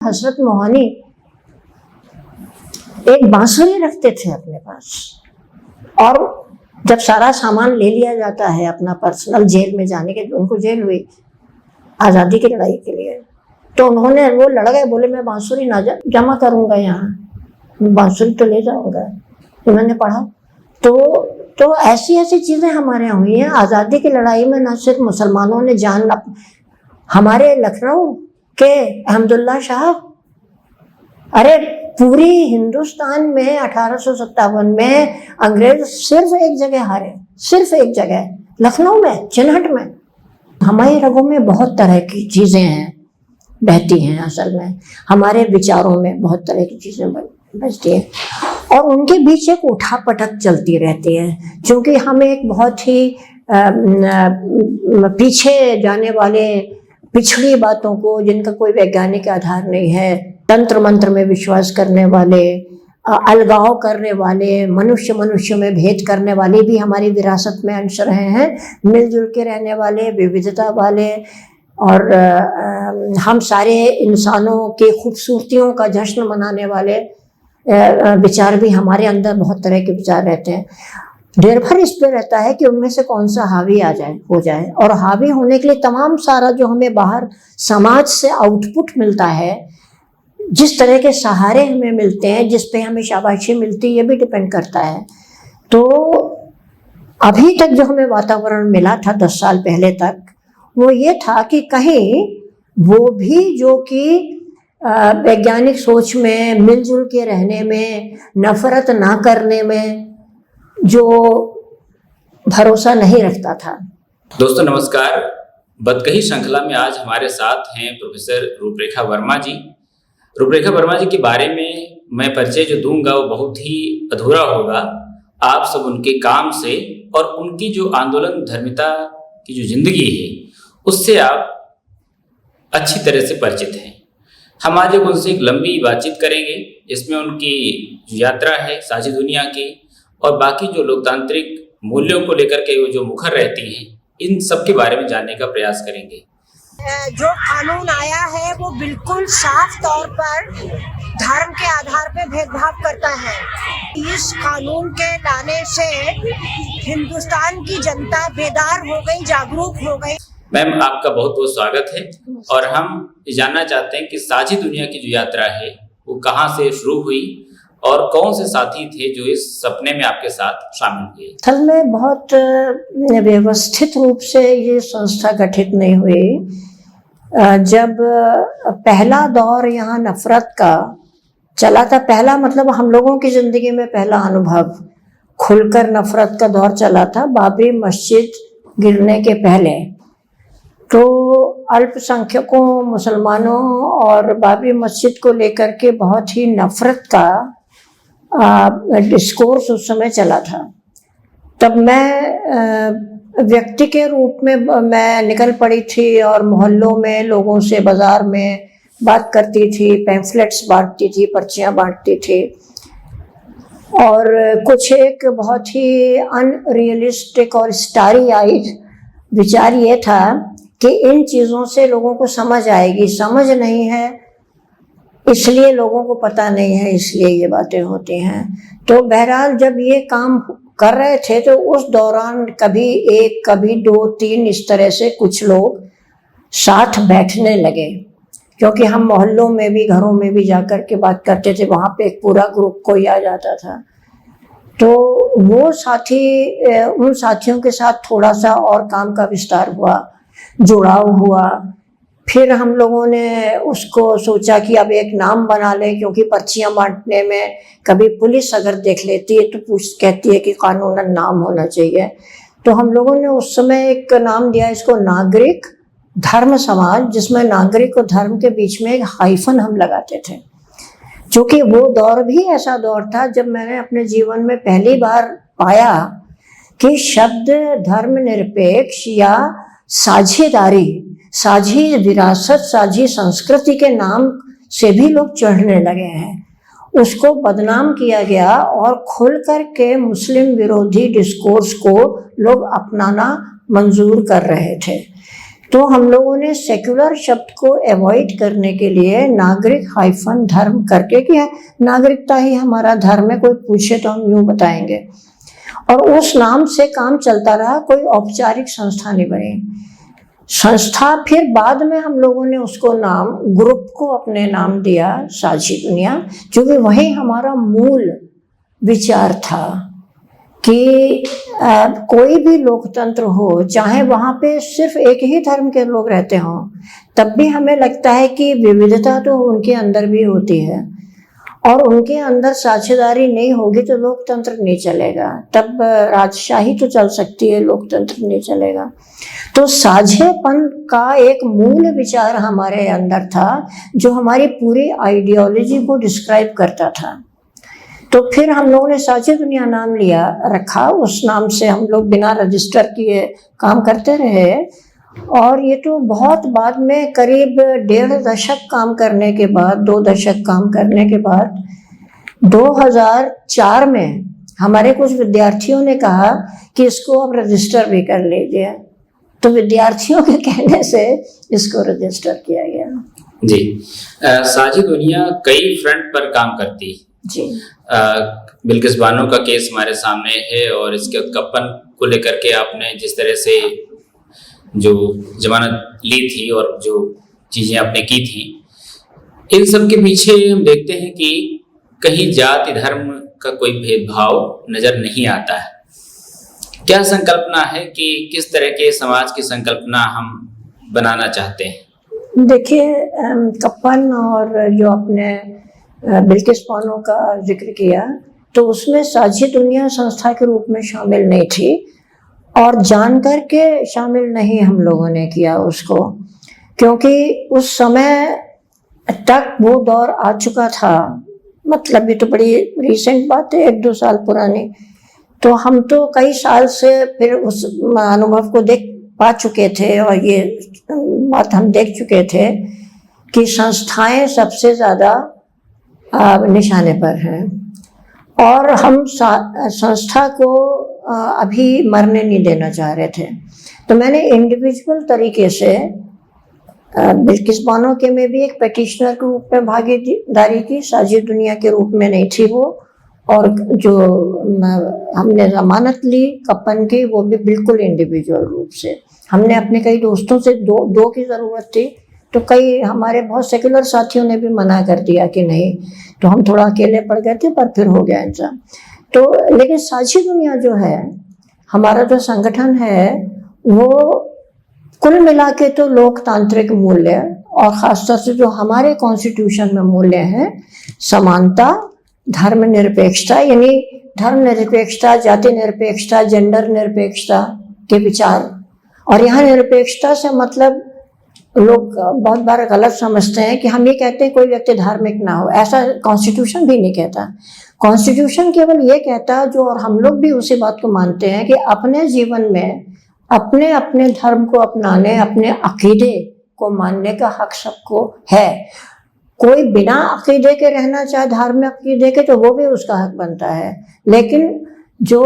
हजरत मोहानी एक बांसुरी रखते थे अपने पास, और जब सारा सामान ले लिया जाता है अपना पर्सनल जेल में जाने के, उनको जेल हुई आज़ादी की लड़ाई के लिए, तो उन्होंने वो लड़ गए, बोले मैं बांसुरी ना जमा करूंगा, यहाँ बांसुरी तो ले जाऊंगा। उन्होंने पढ़ा तो ऐसी ऐसी चीजें हमारे यहाँ हुई हैं। आज़ादी की लड़ाई में न सिर्फ मुसलमानों ने जान, हमारे लखनऊ के अहमदुल्ला शाह, अरे पूरी हिंदुस्तान में 1857 में अंग्रेज सिर्फ एक जगह हारे, सिर्फ एक जगह, लखनऊ में, चिन्हट में। हमारी रगों में बहुत तरह की चीजें हैं, बहती हैं। असल में हमारे विचारों में बहुत तरह की चीजें बहती हैं, और उनके बीच एक उठापटक चलती रहती है, क्योंकि हम एक बहुत ही पीछे जाने वाले, पिछड़ी बातों को, जिनका कोई वैज्ञानिक आधार नहीं है, तंत्र मंत्र में विश्वास करने वाले, अलगाव करने वाले, मनुष्य में भेद करने वाले भी हमारी विरासत में अंश रहे हैं। मिलजुल के रहने वाले, विविधता वाले, और हम सारे इंसानों के खूबसूरतियों का जश्न मनाने वाले विचार भी हमारे अंदर, बहुत तरह के विचार रहते हैं। निर्भर इस पे रहता है कि उनमें से कौन सा हावी हो जाए। और हावी होने के लिए तमाम सारा जो हमें बाहर समाज से आउटपुट मिलता है, जिस तरह के सहारे हमें मिलते हैं, जिस पे हमें शाबाशी मिलती है, ये भी डिपेंड करता है। तो अभी तक जो हमें वातावरण मिला था 10 साल पहले तक, वो ये था कि कहीं वो भी जो कि वैज्ञानिक सोच में, मिलजुल के रहने में, नफरत ना करने में जो भरोसा नहीं रखता था। दोस्तों नमस्कार। बतकही श्रृंखला में आज हमारे साथ हैं प्रोफेसर रूपरेखा वर्मा जी। रूपरेखा वर्मा जी के बारे में मैं परिचय जो दूंगा वो बहुत ही अधूरा होगा। आप सब उनके काम से और उनकी जो आंदोलन धर्मिता की जो जिंदगी है उससे आप अच्छी तरह से परिचित हैं। हम आज उनसे एक लंबी बातचीत करेंगे, इसमें उनकी यात्रा है साझी दुनिया की, और बाकी जो लोकतांत्रिक मूल्यों को लेकर के वो जो मुखर रहती हैं, इन सब के बारे में जानने का प्रयास करेंगे। जो कानून आया है वो बिल्कुल साफ तौर पर धर्म के आधार पर भेदभाव करता है। इस कानून के लाने से हिंदुस्तान की जनता बेदार हो गई, जागरूक हो गई। मैम आपका बहुत बहुत स्वागत है, और हम जानना चाहते हैं कि साझी दुनिया की जो यात्रा है वो कहाँ से शुरू हुई और कौन से साथी थे जो इस सपने में आपके साथ शामिल हुए? असल में बहुत व्यवस्थित रूप से ये संस्था गठित नहीं हुई। जब पहला दौर यहाँ नफरत का चला था, पहला मतलब हम लोगों की जिंदगी में पहला अनुभव खुलकर नफरत का दौर चला था बाबरी मस्जिद गिरने के पहले। तो अल्पसंख्यकों, मुसलमानों और बाबरी मस्जिद को लेकर के बहुत ही नफरत का डिस्कोर्स उस समय चला था। तब मैं व्यक्ति के रूप में मैं निकल पड़ी थी, और मोहल्लों में लोगों से, बाजार में बात करती थी, पैम्फलेट्स बांटती थी, पर्चियां बांटती थी, और कुछ एक बहुत ही अनरियलिस्टिक और स्टारी आइड विचार ये था कि इन चीज़ों से लोगों को समझ आएगी। समझ नहीं है इसलिए, लोगों को पता नहीं है इसलिए ये बातें होती हैं। तो बहरहाल जब ये काम कर रहे थे तो उस दौरान कभी एक, कभी 2, 3 इस तरह से कुछ लोग साथ बैठने लगे, क्योंकि हम मोहल्लों में भी, घरों में भी जाकर के बात करते थे। वहाँ पे एक पूरा ग्रुप कोई आ जाता था। तो वो साथी, उन साथियों के साथ थोड़ा सा और काम का विस्तार हुआ, जुड़ाव हुआ। फिर हम लोगों ने उसको सोचा कि अब एक नाम बना लें, क्योंकि पर्चियां बांटने में कभी पुलिस अगर देख लेती है तो कहती है कि कानूनन नाम होना चाहिए। तो हम लोगों ने उस समय एक नाम दिया इसको, नागरिक धर्म समाज, जिसमें नागरिक और धर्म के बीच में एक हाइफन हम लगाते थे। क्योंकि वो दौर भी ऐसा दौर था जब मैंने अपने जीवन में पहली बार पाया कि शब्द धर्मनिरपेक्ष या साझेदारी, साझी विरासत, साझी संस्कृति के नाम से भी लोग चढ़ने लगे हैं। उसको बदनाम किया गया, और खुल कर के मुस्लिम विरोधी डिस्कोर्स को लोग अपनाना मंजूर कर रहे थे। तो हम लोगों ने सेक्युलर शब्द को अवॉइड करने के लिए नागरिक हाइफन धर्म करके, कि नागरिकता ही हमारा धर्म है, कोई पूछे तो हम यूं बताएंगे, और उस नाम से काम चलता रहा। कोई औपचारिक संस्था नहीं बनी संस्था। फिर बाद में हम लोगों ने उसको नाम, ग्रुप को अपने नाम दिया साझी दुनिया, क्योंकि वही हमारा मूल विचार था कि कोई भी लोकतंत्र हो, चाहे वहाँ पे सिर्फ एक ही धर्म के लोग रहते हों, तब भी हमें लगता है कि विविधता तो उनके अंदर भी होती है, और उनके अंदर साझेदारी नहीं होगी तो लोकतंत्र नहीं चलेगा। तब राजशाही तो चल सकती है, लोकतंत्र नहीं चलेगा। तो साझेपन का एक मूल विचार हमारे अंदर था, जो हमारी पूरी आइडियोलॉजी को डिस्क्राइब करता था। तो फिर हम लोगों ने साझी दुनिया नाम लिया रखा। उस नाम से हम लोग बिना रजिस्टर किए काम करते रहे, और ये तो बहुत बाद में, करीब 1.5 दशक काम करने के बाद, 2 दशक काम करने के बाद, 2004 में हमारे कुछ विद्यार्थियों ने कहा कि इसको अब रजिस्टर भी कर लीजिए। तो विद्यार्थियों के कहने से इसको रजिस्टर किया गया। जी, साझी दुनिया कई फ्रंट पर काम करती जी। बिल्किस बानो का केस हमारे सामने है, और इसके उत्कपन को लेकर के आपने जिस तरह से जो जमानत ली थी और जो चीज़ें आपने की थी, इन सब के पीछे हम देखते हैं कि कहीं जाति धर्म का कोई भेदभाव नज़र नहीं आता है। क्या संकल्पना है कि किस तरह के समाज की संकल्पना हम बनाना चाहते हैं? देखिए, कप्पन और जो आपने बिल्किस बानो का जिक्र किया, तो उसमें साझी दुनिया संस्था के रूप में शामिल नहीं थी, और जानकर के शामिल नहीं हम लोगों ने किया उसको, क्योंकि उस समय तक वो दौर आ चुका था। मतलब ये तो बड़ी रीसेंट बात है, 1-2 साल पुरानी। तो हम तो कई साल से फिर उस अनुभव को देख पा चुके थे, और ये बात हम देख चुके थे कि संस्थाएं सबसे ज़्यादा निशाने पर हैं, और हम संस्था को अभी मरने नहीं देना चाह रहे थे। तो मैंने इंडिविजुअल तरीके से बिल्किस बानो के में भी एक पेटिशनर के रूप में भागीदारी की, साझी दुनिया के रूप में नहीं थी वो, और जो हमने जमानत ली कप्पन की, वो भी बिल्कुल इंडिविजुअल रूप से। हमने अपने कई दोस्तों से दो की ज़रूरत थी, तो कई हमारे बहुत सेकुलर साथियों ने भी मना कर दिया कि नहीं, तो हम थोड़ा अकेले पड़ गए थे, पर फिर हो गया इंतजाम। तो लेकिन साझी दुनिया जो है, हमारा जो संगठन है, वो कुल मिला के तो लोकतांत्रिक मूल्य, और खासतौर से जो हमारे कॉन्स्टिट्यूशन में मूल्य हैं, समानता, धर्मनिरपेक्षता, यानी धर्मनिरपेक्षता, जाति निरपेक्षता, जेंडर निरपेक्षता के विचार। और यहाँ निरपेक्षता से मतलब लोग बहुत बार गलत समझते हैं कि हम ये कहते हैं कोई व्यक्ति धार्मिक ना हो, ऐसा कॉन्स्टिट्यूशन भी नहीं कहता। कॉन्स्टिट्यूशन केवल ये कहता है, जो, और हम लोग भी उसी बात को मानते हैं, कि अपने जीवन में अपने अपने धर्म को अपनाने, अपने अकीदे को मानने का हक सबको है। कोई बिना अकीदे के रहना चाहे, धार्मिक अकीदे के, तो वो भी उसका हक बनता है। लेकिन जो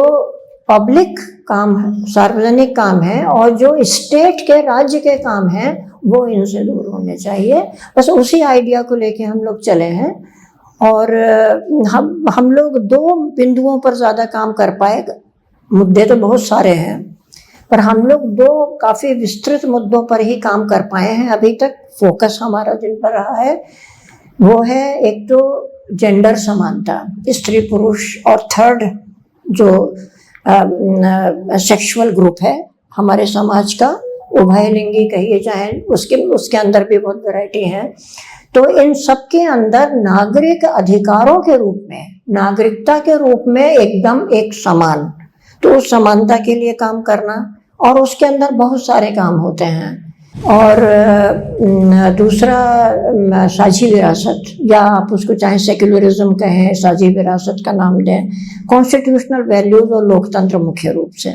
पब्लिक काम है, सार्वजनिक काम है, और जो स्टेट के, राज्य के काम हैं, वो इनसे दूर होने चाहिए। बस उसी आइडिया को लेके हम लोग चले हैं, और हम लोग 2 बिंदुओं पर ज़्यादा काम कर पाए। मुद्दे तो बहुत सारे हैं, पर हम लोग 2 काफ़ी विस्तृत मुद्दों पर ही काम कर पाए हैं अभी तक। फोकस हमारा जिन पर रहा है वो है, एक तो जेंडर समानता, स्त्री पुरुष, और थर्ड जो सेक्सुअल ग्रुप है हमारे समाज का, उभयलिंगी कहिए चाहे, उसके अंदर भी बहुत वैरायटी है। तो इन सब के अंदर नागरिक अधिकारों के रूप में, नागरिकता के रूप में एकदम एक समान, तो उस समानता के लिए काम करना, और उसके अंदर बहुत सारे काम होते हैं। और दूसरा साझी विरासत, या आप उसको चाहे सेक्युलरिज्म कहें, साझी विरासत का नाम दें, कॉन्स्टिट्यूशनल वैल्यूज और लोकतंत्र मुख्य रूप से।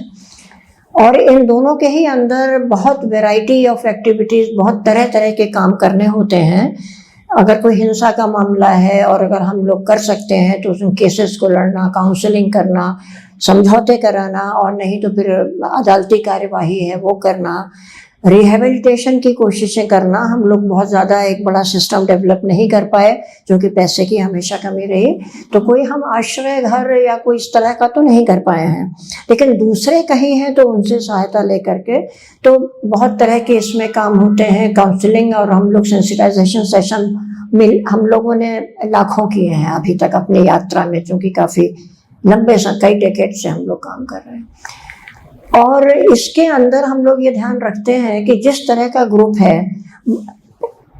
और इन दोनों के ही अंदर बहुत वैरायटी ऑफ एक्टिविटीज़, बहुत तरह तरह के काम करने होते हैं। अगर कोई हिंसा का मामला है, और अगर हम लोग कर सकते हैं, तो उन केसेस को लड़ना, काउंसलिंग करना, समझौते कराना, और नहीं तो फिर अदालती कार्यवाही है वो करना, रिहेबिलिटेशन की कोशिशें करना, हम लोग बहुत ज़्यादा एक बड़ा सिस्टम डेवलप नहीं कर पाए, जो कि पैसे की हमेशा कमी रही। तो कोई हम आश्रय घर या कोई इस तरह का तो नहीं कर पाए हैं, लेकिन दूसरे कहीं हैं तो उनसे सहायता लेकर के तो बहुत तरह के इसमें काम होते हैं। काउंसलिंग और हम लोग सेंसिटाइजेशन सेशन हम लोगों ने लाखों किए हैं अभी तक अपनी यात्रा में, क्योंकि काफ़ी लंबे कई डेकेड से हम लोग काम कर रहे हैं। और इसके अंदर हम लोग ये ध्यान रखते हैं कि जिस तरह का ग्रुप है,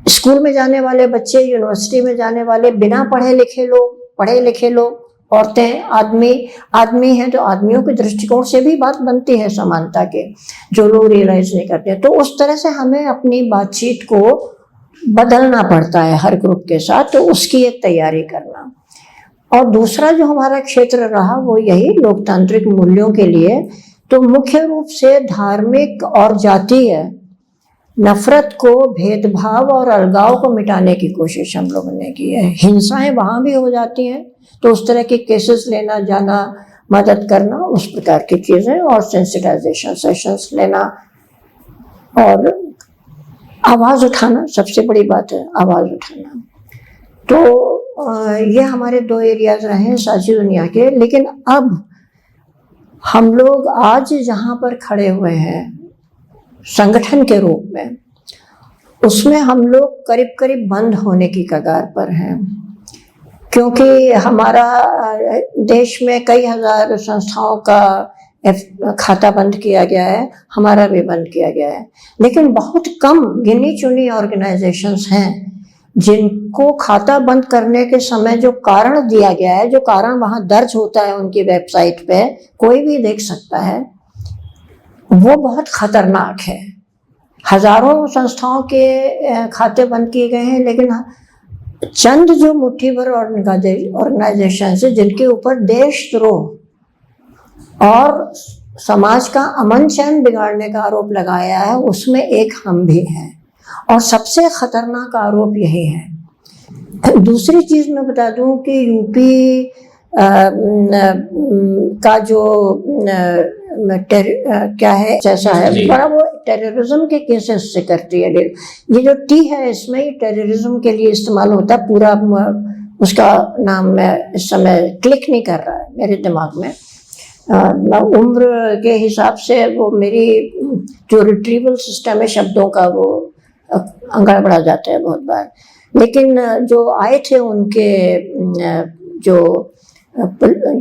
स्कूल में जाने वाले बच्चे, यूनिवर्सिटी में जाने वाले, बिना पढ़े लिखे लोग, औरतें, आदमी हैं, तो आदमियों के दृष्टिकोण से भी बात बनती है समानता के, जो लोग रियलाइज नहीं करते। तो उस तरह से हमें अपनी बातचीत को बदलना पड़ता है हर ग्रुप के साथ, तो उसकी एक तैयारी करना। और दूसरा जो हमारा क्षेत्र रहा वो यही लोकतांत्रिक मूल्यों के लिए, तो मुख्य रूप से धार्मिक और जातीय नफरत को, भेदभाव और अलगाव को मिटाने की कोशिश हम लोगों ने की है। हिंसाएं वहाँ भी हो जाती हैं, तो उस तरह के केसेस लेना जाना, मदद करना, उस प्रकार की चीज़ें, और सेंसिटाइजेशन सेशंस लेना और आवाज़ उठाना, सबसे बड़ी बात है आवाज़ उठाना। तो ये हमारे 2 एरियाज रहे हैं साझी दुनिया के। लेकिन अब हम लोग आज जहाँ पर खड़े हुए हैं संगठन के रूप में, उसमें हम लोग करीब करीब बंद होने की कगार पर हैं, क्योंकि हमारा देश में कई हजार संस्थाओं का खाता बंद किया गया है, हमारा भी बंद किया गया है। लेकिन बहुत कम गिनी चुनी ऑर्गेनाइजेशंस हैं जिनको खाता बंद करने के समय जो कारण दिया गया है, जो कारण वहाँ दर्ज होता है उनकी वेबसाइट पे, कोई भी देख सकता है, वो बहुत खतरनाक है। हजारों संस्थाओं के खाते बंद किए गए हैं, लेकिन चंद जो मुट्ठी भर ऑर्गेनाइजेशन है जिनके ऊपर देशद्रोह और समाज का अमन चैन बिगाड़ने का आरोप लगाया है, उसमें एक हम भी हैं। और सबसे खतरनाक आरोप यही है। दूसरी चीज मैं बता दूं कि यूपी का जो क्या है, जैसा है बड़ा, वो टेररिज्म के केसेस से करती है। ये जो टी है इसमें ये टेररिज्म के लिए इस्तेमाल होता है। पूरा उसका नाम मैं इस समय क्लिक नहीं कर रहा है मेरे दिमाग में। उम्र के हिसाब से वो मेरी जो रिट्रीवल सिस्टम है शब्दों का, वो गड़बड़ा जाता है बहुत बार। लेकिन जो आए थे उनके जो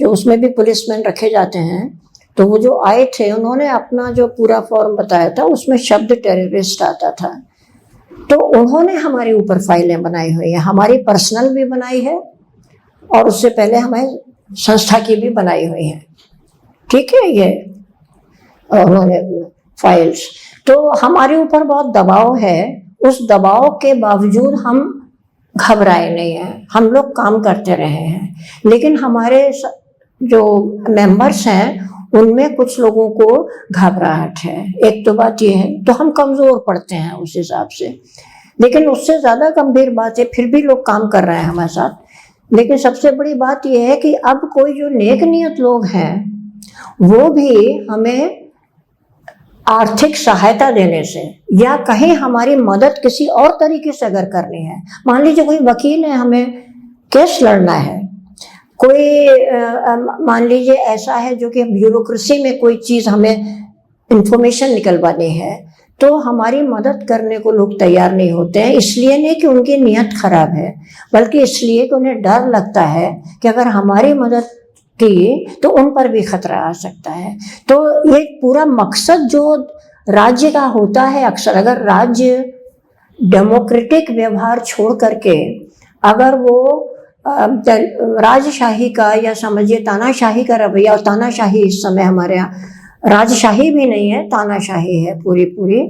उसमें भी पुलिसमैन रखे जाते हैं, तो वो जो आए थे उन्होंने अपना जो पूरा फॉर्म बताया था उसमें शब्द टेररिस्ट आता था। तो उन्होंने हमारे ऊपर फाइलें बनाई हुई है, हमारी पर्सनल भी बनाई है और उससे पहले हमारी संस्था की भी बनाई हुई है। ठीक है, ये उन्होंने फाइल्स, तो हमारे ऊपर बहुत दबाव है। उस दबाव के बावजूद हम घबराए नहीं हैं, हम लोग काम करते रहे हैं। लेकिन हमारे जो मेंबर्स हैं उनमें कुछ लोगों को घबराहट है। एक तो बात ये है, तो हम कमजोर पड़ते हैं उस हिसाब से। लेकिन उससे ज्यादा गंभीर बात है, फिर भी लोग काम कर रहे हैं हमारे साथ। लेकिन सबसे बड़ी बात यह है कि अब कोई जो नेक नियत लोग हैं वो भी हमें आर्थिक सहायता देने से, या कहीं हमारी मदद किसी और तरीके से अगर करनी है, मान लीजिए कोई वकील है, हमें केस लड़ना है, कोई मान लीजिए ऐसा है जो कि ब्यूरोक्रेसी में कोई चीज हमें इंफॉर्मेशन निकलवानी है, तो हमारी मदद करने को लोग तैयार नहीं होते हैं। इसलिए नहीं कि उनकी नीयत खराब है, बल्कि इसलिए कि उन्हें डर लगता है कि अगर हमारी मदद की तो उन पर भी खतरा आ सकता है। तो ये पूरा मकसद जो राज्य का होता है, अक्सर अगर राज्य डेमोक्रेटिक व्यवहार छोड़ करके अगर वो राजशाही का, या समझिए तानाशाही का रवैया, और तानाशाही इस समय हमारे यहाँ राजशाही भी नहीं है, तानाशाही है पूरी पूरी,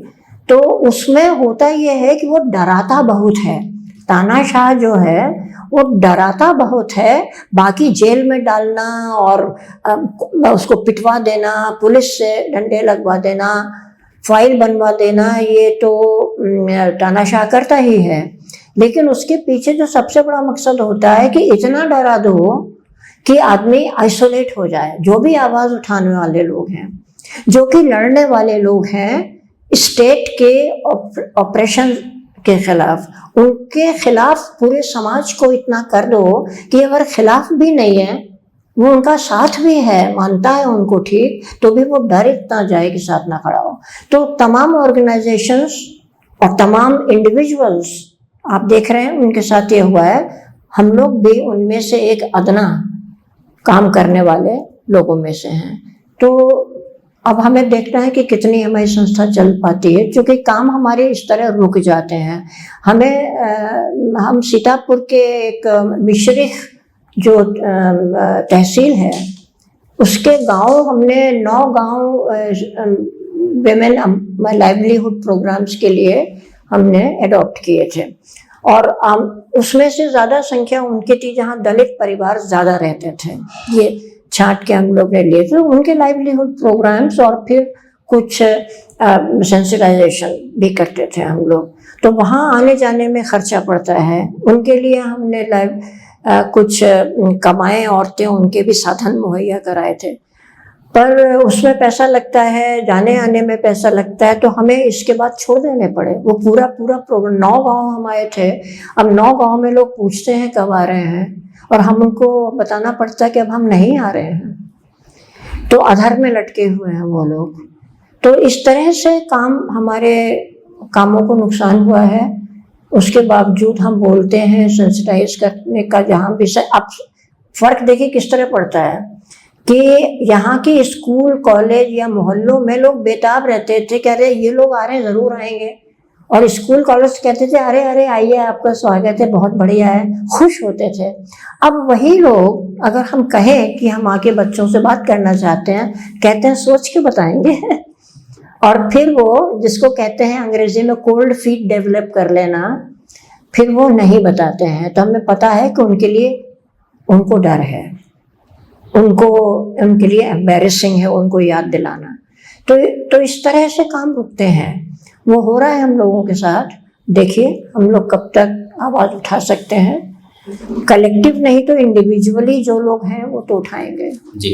तो उसमें होता यह है कि वो डराता बहुत है। तानाशाह जो है वो डराता बहुत है। बाकी जेल में डालना और उसको पिटवा देना, पुलिस से डंडे लगवा देना, फाइल बनवा देना, ये तो तानाशाह करता ही है। लेकिन उसके पीछे जो सबसे बड़ा मकसद होता है कि इतना डरा दो कि आदमी आइसोलेट हो जाए। जो भी आवाज उठाने वाले लोग हैं, जो कि लड़ने वाले लोग हैं, स्टेट के ऑपरेशन के खिलाफ, उनके खिलाफ पूरे समाज को इतना कर दो कि अगर खिलाफ भी नहीं है, वो उनका साथ भी है, मानता है उनको ठीक, तो भी वो डर इतना जाए कि साथ ना खड़ा हो। तो तमाम ऑर्गेनाइजेशंस और तमाम इंडिविजुअल्स आप देख रहे हैं उनके साथ ये हुआ है। हम लोग भी उनमें से एक अदना काम करने वाले लोगों में से हैं। तो अब हमें देखना है कि कितनी हमारी संस्था चल पाती है, क्योंकि काम हमारे इस तरह रुक जाते हैं। हम सीतापुर के एक मिश्रिख जो तहसील है, उसके गांव हमने 9 गांव विमेन लाइवलीहुड प्रोग्राम्स के लिए हमने अडॉप्ट किए थे, और उसमें से ज़्यादा संख्या उनकी थी जहाँ दलित परिवार ज़्यादा रहते थे। ये छांट के हम लोग ने लिए थे उनके लाइवलीहुड प्रोग्राम्स, और फिर कुछ सेंसिटाइजेशन भी करते थे हम लोग। तो वहाँ आने जाने में खर्चा पड़ता है, उनके लिए हमने कुछ कमाएं औरतें, उनके भी साधन मुहैया कराए थे, पर उसमें पैसा लगता है, जाने आने में पैसा लगता है, तो हमें इसके बाद छोड़ देने पड़े। वो पूरा प्रोग्राम 9 गाँव हम आए थे। अब 9 गाँव में लोग पूछते हैं कब आ रहे हैं, और हम उनको बताना पड़ता है कि अब हम नहीं आ रहे हैं। तो अधर में लटके हुए हैं वो लोग। तो इस तरह से हमारे कामों को नुकसान हुआ है। उसके बावजूद हम बोलते हैं सेंसिटाइज करने का, जहाँ विषय अब फर्क देखिए किस तरह पड़ता है कि यहाँ के स्कूल कॉलेज या मोहल्लों में लोग बेताब रहते थे, कह रहे ये लोग आ रहे हैं, ज़रूर आएंगे, और स्कूल कॉलेज कहते थे अरे अरे आइए, आपका स्वागत है, बहुत बढ़िया है, खुश होते थे। अब वही लोग अगर हम कहें कि हम आके बच्चों से बात करना चाहते हैं, कहते हैं सोच के बताएंगे और फिर वो जिसको कहते हैं अंग्रेजी में कोल्ड फीट डेवलप कर लेना, फिर वो नहीं बताते हैं। तो हमें पता है कि उनको डर है, उनके लिए एम्बैरेसिंग है उनको याद दिलाना। तो इस तरह से काम रुकते हैं। वो हो रहा है हम लोगों के साथ। देखिए हम लोग कब तक आवाज़ उठा सकते हैं, कलेक्टिव नहीं तो इंडिविजुअली जो लोग हैं वो तो उठाएंगे। जी,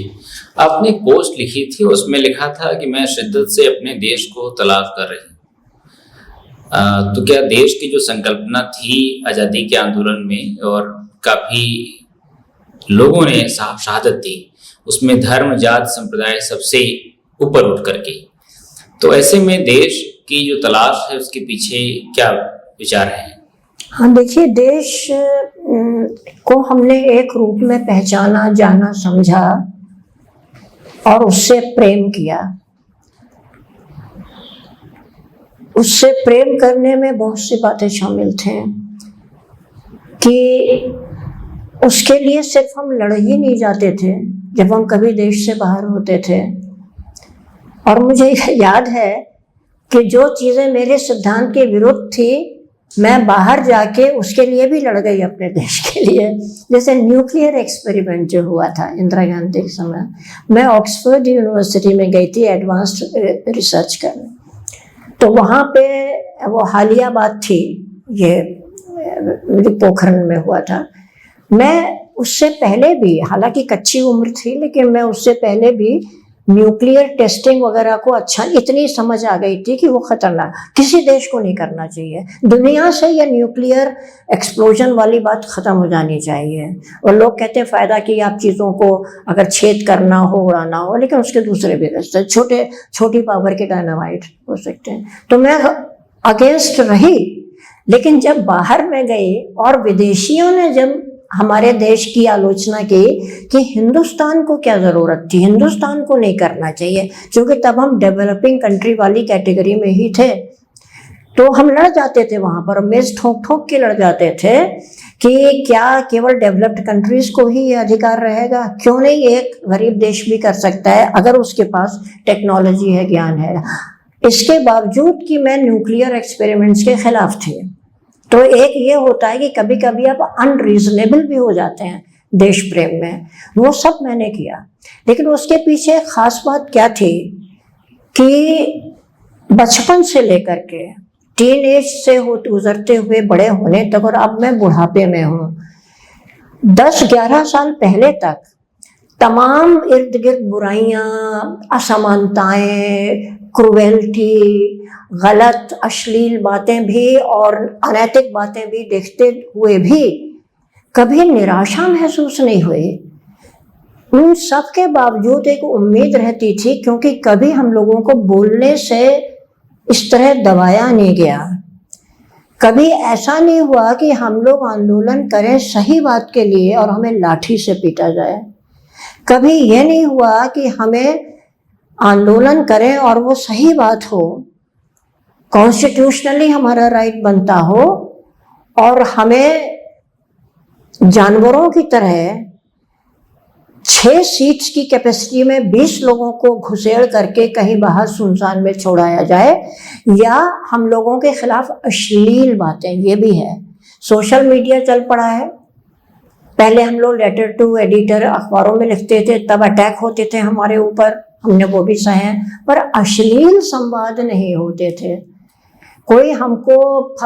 आपने पोस्ट लिखी थी, उसमें लिखा था कि मैं शिद्दत से अपने देश को तलाश कर रही हूँ। तो क्या देश की जो संकल्पना थी आज़ादी के आंदोलन में, और काफ़ी लोगों ने शहादत दी, उसमें धर्म जात संप्रदाय सबसे ऊपर उठ करके, तो ऐसे में देश की जो तलाश है उसके पीछे क्या विचार है? हाँ देखिए, देश को हमने एक रूप में पहचाना, जाना, समझा और उससे प्रेम किया। उससे प्रेम करने में बहुत सी बातें शामिल थे कि उसके लिए सिर्फ हम लड़ ही नहीं जाते थे जब हम कभी देश से बाहर होते थे। और मुझे याद है कि जो चीज़ें मेरे सिद्धांत के विरुद्ध थी, मैं बाहर जाके उसके लिए भी लड़ गई अपने देश के लिए। जैसे न्यूक्लियर एक्सपेरिमेंट जो हुआ था इंदिरा गांधी के समय, मैं ऑक्सफोर्ड यूनिवर्सिटी में गई थी एडवांस्ड रिसर्च करने। तो वहाँ पे वो हालिया बात थी, ये पोखरण में हुआ था। मैं उससे पहले भी, हालांकि कच्ची उम्र थी, लेकिन मैं उससे पहले भी न्यूक्लियर टेस्टिंग वगैरह को इतनी समझ आ गई थी कि वो खतरनाक, किसी देश को नहीं करना चाहिए। दुनिया से ये न्यूक्लियर एक्सप्लोजन वाली बात खत्म हो जानी चाहिए। और लोग कहते हैं फायदा कि आप चीज़ों को अगर छेद करना हो, उड़ाना हो, लेकिन उसके दूसरे भी रास्ते, छोटी पावर के डायनामाइट हो सकते हैं। तो मैं अगेंस्ट रही, लेकिन जब बाहर में गई और विदेशियों ने जब हमारे देश की आलोचना की कि हिंदुस्तान को क्या ज़रूरत थी, हिंदुस्तान को नहीं करना चाहिए, क्योंकि तब हम डेवलपिंग कंट्री वाली कैटेगरी में ही थे, तो हम लड़ जाते थे वहाँ पर, मेज ठोक के लड़ जाते थे कि क्या केवल डेवलप्ड कंट्रीज को ही ये अधिकार रहेगा? क्यों नहीं एक गरीब देश भी कर सकता है अगर उसके पास टेक्नोलॉजी है, ज्ञान है। इसके बावजूद कि मैं न्यूक्लियर एक्सपेरिमेंट्स के खिलाफ थी। तो एक ये होता है कि कभी कभी आप अनरीजनेबल भी हो जाते हैं देश प्रेम में, वो सब मैंने किया। लेकिन उसके पीछे खास बात क्या थी कि बचपन से लेकर के टीन एज से गुजरते हुए बड़े होने तक, और अब मैं बुढ़ापे में हूँ, 10-11 साल पहले तक तमाम इर्द गिर्द बुराइयां, असमानताएं, क्रूएल्टी, गलत अश्लील बातें भी और अनैतिक बातें भी देखते हुए भी कभी निराशा महसूस नहीं हुई। उन सब के बावजूद एक उम्मीद रहती थी, क्योंकि कभी हम लोगों को बोलने से इस तरह दबाया नहीं गया। कभी ऐसा नहीं हुआ कि हम लोग आंदोलन करें सही बात के लिए और हमें लाठी से पीटा जाए। कभी यह नहीं हुआ कि हमें आंदोलन करें और वो सही बात हो, कॉन्स्टिट्यूशनली हमारा राइट बनता हो और हमें जानवरों की तरह 6 सीट्स की कैपेसिटी में 20 लोगों को घुसेड़ करके कहीं बाहर सुनसान में छोड़ाया जाए, या हम लोगों के खिलाफ अश्लील बातें। ये भी है, सोशल मीडिया चल पड़ा है। पहले हम लोग लेटर टू एडिटर अखबारों में लिखते थे, तब अटैक होते थे हमारे ऊपर, हमने वो भी सहे, पर अश्लील संवाद नहीं होते थे। कोई हमको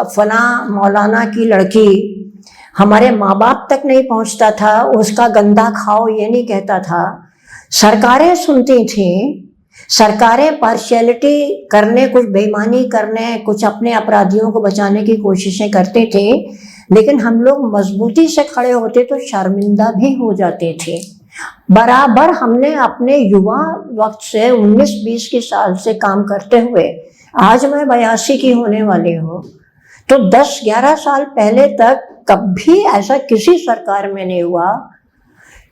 फला मौलाना की लड़की हमारे माँ बाप तक नहीं पहुंचता था, उसका गंदा खाओ ये नहीं कहता था। सरकारें सुनती थीं, सरकारें पार्शियलिटी करने, कुछ बेईमानी करने, कुछ अपने अपराधियों को बचाने की कोशिशें करती थी, लेकिन हम लोग मजबूती से खड़े होते तो शर्मिंदा भी हो जाते थे। बराबर हमने अपने युवा वक्त से 19-20 की साल से काम करते हुए, आज मैं 82 की होने वाली हूँ, तो 10-11 साल पहले तक कभी ऐसा किसी सरकार में नहीं हुआ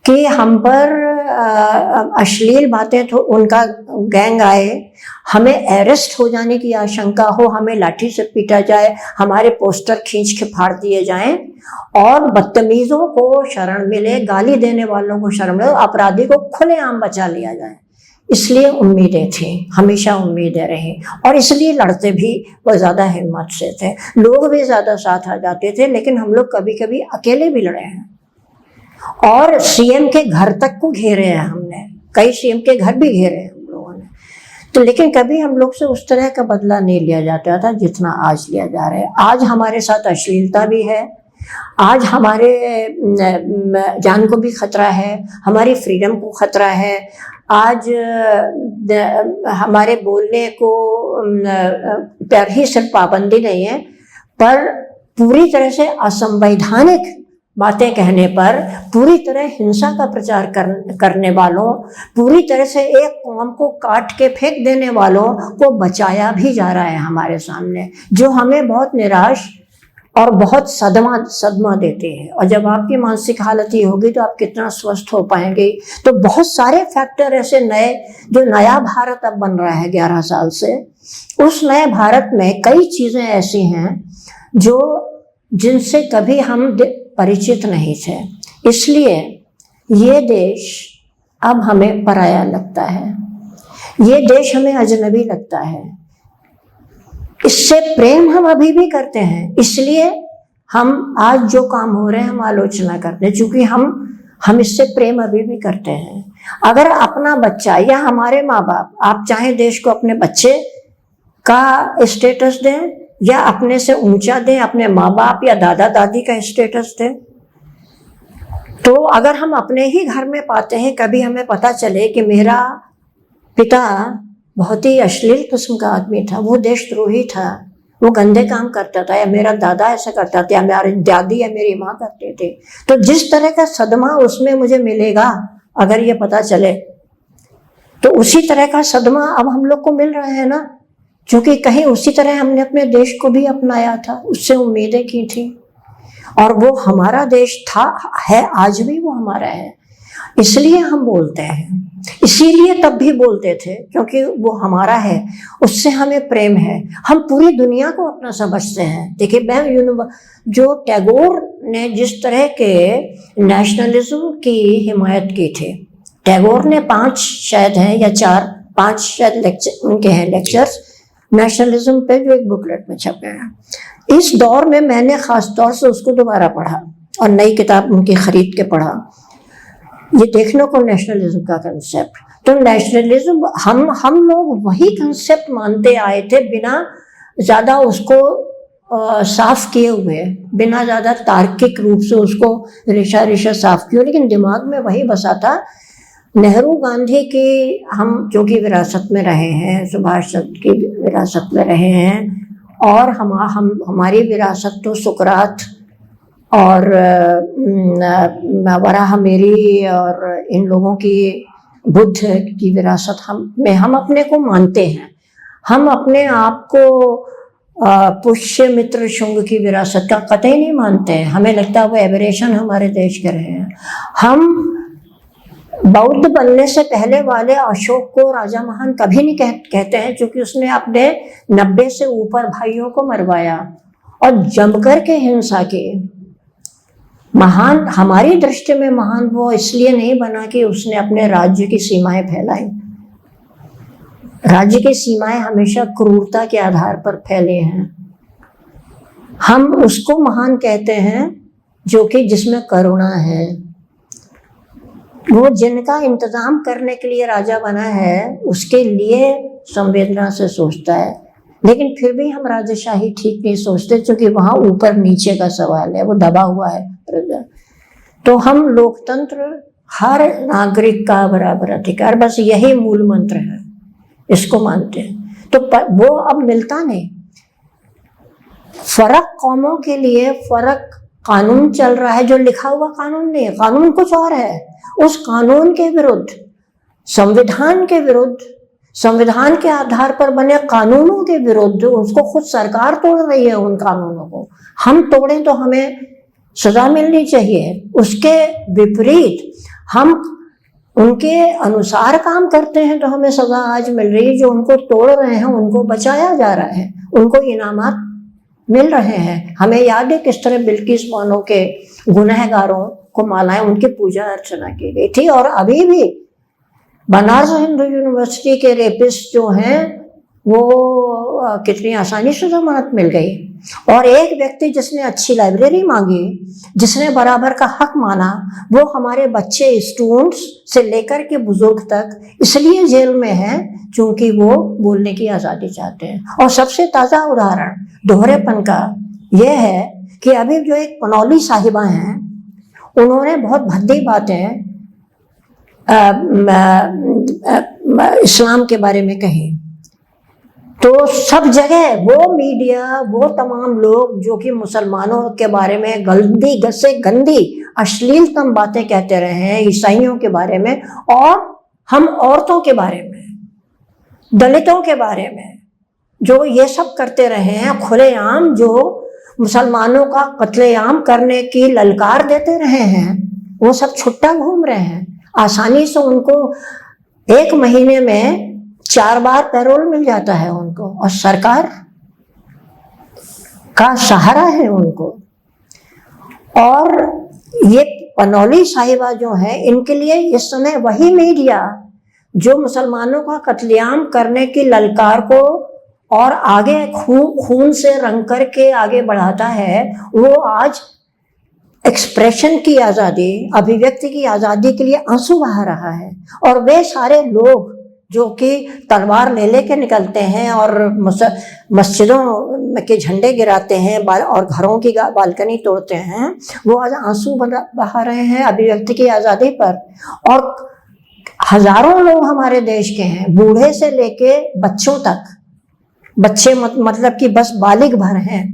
कि हम पर अश्लील बातें तो उनका गैंग आए, हमें अरेस्ट हो जाने की आशंका हो, हमें लाठी से पीटा जाए, हमारे पोस्टर खींच के फाड़ दिए जाएं और बदतमीजों को शरण मिले, गाली देने वालों को शरण मिले, अपराधी को खुलेआम बचा लिया जाए। इसलिए उम्मीदें थी, हमेशा उम्मीदें रही, और इसलिए लड़ते भी वो ज़्यादा हिम्मत से थे, लोग भी ज़्यादा साथ आ जाते थे। लेकिन हम लोग कभी कभी अकेले भी लड़े हैं और सीएम के घर तक को घेरे हैं हमने, कई सीएम के घर भी घेरे हैं हम लोगों ने। तो लेकिन कभी हम लोग से उस तरह का बदला नहीं लिया जाता था जितना आज लिया जा रहा है। आज हमारे साथ अश्लीलता भी है, आज हमारे जान को भी खतरा है, हमारी फ्रीडम को खतरा है। आज हमारे बोलने को पर ही सिर्फ पाबंदी नहीं है, पर पूरी तरह से असंवैधानिक बातें कहने पर, पूरी तरह हिंसा का प्रचार करने वालों, पूरी तरह से एक कौम को काट के फेंक देने वालों को बचाया भी जा रहा है हमारे सामने, जो हमें बहुत निराश और बहुत सदमा देते हैं। और जब आपकी मानसिक हालत ही होगी तो आप कितना स्वस्थ हो पाएंगे। तो बहुत सारे फैक्टर ऐसे नए, जो नया भारत अब बन रहा है 11 साल से, उस नए भारत में कई चीजें ऐसी हैं जो जिनसे कभी हम परिचित नहीं थे। इसलिए ये देश अब हमें पराया लगता है, ये देश हमें अजनबी लगता है। इससे प्रेम हम अभी भी करते हैं, इसलिए हम आज जो काम हो रहे हैं हम आलोचना करते हैं, क्योंकि हम इससे प्रेम अभी भी करते हैं। अगर अपना बच्चा या हमारे माँ बाप, आप चाहे देश को अपने बच्चे का स्टेटस दें या अपने से ऊंचा दें, अपने माँ बाप या दादा दादी का स्टेटस दें, तो अगर हम अपने ही घर में पाते हैं, कभी हमें पता चले कि मेरा पिता बहुत ही अश्लील किस्म का आदमी था, वो देशद्रोही था, वो गंदे काम करता था, या मेरा दादा ऐसा करता था, या मेरी दादी या मेरी माँ करते थे, तो जिस तरह का सदमा उसमें मुझे मिलेगा अगर ये पता चले, तो उसी तरह का सदमा अब हम लोग को मिल रहा है ना, क्योंकि कहीं उसी तरह हमने अपने देश को भी अपनाया था, उससे उम्मीदें की थी, और वो हमारा देश था, है, आज भी वो हमारा है। इसलिए हम बोलते हैं, इसीलिए तब भी बोलते थे, क्योंकि वो हमारा है, उससे हमें प्रेम है, हम पूरी दुनिया को अपना समझते हैं। देखिए, जो टैगोर ने जिस तरह के नेशनलिज्म की हिमायत की थी, टैगोर ने 5 शायद हैं या 4-5 शायद लेक्चर उनके हैं, लेक्चर्स नेशनलिज्म पे, जो एक बुकलेट में छपे हैं। इस दौर में मैंने खास तौर से उसको दोबारा पढ़ा और नई किताब उनकी खरीद के पढ़ा, ये देखने को नेशनलिज्म का कंसेप्ट। तो नेशनलिज्म हम लोग वही कंसेप्ट मानते आए थे, बिना ज़्यादा उसको साफ किए हुए, बिना ज़्यादा तार्किक रूप से उसको रिशा साफ किए, लेकिन दिमाग में वही बसा था। नेहरू गांधी की हम जो कि विरासत में रहे हैं, सुभाष चंद्र की विरासत में रहे हैं, और हमारी विरासत तो सुकरात और वराहमिहिर और इन लोगों की, बुद्ध की विरासत हम अपने को मानते हैं। हम अपने आप को पुष्यमित्र शुंग की विरासत का कतई नहीं मानते हैं। हमें लगता है वो एबरेशन हमारे देश के रहे हैं। हम बौद्ध बनने से पहले वाले अशोक को राजा महान कभी नहीं कहते हैं, क्योंकि उसने अपने 90 से ऊपर भाइयों को मरवाया और जमकर के हिंसा की। महान हमारी दृष्टि में महान वो इसलिए नहीं बना कि उसने अपने राज्य की सीमाएं फैलाई। राज्य की सीमाएं हमेशा क्रूरता के आधार पर फैले हैं। हम उसको महान कहते हैं जो कि जिसमें करुणा है। वो जिनका इंतजाम करने के लिए राजा बना है उसके लिए संवेदना से सोचता है, लेकिन फिर भी हम राजशाही ठीक नहीं सोचते, क्योंकि वहां ऊपर नीचे का सवाल है, वो दबा हुआ है प्रजा। तो हम लोकतंत्र, हर नागरिक का बराबर अधिकार, बस यही मूल मंत्र है, इसको मानते हैं। तो वो अब मिलता नहीं। फर्क कौमों के लिए फर्क कानून चल रहा है, जो लिखा हुआ कानून नहीं है, कानून कुछ और है। उस कानून के विरुद्ध, संविधान के विरुद्ध, संविधान के आधार पर बने कानूनों के विरुद्ध उसको खुद सरकार तोड़ रही है। उन कानूनों को हम तोड़ें तो हमें सजा मिलनी चाहिए, उसके विपरीत हम उनके अनुसार काम करते हैं तो हमें सजा आज मिल रही है। जो उनको तोड़ रहे हैं उनको बचाया जा रहा है, उनको इनामात मिल रहे हैं। हमें याद है किस तरह बिल्किस बानो के गुनहगारों को मालाएं उनकी पूजा अर्चना की गई थी। और अभी भी बनारस हिंदू यूनिवर्सिटी के रेपिस्ट जो हैं वो कितनी आसानी से जमानत मिल गई। और एक व्यक्ति जिसने अच्छी लाइब्रेरी मांगी, जिसने बराबर का हक माना, वो हमारे बच्चे, स्टूडेंट्स से लेकर के बुजुर्ग तक इसलिए जेल में है क्योंकि वो बोलने की आज़ादी चाहते हैं। और सबसे ताज़ा उदाहरण दोहरेपन का ये है कि अभी जो एक पनौली साहिबा हैं, उन्होंने बहुत भद्दी बातें इस्लाम के बारे में कही। तो सब जगह वो मीडिया, वो तमाम लोग जो कि मुसलमानों के बारे में गंदी से गंदी अश्लीलतम बातें कहते रहे हैं, ईसाइयों के बारे में, और हम औरतों के बारे में, दलितों के बारे में, जो ये सब करते रहे हैं, खुलेआम जो मुसलमानों का कत्लेआम करने की ललकार देते रहे हैं, वो सब छुट्टा घूम रहे हैं। आसानी से उनको 1 महीने में 4 बार पैरोल मिल जाता है उनको, और सरकार का सहारा है उनको। और ये पनौली साहिबा जो है, इनके लिए इस समय वही मीडिया जो मुसलमानों का कत्लेआम करने की ललकार को और आगे खून से रंग करके आगे बढ़ाता है, वो आज एक्सप्रेशन की आज़ादी, अभिव्यक्ति की आज़ादी के लिए आंसू बहा रहा है। और वे सारे लोग जो कि तलवार ले लेके निकलते हैं और मस्जिदों के झंडे गिराते हैं और घरों की बालकनी तोड़ते हैं, वो आज आंसू बहा रहे हैं अभिव्यक्ति की आज़ादी पर। और हजारों लोग हमारे देश के हैं, बूढ़े से लेके बच्चों तक, बच्चे मतलब कि बस बालिग भर हैं,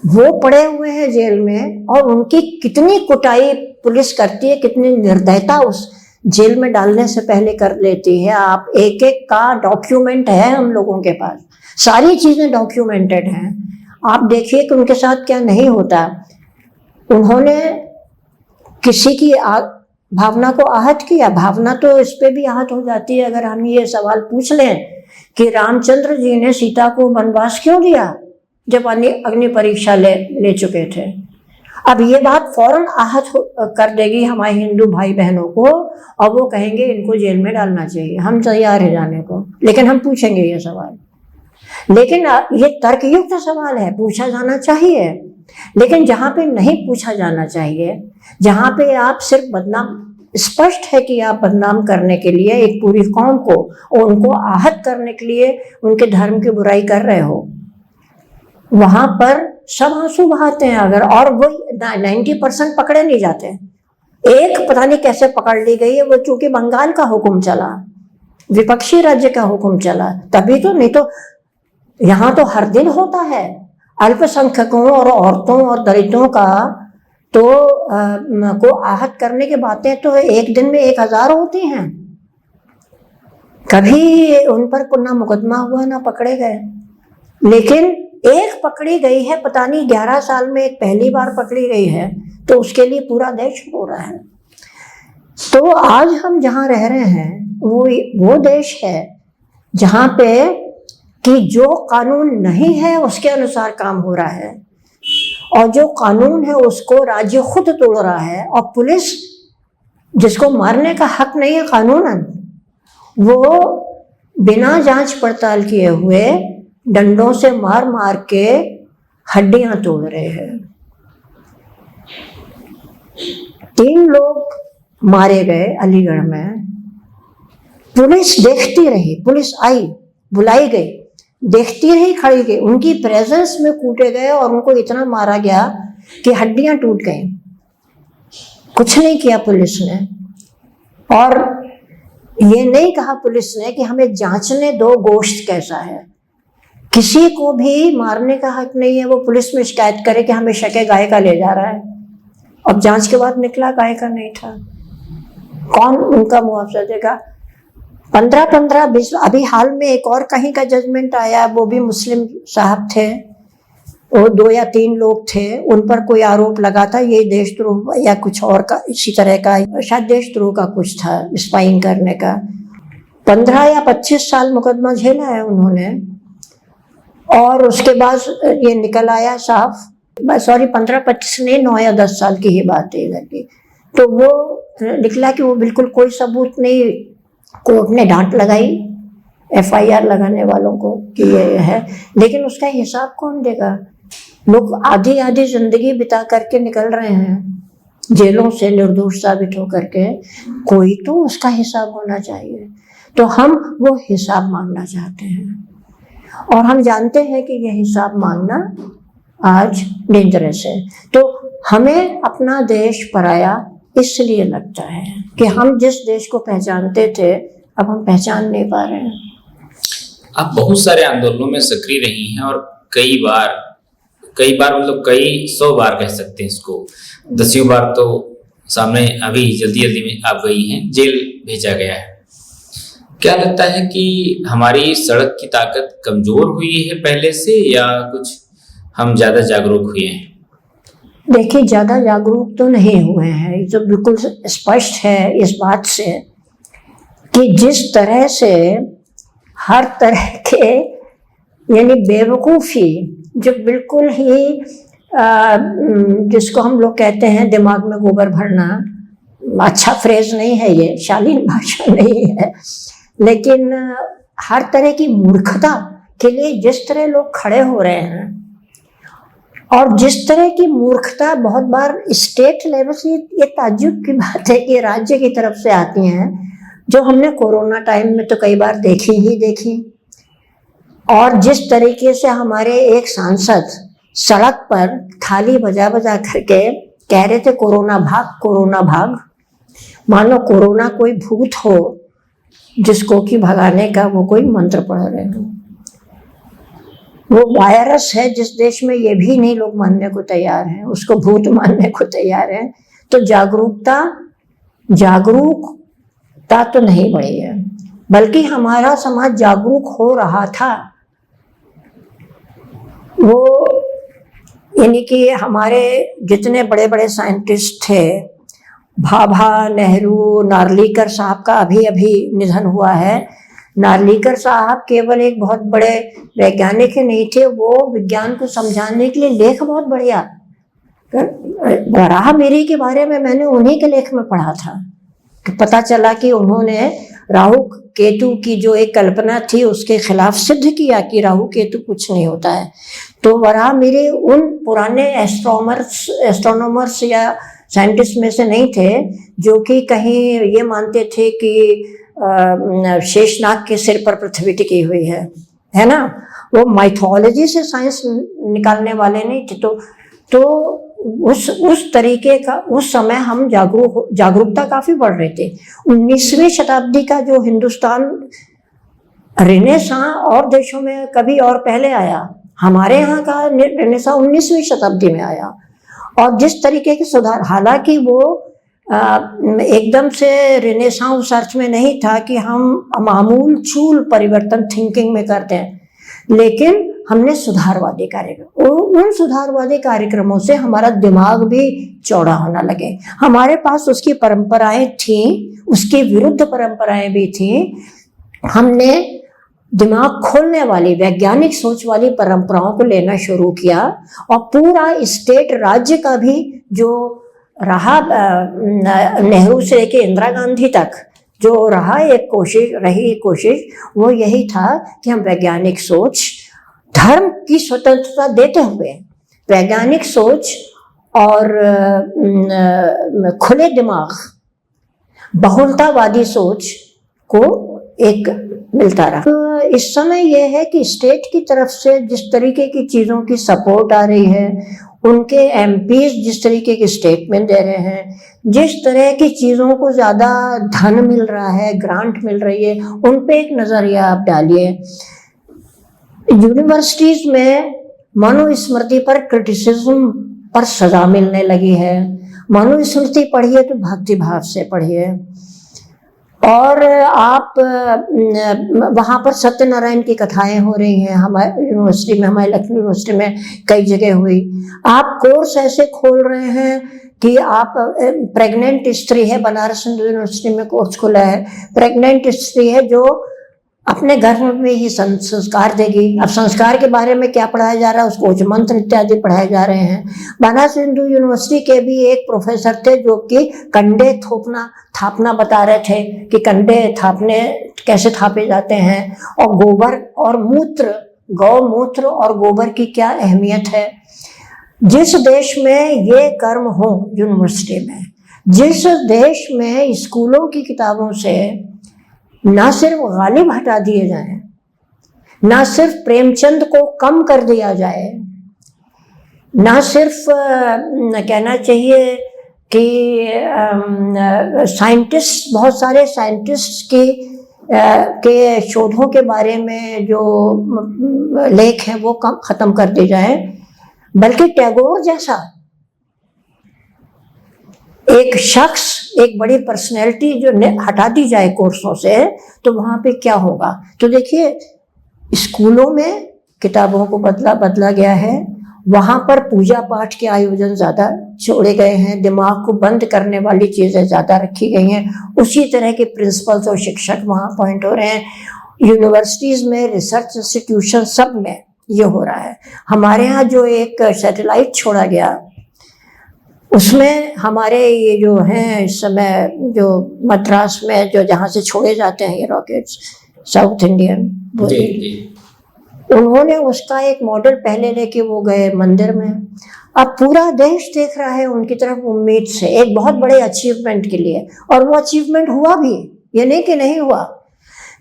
वो पड़े हुए हैं जेल में। और उनकी कितनी कुटाई पुलिस करती है, कितनी निर्दयता उस जेल में डालने से पहले कर लेती है। आप एक एक का डॉक्यूमेंट है हम लोगों के पास, सारी चीजें डॉक्यूमेंटेड हैं। आप देखिए कि उनके साथ क्या नहीं होता। उन्होंने किसी की भावना को आहत किया। भावना तो इस पे भी आहत हो जाती है अगर हम ये सवाल पूछ लें कि रामचंद्र जी ने सीता को वनवास क्यों दिया जब अग्नि परीक्षा ले चुके थे। अब ये बात फौरन आहत कर देगी हमारे हिंदू भाई बहनों को, और वो कहेंगे इनको जेल में डालना चाहिए। हम तैयार है जाने को, लेकिन हम पूछेंगे ये सवाल। लेकिन ये तर्कयुक्त सवाल है, पूछा जाना चाहिए। लेकिन जहाँ पे नहीं पूछा जाना चाहिए, जहाँ पे आप सिर्फ बदनाम, स्पष्ट है कि आप बदनाम करने के लिए एक पूरी कौम को, उनको आहत करने के लिए उनके धर्म की बुराई कर रहे हो, वहां पर सब आंसू बहाते हैं। अगर और वो 90% पकड़े नहीं जाते, एक पता नहीं कैसे पकड़ ली गई है, वो चूंकि बंगाल का हुक्म चला, विपक्षी राज्य का हुक्म चला, तभी तो, नहीं तो यहाँ तो हर दिन होता है। अल्पसंख्यकों और औरतों और दलितों का तो को आहत करने की बातें तो एक दिन में 1000 होती हैं। कभी उन पर ना मुकदमा हुआ ना पकड़े गए, लेकिन एक पकड़ी गई है, पता नहीं 11 साल में एक पहली बार पकड़ी गई है, तो उसके लिए पूरा देश रो रहा है। तो आज हम जहाँ रह रहे हैं वो देश है जहाँ पे कि जो कानून नहीं है उसके अनुसार काम हो रहा है, और जो कानून है उसको राज्य खुद तोड़ रहा है, और पुलिस जिसको मारने का हक नहीं है कानूनन, वो बिना जांच पड़ताल किए हुए डंडों से मार मार के हड्डियां तोड़ रहे हैं। 3 लोग मारे गए अलीगढ़ में, पुलिस देखती रही, पुलिस आई, बुलाई गई, देखती रही, खड़ी गई, उनकी प्रेजेंस में कूटे गए और उनको इतना मारा गया कि हड्डियां टूट गई। कुछ नहीं किया पुलिस ने, और ये नहीं कहा पुलिस ने कि हमें जांचने दो गोश्त कैसा है। किसी को भी मारने का हक नहीं है वो पुलिस में शिकायत करे कि हमें शक है गाय का ले जा रहा है, अब जांच के बाद निकला गाय का नहीं था, कौन उनका मुआवजा देगा? 15-20 अभी हाल में एक और कहीं का जजमेंट आया, वो भी मुस्लिम साहब थे, वो 2 या 3 लोग थे, उन पर कोई आरोप लगा था ये देशद्रोह या कुछ और का, इसी तरह का शायद देशद्रोह का कुछ था, स्पाइंग करने का। 15 या 25 साल मुकदमा झेला है उन्होंने, और उसके बाद ये निकल आया साफ, सॉरी 15-25 नहीं, 9 या 10 साल की ही बात है इधर की। तो वो निकला कि वो बिल्कुल कोई सबूत नहीं, कोर्ट ने डांट लगाई FIR लगाने वालों को कि ये है, लेकिन उसका हिसाब कौन देगा? लोग आधी जिंदगी बिता करके निकल रहे हैं जेलों से निर्दोष साबित होकर के, कोई तो उसका हिसाब होना चाहिए। तो हम वो हिसाब मांगना चाहते हैं, और हम जानते हैं कि ये हिसाब मांगना आज डेंजरस है। तो हमें अपना देश पराया इसलिए लगता है कि हम जिस देश को पहचानते थे अब हम पहचान नहीं पा रहे हैं। आप बहुत सारे आंदोलनों में सक्रिय रही हैं, और कई बार मतलब कई 100 बार कह सकते हैं इसको, 10वीं बार तो सामने अभी जल्दी में आप गई हैं, जेल भेजा गया है। क्या लगता है कि हमारी सड़क की ताकत कमजोर हुई है पहले से, या कुछ हम ज्यादा जागरूक हुए हैं? देखिए, ज्यादा जागरूक तो नहीं हुए हैं, ये तो बिल्कुल स्पष्ट है इस बात से कि जिस तरह से हर तरह के यानी बेवकूफ़ी जो बिल्कुल ही जिसको हम लोग कहते हैं दिमाग में गोबर भरना, अच्छा फ्रेज नहीं है ये, शालीन भाषा नहीं है, लेकिन हर तरह की मूर्खता के लिए जिस तरह लोग खड़े हो रहे हैं, और जिस तरह की मूर्खता बहुत बार स्टेट लेवल से, ये ताज्जुब की बात है कि राज्य की तरफ से आती हैं, जो हमने कोरोना टाइम में तो कई बार देखी। और जिस तरीके से हमारे एक सांसद सड़क पर थाली बजा करके कह रहे थे कोरोना भाग, मानो कोरोना कोई भूत हो जिसको कि भगाने का वो कोई मंत्र पढ़ रहे हो। वो वायरस है जिस देश में ये भी नहीं लोग मानने को तैयार हैं, उसको भूत मानने को तैयार हैं। तो जागरूकता तो नहीं बढ़ी है, बल्कि हमारा समाज जागरूक हो रहा था। वो यानी कि हमारे जितने बड़े बड़े साइंटिस्ट थे, भाभा, नेहरू, नार्लिकर साहब का अभी निधन हुआ है। नार्लिकर साहब केवल एक बहुत बड़े वैज्ञानिक ही नहीं थे, वो विज्ञान को समझाने के लिए लेख बहुत बढ़िया, वराहमिहिर के बारे में मैंने उन्हीं के लेख में पढ़ा था कि पता चला कि उन्होंने राहु केतु की जो एक कल्पना थी उसके खिलाफ सिद्ध किया कि राहु केतु कुछ नहीं होता है। तो वराहमिहिर उन पुराने एस्ट्रोनॉमर्स या साइंटिस्ट में से नहीं थे जो कि कहीं ये मानते थे कि शेषनाग के सिर पर पृथ्वी टिकी हुई है ना। वो माइथोलॉजी से साइंस निकालने वाले नहीं थे। तो उस तरीके का उस समय हम जागरूकता काफी बढ़ रहे थे। 19वीं शताब्दी का जो हिंदुस्तान रेनेसां और देशों में कभी और पहले आया, हमारे यहाँ का रेनेसां 19वीं शताब्दी में आया। और जिस तरीके के सुधार, हालांकि वो एकदम से रेनेसां उस अर्थ में नहीं था कि हम मामूल चूल परिवर्तन थिंकिंग में करते हैं, लेकिन हमने सुधारवादी कार्यक्रम, उन सुधारवादी कार्यक्रमों से हमारा दिमाग भी चौड़ा होना लगे। हमारे पास उसकी परंपराएं थी, उसकी विरुद्ध परंपराएं भी थी। हमने दिमाग खोलने वाली वैज्ञानिक सोच वाली परंपराओं को लेना शुरू किया, और पूरा स्टेट राज्य का भी जो रहा नेहरू से लेके इंदिरा गांधी तक जो रहा एक कोशिश वो यही था कि हम वैज्ञानिक सोच, धर्म की स्वतंत्रता देते हुए वैज्ञानिक सोच और खुले दिमाग, बहुलतावादी सोच को एक मिलता रहा। तो इस समय यह है कि स्टेट की तरफ से जिस तरीके की चीज़ों की सपोर्ट आ रही है, उनके एमपीज जिस तरीके की स्टेटमेंट दे रहे हैं, जिस तरह की चीज़ों को ज़्यादा धन मिल रहा है, ग्रांट मिल रही है, उन पे एक नज़रिया आप डालिए। यूनिवर्सिटीज में मनुस्मृति पर क्रिटिसिज्म पर सजा मिलने लगी है। मनुस्मृति पढ़िए तो भक्ति भाव से पढ़िए, और आप वहाँ पर सत्यनारायण की कथाएं हो रही हैं। हमारे यूनिवर्सिटी में, हमारे लखनऊ यूनिवर्सिटी में कई जगह हुई। आप कोर्स ऐसे खोल रहे हैं कि आप प्रेग्नेंट स्त्री है, बनारस हिंदू यूनिवर्सिटी में कोर्स खुला है, प्रेग्नेंट स्त्री है जो अपने घर में ही संस्कार देगी। अब संस्कार के बारे में क्या पढ़ाया जा रहा है, उसको उच्च मंत्र इत्यादि पढ़ाए जा रहे हैं। बनारस हिंदू यूनिवर्सिटी के भी एक प्रोफेसर थे जो कि कंडे थापना बता रहे थे कि कंडे कैसे थापे जाते हैं, और गोबर और मूत्र, गौमूत्र और गोबर की क्या अहमियत है। जिस देश में ये कर्म हो यूनिवर्सिटी में, जिस देश में स्कूलों की किताबों से ना सिर्फ गालिब हटा दिए जाएं, ना सिर्फ प्रेमचंद को कम कर दिया जाए, ना सिर्फ कहना चाहिए कि साइंटिस्ट, बहुत सारे साइंटिस्ट के शोधों के बारे में जो लेख हैं वो खत्म कर दिए जाए, बल्कि टैगोर जैसा एक शख्स, एक बड़ी पर्सनैलिटी जो हटा दी जाए कोर्सों से, तो वहाँ पे क्या होगा। तो देखिए, स्कूलों में किताबों को बदला गया है, वहाँ पर पूजा पाठ के आयोजन ज़्यादा छोड़े गए हैं, दिमाग को बंद करने वाली चीज़ें ज़्यादा रखी गई हैं, उसी तरह के प्रिंसिपल्स और शिक्षक वहाँ अपॉइंट हो रहे हैं। यूनिवर्सिटीज़ में, रिसर्च इंस्टीट्यूशन, सब में ये हो रहा है। हमारे यहाँ जो एक सैटेलाइट छोड़ा गया, उसमें हमारे ये जो हैं इस समय जो मद्रास में जो जहाँ से छोड़े जाते हैं ये रॉकेट्स, साउथ इंडियन, उन्होंने उसका एक मॉडल पहले लेके वो गए मंदिर में। अब पूरा देश देख रहा है उनकी तरफ उम्मीद से, एक बहुत बड़े अचीवमेंट के लिए, और वो अचीवमेंट हुआ भी, ये नहीं कि नहीं हुआ।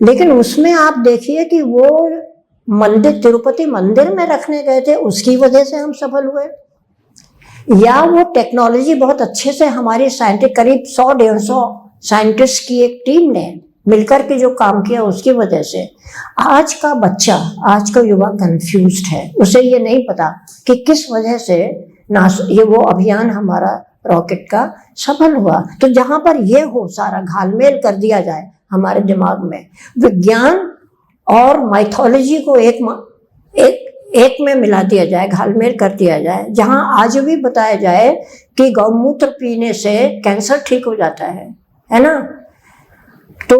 लेकिन उसमें आप देखिए कि वो मंदिर, तिरुपति मंदिर में रखने गए थे, उसकी वजह से हम सफल हुए, या वो टेक्नोलॉजी बहुत अच्छे से हमारी साइंटिस्ट, करीब 100-150 साइंटिस्ट की एक टीम ने मिलकर के जो काम किया उसकी वजह से आज का बच्चा, आज का युवा कंफ्यूज्ड है। उसे ये नहीं पता कि किस वजह से ये वो अभियान हमारा रॉकेट का सफल हुआ। तो जहां पर ये हो, सारा घालमेल कर दिया जाए हमारे दिमाग में, विज्ञान और माइथोलॉजी को एक में मिला दिया जाए, घालमेल कर दिया जाए, जहां आज भी बताया जाए कि गौमूत्र पीने से कैंसर ठीक हो जाता है ना, तो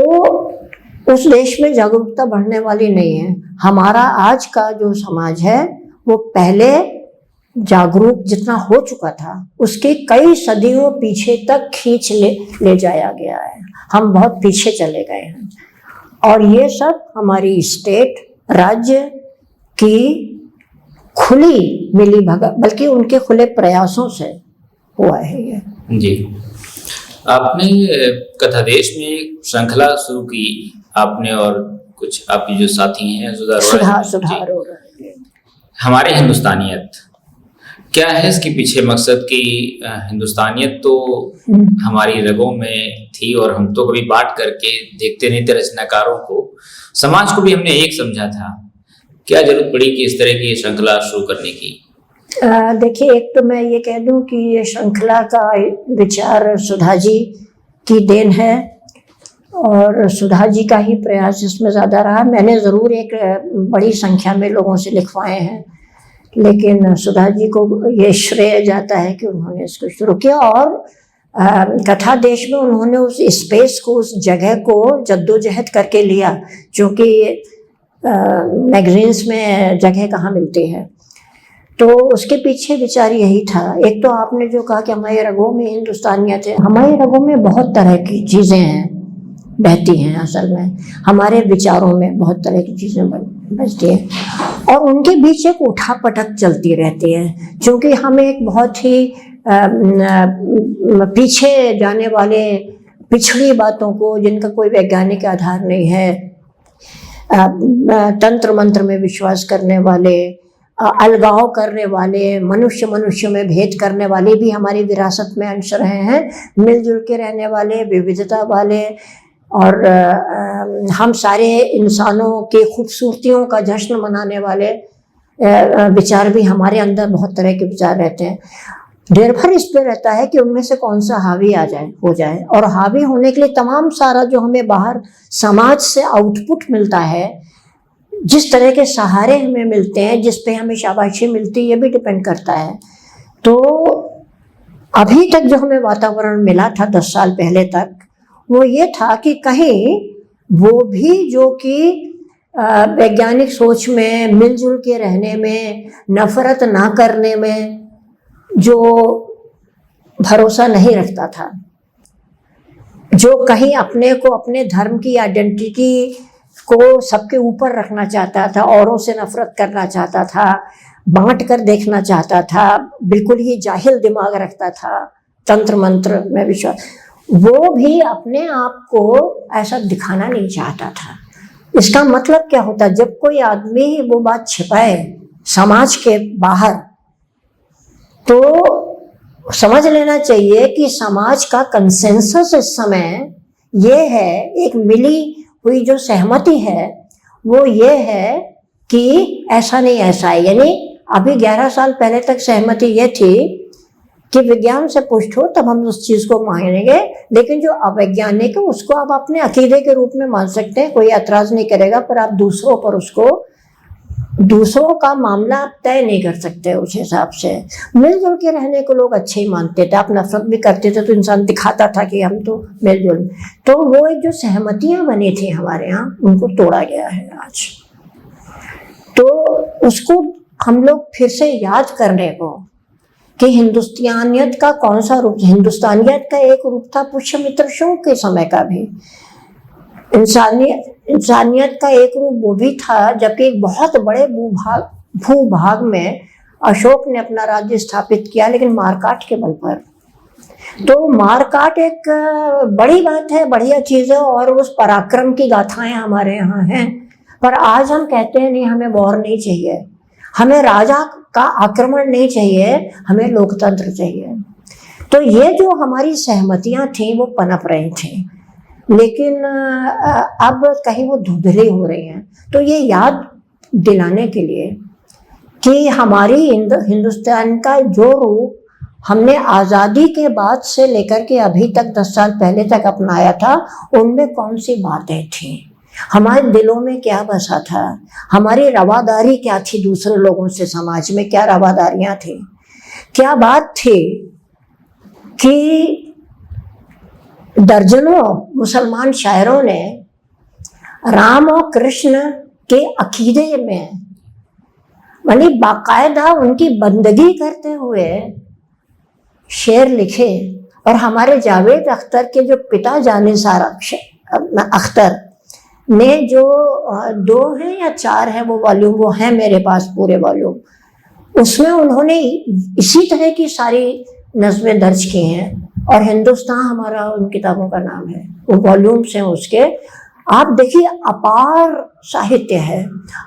उस देश में जागरूकता बढ़ने वाली नहीं है। हमारा आज का जो समाज है वो पहले जागरूक जितना हो चुका था, उसके कई सदियों पीछे तक खींच ले जाया गया है। हम बहुत पीछे चले गए हैं, और ये सब हमारी स्टेट, राज्य की खुली मिली भगत, बल्कि उनके खुले प्रयासों से हुआ है ये। जी, आपने कथादेश में श्रृंखला शुरू की, आपने और कुछ आपकी जो साथी हैं सुधार हो रहा है। हमारे हिंदुस्तानियत, क्या है इसके पीछे मकसद कि हिंदुस्तानियत तो हमारी रगों में थी और हम तो कभी बांट करके देखते नहीं थे रचनाकारों को, समाज को भी हमने एक समझा था। क्या जरूरत पड़ी कि इस तरह की श्रृंखला शुरू करने की? देखिए, एक तो मैं ये कह दूं कि ये श्रृंखला का विचार सुधा जी की देन है और सुधा जी का ही प्रयास इसमें ज़्यादा रहा। मैंने ज़रूर एक बड़ी संख्या में लोगों से लिखवाए हैं, लेकिन सुधा जी को ये श्रेय जाता है कि उन्होंने इसको शुरू किया और कथा देश में उन्होंने उस स्पेस को, उस जगह को जद्दोजहद करके लिया, क्योंकि मैगजीन्स में जगह कहाँ मिलती है। तो उसके पीछे विचार यही था। एक तो आपने जो कहा कि हमारे रगों में हिंदुस्तानियत है, हमारे रगों में बहुत तरह की चीज़ें हैं, बहती हैं। असल में हमारे विचारों में बहुत तरह की चीज़ें बहती हैं और उनके बीच एक उठापटक चलती रहती है, क्योंकि हम एक बहुत ही पीछे जाने वाले, पिछड़ी बातों को, जिनका कोई वैज्ञानिक आधार नहीं है, तंत्र मंत्र में विश्वास करने वाले, अलगाव करने वाले, मनुष्य में भेद करने वाले भी हमारी विरासत में अंश रहे हैं। मिलजुल के रहने वाले, विविधता वाले और हम सारे इंसानों के खूबसूरतियों का जश्न मनाने वाले विचार भी हमारे अंदर, बहुत तरह के विचार रहते हैं। निर्भर इस पे रहता है कि उनमें से कौन सा हावी हो जाए। और हावी होने के लिए तमाम सारा जो हमें बाहर समाज से आउटपुट मिलता है, जिस तरह के सहारे हमें मिलते हैं, जिस पे हमें शाबाशी मिलती है, ये भी डिपेंड करता है। तो अभी तक जो हमें वातावरण मिला था 10 साल पहले तक, वो ये था कि कहीं वो भी जो कि वैज्ञानिक सोच में, मिलजुल के रहने में, नफरत ना करने में जो भरोसा नहीं रखता था, जो कहीं अपने को, अपने धर्म की आइडेंटिटी को सबके ऊपर रखना चाहता था, औरों से नफरत करना चाहता था, बांट कर देखना चाहता था, बिल्कुल ही जाहिल दिमाग रखता था, तंत्र मंत्र में विश्वास, वो भी अपने आप को ऐसा दिखाना नहीं चाहता था। इसका मतलब क्या होता? जब कोई आदमी वो बात छिपाए समाज के बाहर, तो समझ लेना चाहिए कि समाज का कंसेंसस इस समय ये है, एक मिली हुई जो सहमति है वो ये है कि ऐसा नहीं ऐसा है। यानी अभी 11 साल पहले तक सहमति ये थी कि विज्ञान से पुष्ट हो तब हम उस चीज़ को मानेंगे, लेकिन जो अवैज्ञानिक है उसको आप अपने अकीदे के रूप में मान सकते हैं, कोई एतराज़ नहीं करेगा, पर आप दूसरों पर उसको, दूसरों का मामला आप तय नहीं कर सकते। उस हिसाब से मिलजुल के रहने को लोग अच्छे ही मानते थे। आप नफरत भी करते थे तो इंसान दिखाता था कि हम तो मिलजुल, तो वो एक जो सहमतियां बनी थी हमारे यहाँ, उनको तोड़ा गया है आज। तो उसको हम लोग फिर से याद करने को कि हिंदुस्तानियत का कौन सा रूप, हिंदुस्तानियत का एक रूप था पुष्यमित्र शोक के समय का भी, इंसानियत का एक रूप वो भी था, जबकि एक बहुत बड़े भूभाग में अशोक ने अपना राज्य स्थापित किया, लेकिन मारकाट के बल पर। तो मारकाट एक बड़ी बात है, बढ़िया चीज़ है, और उस पराक्रम की गाथाएं हमारे यहाँ हैं। पर आज हम कहते हैं नहीं, हमें वॉर नहीं चाहिए, हमें राजा का आक्रमण नहीं चाहिए, हमें लोकतंत्र चाहिए। तो ये जो हमारी सहमतियां थी वो पनप रही थी, लेकिन अब कहीं वो धुंधली हो रही हैं। तो ये याद दिलाने के लिए कि हमारी हिंदुस्तान का जो रूप हमने आज़ादी के बाद से लेकर के अभी तक 10 साल पहले तक अपनाया था, उनमें कौन सी बातें थी, हमारे दिलों में क्या बसा था, हमारी रवादारी क्या थी दूसरे लोगों से, समाज में क्या रवादारियां थी, क्या बात थी कि दर्जनों मुसलमान शायरों ने राम और कृष्ण के अकीदे में, यानी बाकायदा उनकी बंदगी करते हुए शेर लिखे। और हमारे जावेद अख्तर के जो पिता जानिसार अख्तर ने जो 2 हैं या 4 है वो वॉल्यूम, वो हैं मेरे पास पूरे वॉल्यूम, उसमें उन्होंने इसी तरह की सारी नज़में दर्ज की हैं। और हिंदुस्तान हमारा उन किताबों का नाम है, वो वॉल्यूम्स हैं उसके। आप देखिए, अपार साहित्य है,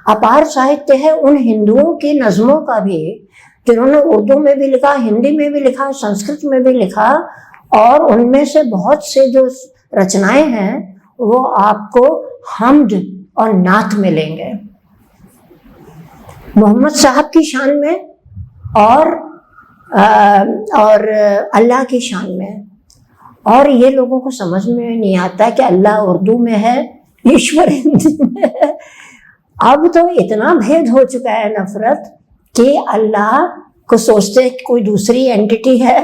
अपार साहित्य है उन हिंदुओं की नज़मों का भी जिन्होंने उर्दू में भी लिखा, हिंदी में भी लिखा, संस्कृत में भी लिखा, और उनमें से बहुत से जो रचनाएं हैं वो आपको हम्द और नात मिलेंगे, मोहम्मद साहब की शान में और अल्लाह की शान में। और ये लोगों को समझ में नहीं आता कि अल्लाह उर्दू में है, ईश्वर हिंदी में है। अब तो इतना भेद हो चुका है नफरत कि अल्लाह को सोचते कोई दूसरी एंटिटी है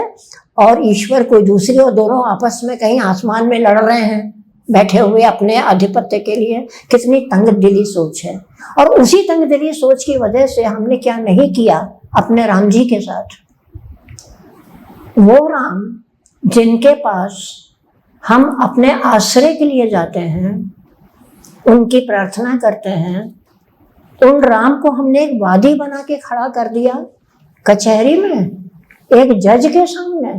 और ईश्वर कोई दूसरी, और दोनों आपस में कहीं आसमान में लड़ रहे हैं बैठे हुए अपने आधिपत्य के लिए। कितनी तंगदिली सोच है। और उसी तंगदिली सोच की वजह से हमने क्या नहीं किया अपने राम जी के साथ। वो राम जिनके पास हम अपने आश्रय के लिए जाते हैं, उनकी प्रार्थना करते हैं, उन राम को हमने एक वादी बना के खड़ा कर दिया कचहरी में, एक जज के सामने।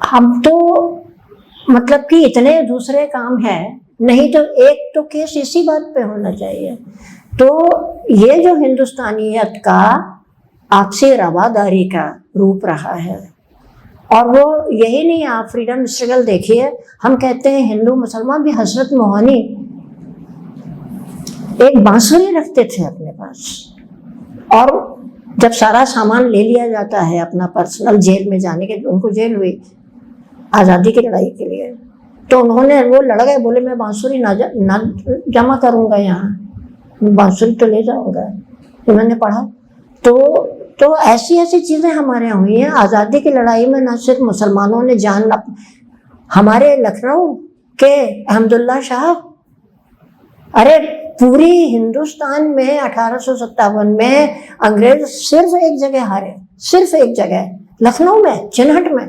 हम तो मतलब कि इतने दूसरे काम है, नहीं तो एक तो केस इसी बात पे होना चाहिए। तो ये जो हिंदुस्तानियत का आपसी रवादारी का रूप रहा है, और वो यही नहीं, आप फ्रीडम स्ट्रगल देखिए, हम कहते हैं हिंदू मुसलमान भी। हजरत मोहानी एक बांसुरी रखते थे अपने पास, और जब सारा सामान ले लिया जाता है अपना पर्सनल जेल में जाने के, उनको जेल हुई आज़ादी की लड़ाई के लिए, तो उन्होंने वो लड़ गए, बोले मैं बांसुरी ना जमा करूंगा, यहाँ बांसुरी तो ले जाऊंगा। मैंने पढ़ा तो ऐसी ऐसी चीजें हमारे यहाँ हुई हैं। आज़ादी की लड़ाई में न सिर्फ मुसलमानों ने जान, हमारे लखनऊ के अहमदुल्ला शाह, अरे पूरी हिंदुस्तान में 1857 में अंग्रेज सिर्फ एक जगह हारे, सिर्फ एक जगह, लखनऊ में, चिन्हट में,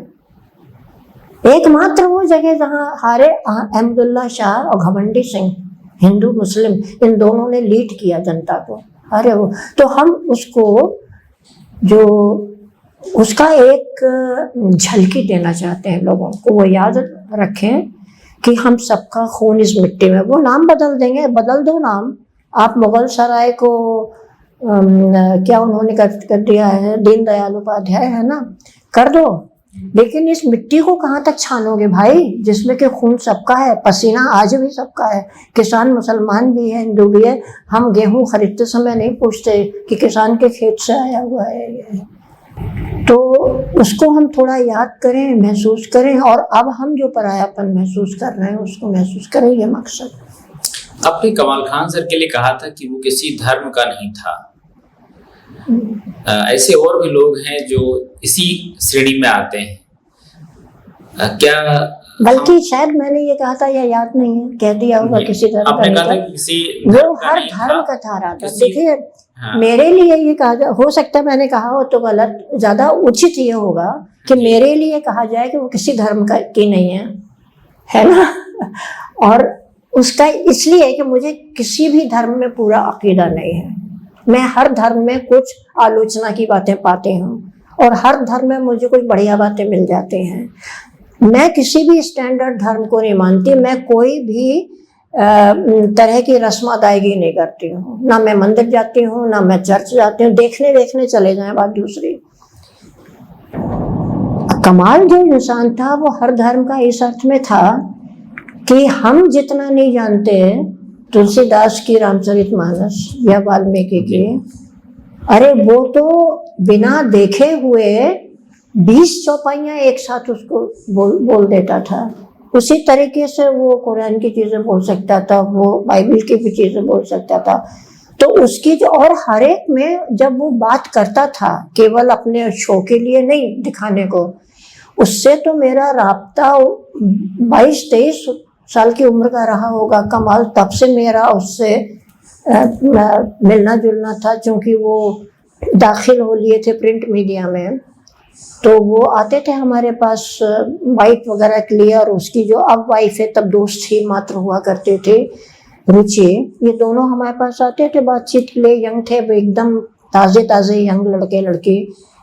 एकमात्र वो जगह जहां हारे अहमदुल्ला शाह और घमंडी सिंह, हिंदू मुस्लिम, इन दोनों ने लीड किया जनता को। अरे वो तो हम उसको जो उसका एक झलकी देना चाहते हैं लोगों को, वो याद रखें कि हम सबका खून इस मिट्टी में। वो नाम बदल देंगे, बदल दो नाम। आप मुगल सराय को क्या उन्होंने कर दिया है, दीनदयाल उपाध्याय है ना, कर दो, लेकिन इस मिट्टी को कहाँ तक छानोगे भाई, जिसमें कि खून सबका है, पसीना आज भी सबका है। किसान मुसलमान भी है, हिंदू भी है। हम गेहूं खरीदते समय नहीं पूछते कि किसान के खेत से आया हुआ है ये। तो उसको हम थोड़ा याद करें, महसूस करें, और अब हम जो परायापन महसूस कर रहे हैं उसको महसूस करें, ये मकसद। आपने कमाल खान सर के लिए कहा था कि वो किसी धर्म का नहीं था। ऐसे और भी लोग हैं जो इसी श्रेणी में आते हैं। क्या बल्कि शायद मैंने ये कहा था या याद नहीं है, कह दिया होगा किसी धर्म का नहीं था, वो हर धर्म का था रहा था। देखिए मेरे लिए ये कहा, हो सकता है मैंने कहा हो तो गलत, ज्यादा उचित ये होगा कि मेरे लिए कहा जाए कि वो किसी धर्म का की नहीं है ना। और उसका इसलिए कि मुझे किसी भी धर्म में पूरा अकीदा नहीं है। मैं हर धर्म में कुछ आलोचना की बातें पाती हूँ, और हर धर्म में मुझे कुछ बढ़िया बातें मिल जाती हैं। मैं किसी भी स्टैंडर्ड धर्म को नहीं मानती। मैं कोई भी तरह की रस्म अदायगी नहीं करती हूँ, ना मैं मंदिर जाती हूँ, ना मैं चर्च जाती हूँ। देखने चले जाएं, बात दूसरी। कमाल जो इंसान था वो हर धर्म का इस अर्थ में था कि हम जितना नहीं जानते तुलसीदास की रामचरितमानस या वाल्मीकि की, अरे वो तो बिना देखे हुए 20 चौपाइयाँ एक साथ उसको बोल देता था। उसी तरीके से वो कुरान की चीज़ें बोल सकता था, वो बाइबल की भी चीज़ें बोल सकता था। तो उसकी जो, और हर एक में जब वो बात करता था केवल अपने शो के लिए नहीं दिखाने को, उससे तो मेरा राब्ता 22-23 साल की उम्र का रहा होगा। कमाल तब से मेरा उससे मिलना जुलना था, क्योंकि वो दाखिल हो लिए थे प्रिंट मीडिया में, तो वो आते थे हमारे पास वाइफ वगैरह के लिए। और उसकी जो अब वाइफ है, तब दोस्त ही मात्र हुआ करते थे, रुचि, ये दोनों हमारे पास आते थे बातचीत के लिए। यंग थे एकदम, ताज़े यंग लड़के लड़की,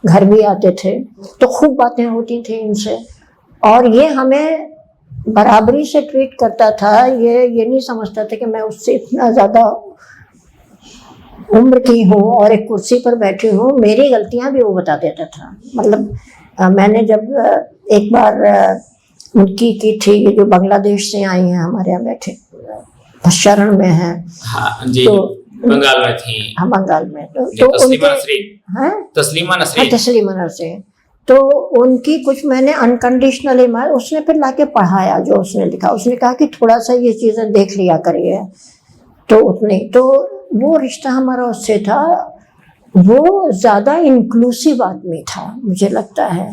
घर भी आते थे, तो खूब बातें होती थी इनसे। और ये हमें बराबरी से ट्रीट करता था। ये नहीं समझता था कि मैं उससे इतना ज़्यादा उम्र की हूँ और एक कुर्सी पर बैठी हूँ, मेरी गलतियां भी वो बता देता था। मतलब मैंने जब एक बार उनकी की थी, जो बांग्लादेश से आई हैं हमारे यहाँ बैठे, शरण में हैं। हाँ जी, तो बंगाल में थी। हाँ, बंगाल में। तस्लीमा उनके नसरीन। हैं तस्लीमा नसरीन। तस्लीमा नसरीन। तो उनकी कुछ मैंने अनकंडीशनली मार, उसने फिर लाके पढ़ाया जो उसने लिखा। उसने कहा कि थोड़ा सा ये चीजें देख लिया करिए, तो उतनी तो वो रिश्ता हमारा उससे था। वो ज्यादा इंक्लूसिव आदमी था मुझे लगता है।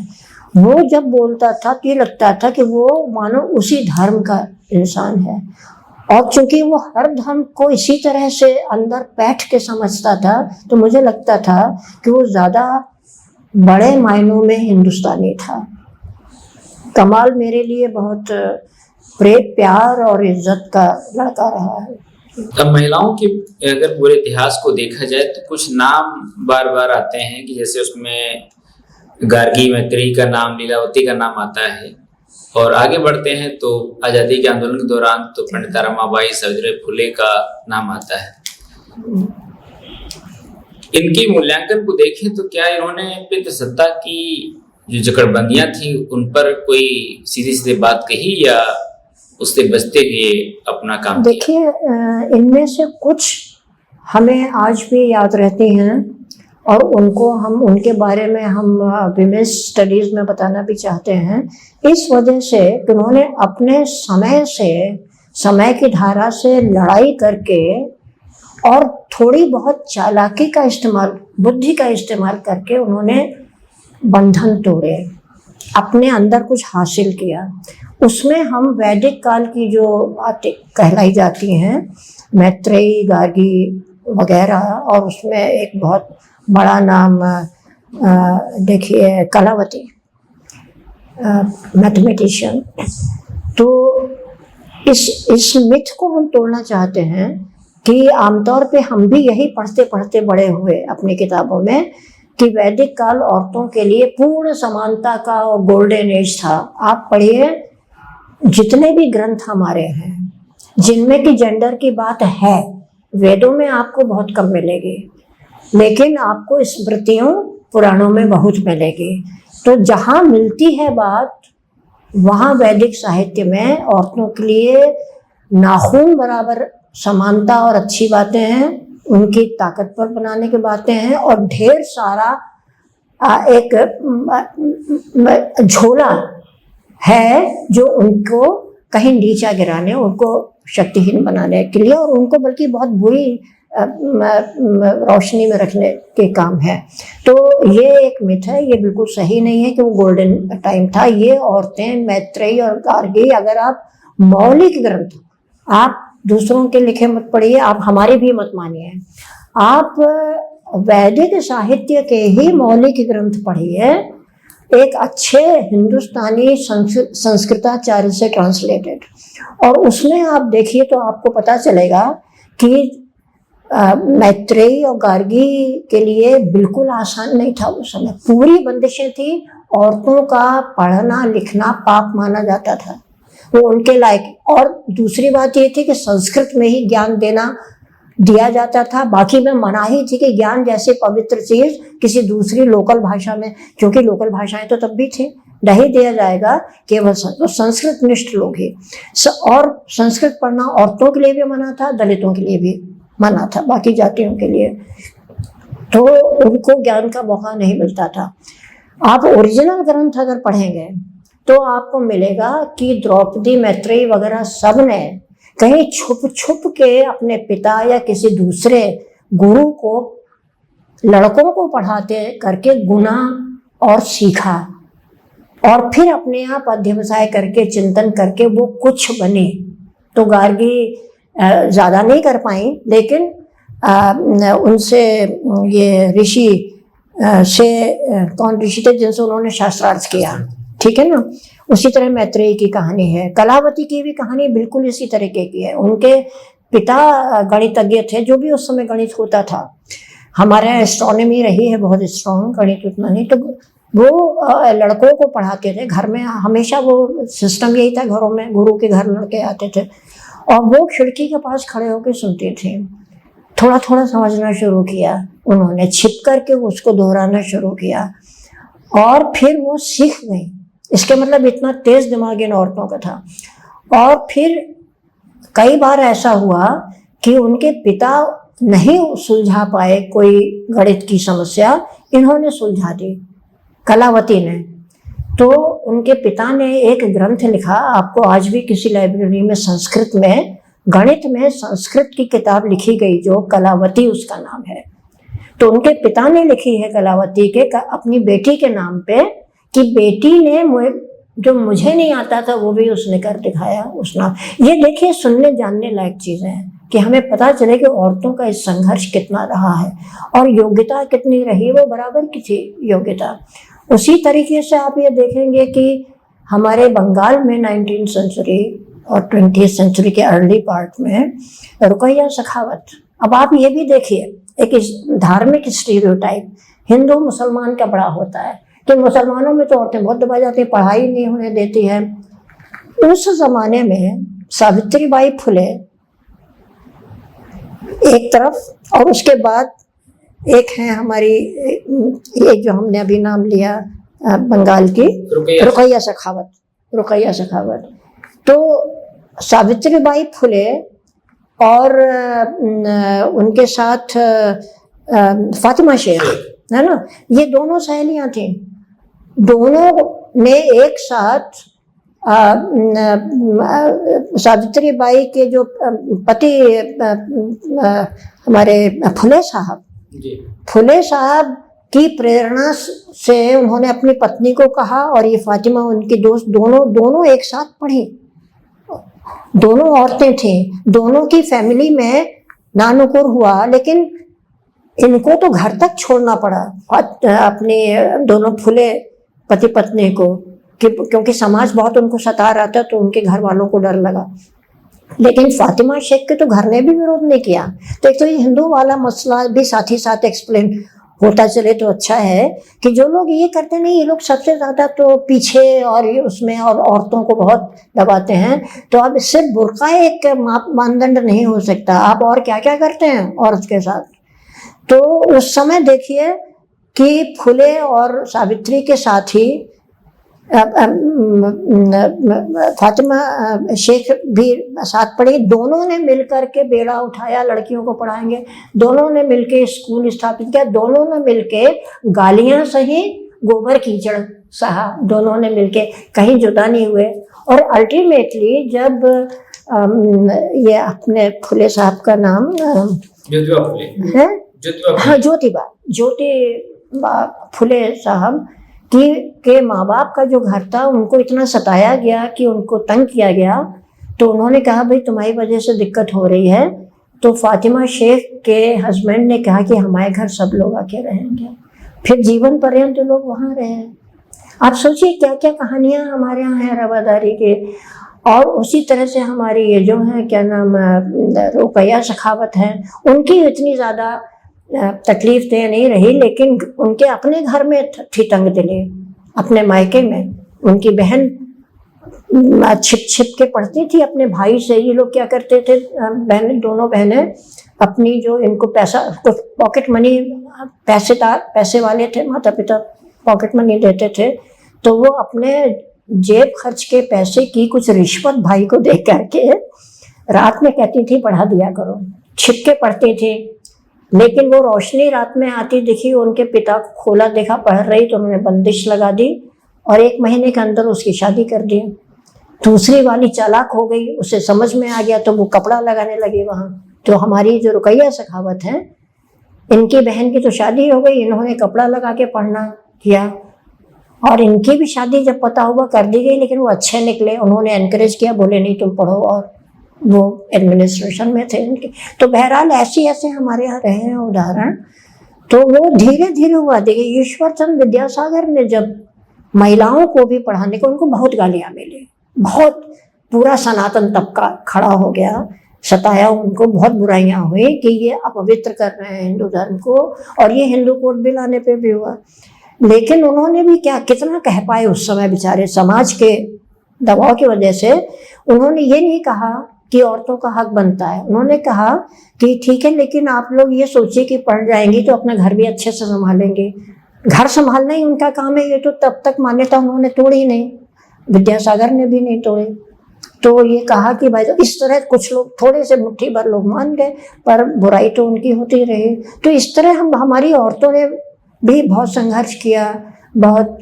वो जब बोलता था तो ये लगता था कि वो मानो उसी धर्म का इंसान है, और चूंकि वो हर धर्म को इसी तरह से अंदर बैठ के समझता था, तो मुझे लगता था कि वो ज्यादा बड़े मायनों में हिंदुस्तानी था। कमाल मेरे लिए बहुत प्यार और इज्जत का लड़का रहा है। अब महिलाओं के अगर पूरे इतिहास को देखा जाए तो कुछ नाम बार बार आते हैं, कि जैसे उसमें गार्गी मैत्रेयी का नाम, लीलावती का नाम आता है, और आगे बढ़ते हैं तो आज़ादी के आंदोलन के दौरान तो पंडिता रमाबाई, सावित्रीबाई फुले का नाम आता है। इनकी मूल्यांकन को देखें तो क्या इन्होंने पितृसत्ता की जो जकड़बंदियां थी उन पर कोई सीधी सीधी बात कही, या उससे बचते हुए अपना काम किया? देखिए, इनमें से कुछ हमें आज भी याद रहती हैं, और उनको हम उनके बारे में हम विमेंस स्टडीज में बताना भी चाहते हैं, इस वजह से कि उन्होंने अपने समय की धारा से लड़ाई करके और थोड़ी बहुत चालाकी का इस्तेमाल, बुद्धि का इस्तेमाल करके उन्होंने बंधन तोड़े, अपने अंदर कुछ हासिल किया। उसमें हम वैदिक काल की जो बातें कहलाई जाती हैं, मैत्रेयी, गार्गी वगैरह, और उसमें एक बहुत बड़ा नाम देखिए कलावती, मैथमेटिशियन। तो इस मिथ को हम तोड़ना चाहते हैं कि आमतौर पे हम भी यही पढ़ते पढ़ते बड़े हुए अपनी किताबों में कि वैदिक काल औरतों के लिए पूर्ण समानता का और गोल्डन एज था। आप पढ़िए, जितने भी ग्रंथ हमारे हैं जिनमें कि जेंडर की बात है, वेदों में आपको बहुत कम मिलेगी, लेकिन आपको स्मृतियों पुराणों में बहुत मिलेगी। तो जहाँ मिलती है बात, वहाँ वैदिक साहित्य में औरतों के लिए नाखून बराबर समानता और अच्छी बातें हैं, उनकी ताकतवर बनाने की बातें हैं, और ढेर सारा एक झोला है जो उनको कहीं नीचा गिराने, उनको शक्तिहीन बनाने के लिए, और उनको बल्कि बहुत बुरी रोशनी में रखने के काम है। तो ये एक मिथ है, ये बिल्कुल सही नहीं है कि वो गोल्डन टाइम था। ये औरतें, मैत्रेयी और गार्गी, अगर आप मौलिक ग्रंथ, आप दूसरों के लिखे मत पढ़िए, आप हमारे भी मत मानिए, आप वैदिक साहित्य के ही मौलिक ग्रंथ पढ़िए, एक अच्छे हिंदुस्तानी संस्कृताचार्य से ट्रांसलेटेड, और उसमें आप देखिए तो आपको पता चलेगा कि मैत्रेयी और गार्गी के लिए बिल्कुल आसान नहीं था। उस समय पूरी बंदिशें थी, औरतों का पढ़ना लिखना पाप माना जाता था, वो उनके लायक। और दूसरी बात ये थी कि संस्कृत में ही ज्ञान दिया जाता था, बाकी में मनाही थी कि ज्ञान जैसे पवित्र चीज किसी दूसरी लोकल भाषा में, क्योंकि लोकल भाषाएं तो तब भी थी, नहीं दिया जाएगा, केवल तो संस्कृत निष्ठ लोग ही। और संस्कृत पढ़ना औरतों के लिए भी मना था, दलितों के लिए भी मना था, बाकी जातियों के लिए तो उनको ज्ञान का मौका नहीं मिलता था। आप ओरिजिनल ग्रंथ अगर पढ़ेंगे तो आपको मिलेगा कि द्रौपदी, मैत्रेयी वगैरह सब ने कहीं छुप छुप के अपने पिता या किसी दूसरे गुरु को लड़कों को पढ़ाते करके गुना और सीखा, और फिर अपने आप अध्यवसाय करके चिंतन करके वो कुछ बने। तो गार्गी ज़्यादा नहीं कर पाई, लेकिन उनसे ये ऋषि से कौन ऋषि थे जिनसे उन्होंने शास्त्रार्थ किया, ठीक है ना। उसी तरह मैत्रेयी की कहानी है, कलावती की भी कहानी बिल्कुल इसी तरीके की है। उनके पिता गणितज्ञ थे, जो भी उस समय गणित होता था। हमारे यहाँ एस्ट्रोनॉमी रही है बहुत स्ट्रॉन्ग, गणित उतना नहीं, तो वो लड़कों को पढ़ाते थे घर में। हमेशा वो सिस्टम यही था, घरों में गुरु के घर लड़के आते थे और वो खिड़की के पास खड़े होकर सुनते थे। थोड़ा थोड़ा समझना शुरू किया, उन्होंने छिप करके उसको दोहराना शुरू किया और फिर वो सीख गई। इसके मतलब इतना तेज दिमाग इन औरतों का था। और फिर कई बार ऐसा हुआ कि उनके पिता नहीं सुलझा पाए कोई गणित की समस्या, इन्होंने सुलझा दी, कलावती ने। तो उनके पिता ने एक ग्रंथ लिखा, आपको आज भी किसी लाइब्रेरी में संस्कृत में, गणित में संस्कृत की किताब लिखी गई जो कलावती उसका नाम है। तो उनके पिता ने लिखी है कलावती के अपनी बेटी के नाम पे, कि बेटी ने जो मुझे नहीं आता था वो भी उसने कर दिखाया उस नाम। ये देखिए सुनने जानने लायक चीजें हैं कि हमें पता चले कि औरतों का इस संघर्ष कितना रहा है और योग्यता कितनी रही, वो बराबर की थी योग्यता। उसी तरीके से आप ये देखेंगे कि हमारे बंगाल में 19th सेंचुरी और 20th सेंचुरी के अर्ली पार्ट में रुकैया सखावत। अब आप ये भी देखिए, एक धार्मिक स्टीरियोटाइप हिंदू मुसलमान का बड़ा होता है कि मुसलमानों में तो औरतें बहुत दबाई जाती है, पढ़ाई नहीं होने देती है। उस जमाने में सावित्रीबाई फुले एक तरफ, और उसके बाद एक है हमारी, एक जो हमने अभी नाम लिया बंगाल की, रुकैया सखावत। रुकैया सखावत तो सावित्रीबाई फुले और उनके साथ फातिमा शेख, है ना, ये दोनों सहेलियां थी। दोनों ने एक साथ सावित्रीबाई के जो पति हमारे फुले साहब की प्रेरणा से उन्होंने अपनी पत्नी को कहा, और ये फातिमा उनकी दोस्त, दोनों एक साथ पढ़ी। दोनों औरतें थी, दोनों की फैमिली में नानुकुर हुआ, लेकिन इनको तो घर तक छोड़ना पड़ा अपने दोनों फुले पति पत्नी को, क्योंकि समाज बहुत उनको सता रहा था, तो उनके घर वालों को डर लगा। लेकिन फातिमा शेख के तो घर ने भी विरोध नहीं किया। तो एक तो ये हिंदू वाला मसला भी साथ ही साथ एक्सप्लेन होता चले तो अच्छा है कि जो लोग ये करते नहीं, ये लोग सबसे ज्यादा तो पीछे और ये उसमें और औरतों को बहुत दबाते हैं। तो अब सिर्फ बुर्का एक मानदंड नहीं हो सकता, आप और क्या क्या करते हैं औरत के साथ। तो उस समय देखिए कि फुले और सावित्री के साथ ही फातिमा शेख भी साथ पढ़ी। दोनों ने मिलकर के बेड़ा उठाया, लड़कियों को पढ़ाएंगे। दोनों ने मिलके स्कूल स्थापित किया। दोनों ने मिलके गालियां सही, गोबर कीचड़ सहा। दोनों ने मिलके, कहीं जुदा नहीं हुए। और अल्टीमेटली जब ये अपने फुले साहब का नाम ज्योतिबा फुले साहब के माँ बाप का जो घर था, उनको इतना सताया गया कि उनको तंग किया गया। तो उन्होंने कहा भाई तुम्हारी वजह से दिक्कत हो रही है। तो फातिमा शेख के हस्बैंड ने कहा कि हमारे घर सब लोग आके रहेंगे। फिर जीवन पर्यंत लोग वहाँ रहे। आप सोचिए क्या क्या कहानियां हमारे यहाँ हैं रवादारी के। और उसी तरह से हमारी ये जो है क्या नाम रुकैया सखावत है, उनकी इतनी ज़्यादा तकलीफ दे नहीं रही, लेकिन उनके अपने घर में थी तंग दिली। अपने मायके में उनकी बहन छिप छिप के पढ़ती थी अपने भाई से। ये लोग क्या करते थे, दोनों बहनें अपनी जो इनको पैसा, कुछ पॉकेट मनी, पैसे वाले थे माता पिता, पॉकेट मनी देते थे, तो वो अपने जेब खर्च के पैसे की कुछ रिश्वत भाई को दे करके रात में कहती थी पढ़ा दिया करो। छिप के पढ़ती थी, लेकिन वो रोशनी रात में आती दिखी, उनके पिता को खोला, देखा पढ़ रही, तो उन्होंने बंदिश लगा दी और 1 महीने के अंदर उसकी शादी कर दी। दूसरी वाली चालाक हो गई, उसे समझ में आ गया तो वो कपड़ा लगाने लगी वहाँ। तो हमारी जो रुकैया सखावत है, इनकी बहन की तो शादी हो गई, इन्होंने कपड़ा लगा के पढ़ना किया और इनकी भी शादी जब पता हुआ कर दी गई। लेकिन वो अच्छे निकले, उन्होंने एनकरेज किया, बोले नहीं तुम पढ़ो, और वो एडमिनिस्ट्रेशन में थे उनके। तो बहरहाल ऐसे हमारे यहाँ रहे हैं उदाहरण। तो वो धीरे धीरे हुआ। देखिए ईश्वर चंद्र विद्यासागर ने जब महिलाओं को भी पढ़ाने को, उनको बहुत गालियाँ मिली, बहुत पूरा सनातन तबका खड़ा हो गया, सताया उनको, बहुत बुराइयां हुई कि ये अपवित्र कर रहे हैं हिंदू धर्म को, और ये हिंदू कोड बिल आने पे भी हुआ। लेकिन उन्होंने भी क्या कितना कह पाए उस समय, बेचारे समाज के दबाव की वजह से। उन्होंने ये नहीं कहा कि औरतों का हक बनता है। उन्होंने कहा कि ठीक है, लेकिन आप लोग ये सोचिए कि पढ़ जाएंगी तो अपना घर भी अच्छे से संभालेंगे। घर संभालना ही उनका काम है, ये तो तब तक मान्यता उन्होंने तोड़ी नहीं, विद्यासागर ने भी नहीं तोड़ी। तो ये कहा कि भाई, तो इस तरह कुछ लोग, थोड़े से मुट्ठी भर लोग मान गए, पर बुराई तो उनकी होती रही। तो इस तरह हमारी औरतों ने भी बहुत संघर्ष किया, बहुत।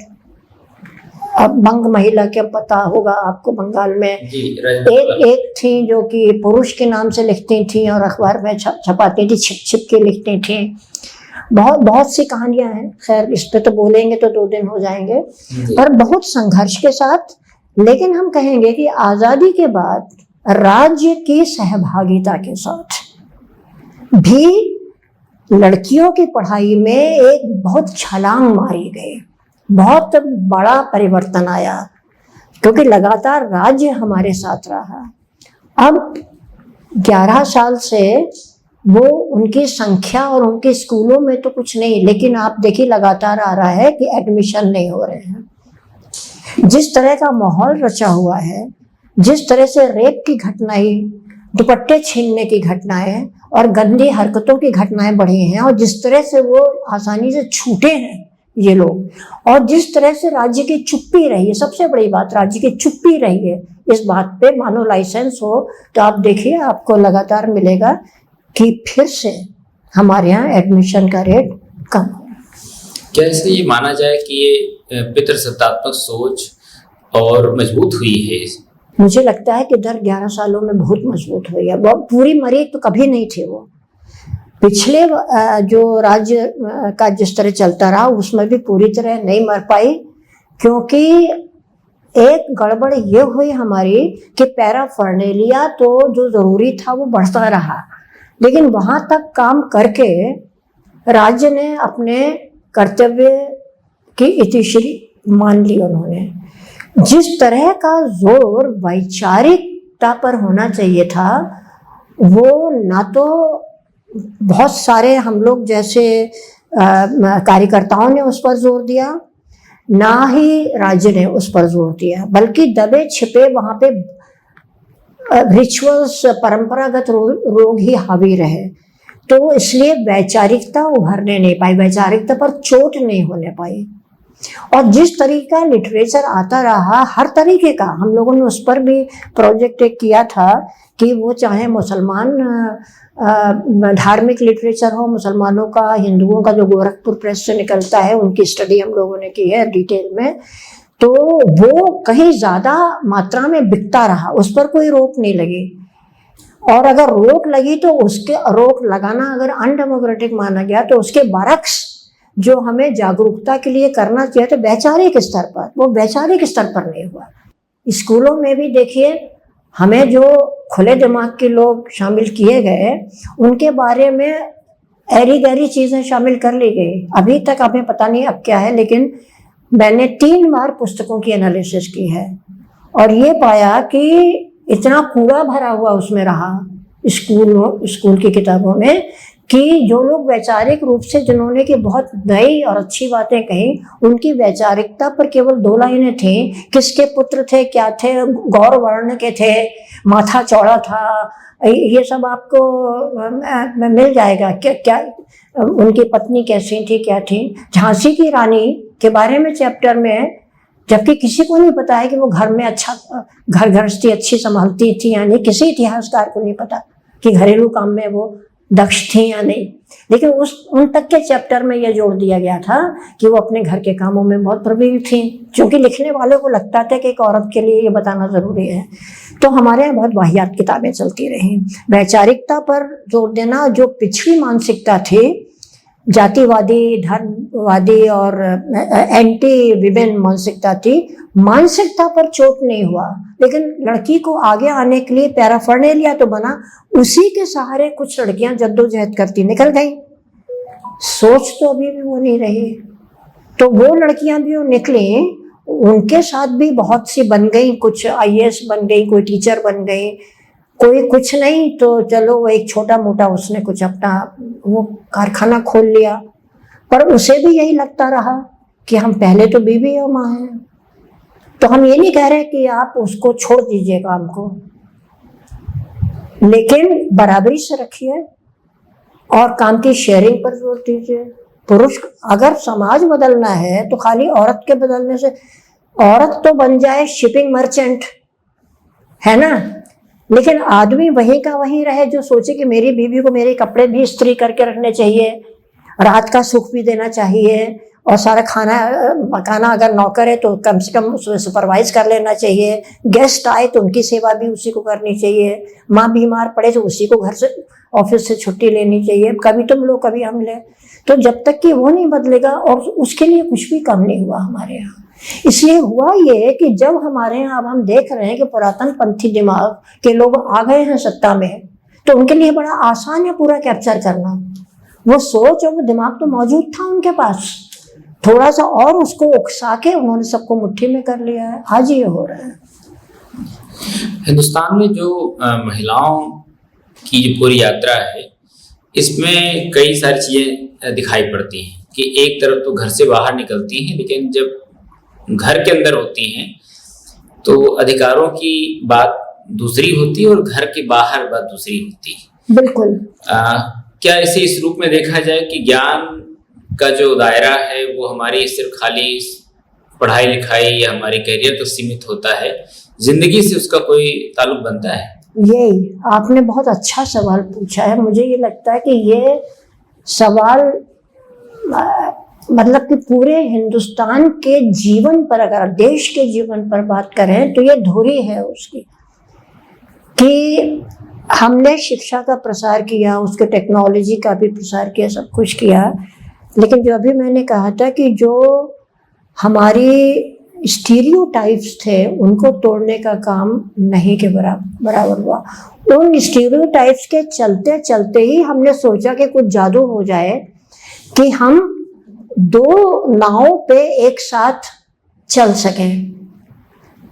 अब बंग महिला क्या पता होगा आपको, बंगाल में एक थी जो कि पुरुष के नाम से लिखती थी और अखबार में छपाती थी, छिप छिप के लिखती थी। बहुत सी कहानियां हैं, खैर इस पे तो बोलेंगे तो 2 दिन हो जाएंगे, पर बहुत संघर्ष के साथ। लेकिन हम कहेंगे कि आजादी के बाद राज्य की सहभागिता के साथ भी लड़कियों की पढ़ाई में एक बहुत छलांग मारी गई, बहुत बड़ा परिवर्तन आया, क्योंकि लगातार राज्य हमारे साथ रहा। अब 11 साल से वो उनकी संख्या और उनके स्कूलों में तो कुछ नहीं, लेकिन आप देखिए लगातार आ रहा है कि एडमिशन नहीं हो रहे हैं। जिस तरह का माहौल रचा हुआ है, जिस तरह से रेप की घटनाएं, दुपट्टे छीनने की घटनाएं और गंदी हरकतों की घटनाएं बढ़ी हैं, और जिस तरह से वो आसानी से छूटे हैं ये लोग, और जिस तरह से राज्य की चुप्पी रही है, सबसे बड़ी बात राज्य की चुप्पी रही है इस बात पे, मानो लाइसेंस हो तो आप देखिए आपको लगातार मिलेगा कि फिर से हमारे यहाँ एडमिशन का रेट कम हो। क्या इससे ये माना जाए कि ये पितृसत्तात्मक सोच और मजबूत हुई है? मुझे लगता है कि दर 11 सालों में बहुत मजबूत हुई है। वो पूरी मरी तो कभी नहीं थे। वो पिछले जो राज्य का जिस तरह चलता रहा उसमें भी पूरी तरह नहीं मर पाई, क्योंकि एक गड़बड़ ये हुई हमारी कि पैराफर्नेलिया तो जो जरूरी था वो बढ़ता रहा, लेकिन वहां तक काम करके राज्य ने अपने कर्तव्य की इतिश्री मान ली। उन्होंने जिस तरह का जोर वैचारिकता पर होना चाहिए था, वो ना तो बहुत सारे हम लोग जैसे कार्यकर्ताओं ने उस पर जोर दिया, ना ही राज्य ने उस पर जोर दिया, बल्कि दबे छिपे वहां पे रिचुअल्स, परंपरागत रोग ही हावी रहे। तो इसलिए वैचारिकता उभरने नहीं पाई, वैचारिकता पर चोट नहीं होने पाई। और जिस तरीके का लिटरेचर आता रहा, हर तरीके का, हम लोगों ने उस पर भी प्रोजेक्ट एक किया था कि वो चाहे मुसलमान धार्मिक लिटरेचर हो, मुसलमानों का, हिंदुओं का जो गोरखपुर प्रेस से निकलता है, उनकी स्टडी हम लोगों ने की है डिटेल में। तो वो कहीं ज्यादा मात्रा में बिकता रहा, उस पर कोई रोक नहीं लगी। और अगर रोक लगी तो उसके रोक लगाना अगर अनडेमोक्रेटिक माना गया तो उसके बरक्स जो हमें जागरूकता के लिए करना चाहिए तो वैचारिक स्तर पर, वो वैचारिक स्तर पर नहीं हुआ। स्कूलों में भी देखिए, हमें जो खुले दिमाग के लोग शामिल किए गए उनके बारे में ऐरी गैरी चीजें शामिल कर ली गई। अभी तक हमें पता नहीं अब क्या है, लेकिन मैंने 3 बार पुस्तकों की एनालिसिस की है और ये पाया कि इतना कूड़ा भरा हुआ उसमें रहा स्कूल की किताबों में, कि जो लोग वैचारिक रूप से, जिन्होंने की बहुत नई और अच्छी बातें कही, उनकी वैचारिकता पर केवल 2 लाइनें थी। किसके पुत्र थे, क्या थे, गौर वर्ण के थे, माथा चौड़ा था, ये सब आपको मिल जाएगा। क्या उनकी पत्नी कैसी थी, क्या थी। झांसी की रानी के बारे में चैप्टर में, जबकि किसी को नहीं पता है कि वो घर में अच्छा घर गृहस्थी अच्छी संभालती थी या नहीं, किसी इतिहासकार को नहीं पता कि घरेलू काम में वो दक्ष थी या नहीं, लेकिन उन तक के चैप्टर में यह जोड़ दिया गया था कि वो अपने घर के कामों में बहुत प्रवीण थी, क्योंकि लिखने वालों को लगता था कि एक औरत के लिए ये बताना जरूरी है। तो हमारे यहाँ बहुत वाहियात किताबें चलती रही। वैचारिकता पर जोर देना, जो पिछड़ी मानसिकता थी, जातिवादी, धर्मवादी और एंटी विमेन मानसिकता थी, मानसिकता पर चोट नहीं हुआ, लेकिन लड़की को आगे आने के लिए पैराफर्नेलिया तो बना, उसी के सहारे कुछ लड़कियां जद्दोजहद करती निकल गई। सोच तो अभी भी वो नहीं रही। तो वो लड़कियां भी निकली, उनके साथ भी बहुत सी बन गई, कुछ IAS बन गई, कोई टीचर बन गई, कोई कुछ नहीं तो चलो वो एक छोटा मोटा उसने कुछ अपना वो कारखाना खोल लिया, पर उसे भी यही लगता रहा कि हम पहले तो बीवी और माँ हैं। तो हम ये नहीं कह रहे कि आप उसको छोड़ दीजिए काम को, लेकिन बराबरी से रखिए और काम की शेयरिंग पर जोर दीजिए। पुरुष, अगर समाज बदलना है तो खाली औरत के बदलने से, औरत तो बन जाए शिपिंग मर्चेंट, है ना, लेकिन आदमी वही का वही रहे जो सोचे कि मेरी बीवी को मेरे कपड़े भी इस्त्री करके रखने चाहिए, रात का सुख भी देना चाहिए, और सारा खाना पकाना अगर नौकर है तो कम से कम उसमें सुपरवाइज कर लेना चाहिए, गेस्ट आए तो उनकी सेवा भी उसी को करनी चाहिए, माँ बीमार पड़े तो उसी को घर से ऑफिस से छुट्टी लेनी चाहिए, कभी तुम लो कभी हम ले। तो जब तक कि वो नहीं बदलेगा, और उसके लिए कुछ भी कम नहीं हुआ हमारे यहाँ। इसलिए हुआ ये कि जब हमारे यहाँ अब हम देख रहे हैं कि पुरातन पंथी दिमाग के लोग आ गए हैं सत्ता में, तो उनके लिए बड़ा आसान है पूरा कैप्चर करना। वो सोच और वो दिमाग तो मौजूद था उनके पास, थोड़ा सा और उसको उकसा के उन्होंने सबको मुट्ठी में कर लिया है। आज ये हो रहा है। हिंदुस्तान में जो महिलाओं की जो पूरी यात्रा है, इसमें कई सारी चीजें दिखाई पड़ती हैं कि एक तरफ तो घर से बाहर निकलती हैं, लेकिन जब घर के अंदर होती हैं तो अधिकारों की बात दूसरी होती है और घर के बाहर बात दूसरी होती है। बिल्कुल। क्या इसे इस रूप में देखा जाए कि ज्ञान का जो दायरा है वो हमारी सिर्फ खाली पढ़ाई लिखाई या हमारे करियर तक सीमित होता है, जिंदगी से उसका कोई ताल्लुक बनता है? यही आपने बहुत अच्छा सवाल पूछा है। मुझे ये लगता है कि ये सवाल मतलब कि पूरे हिंदुस्तान के जीवन पर, अगर देश के जीवन पर बात करें तो ये धुरी है उसकी, कि हमने शिक्षा का प्रसार किया, उसके टेक्नोलॉजी का भी प्रसार किया, सब कुछ किया, लेकिन जो अभी मैंने कहा था कि जो हमारी स्टीरियोटाइप्स थे उनको तोड़ने का काम नहीं के बराबर हुआ। उन स्टीरियोटाइप्स के चलते चलते ही हमने सोचा कि कुछ जादू हो जाए कि हम दो नावों पे एक साथ चल सकें,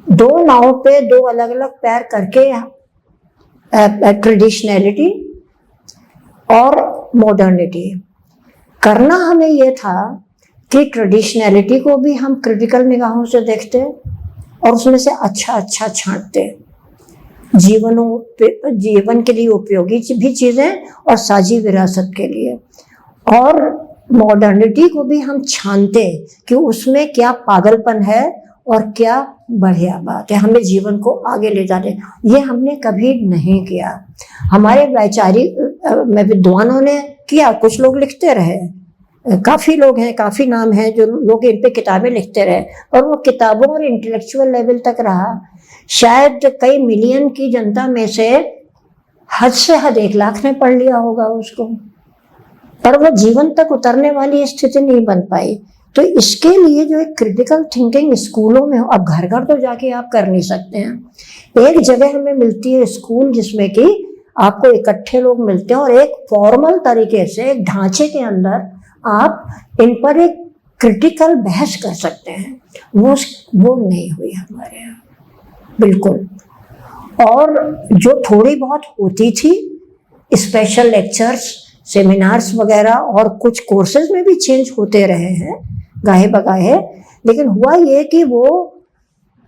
दो नावों पे दो अलग अलग पैर करके, ट्रेडिशनैलिटी और मॉडर्निटी। करना हमें यह था कि ट्रेडिशनैलिटी को भी हम क्रिटिकल निगाहों से देखते और उसमें से अच्छा अच्छा छांटते, जीवन के लिए उपयोगी भी चीज़ें और साझी विरासत के लिए, और मॉडर्निटी को भी हम छानते कि उसमें क्या पागलपन है और क्या बढ़िया बात है, हमें जीवन को आगे ले जाने। ये हमने कभी नहीं किया। हमारे वैचारिक में विद्वानों ने किया, कुछ लोग लिखते रहे, काफ़ी लोग हैं, काफ़ी नाम हैं जो लोग इन पे किताबें लिखते रहे, और वो किताबों और इंटेलेक्चुअल लेवल तक रहा। शायद कई मिलियन की जनता में से हद से हद 1 लाख ने पढ़ लिया होगा उसको, पर वो जीवन तक उतरने वाली स्थिति नहीं बन पाई। तो इसके लिए जो एक क्रिटिकल थिंकिंग स्कूलों में हो, अब घर घर तो जाके आप कर नहीं सकते हैं, एक जगह हमें मिलती है स्कूल जिसमें कि आपको इकट्ठे लोग मिलते हैं और एक फॉर्मल तरीके से एक ढांचे के अंदर आप इन पर एक क्रिटिकल बहस कर सकते हैं। वो नहीं हुई हमारे यहाँ बिल्कुल। और जो थोड़ी बहुत होती थी, स्पेशल लेक्चर्स, सेमिनार्स वगैरह और कुछ कोर्सेज में भी चेंज होते रहे हैं गाहे बगाहे, लेकिन हुआ ये कि वो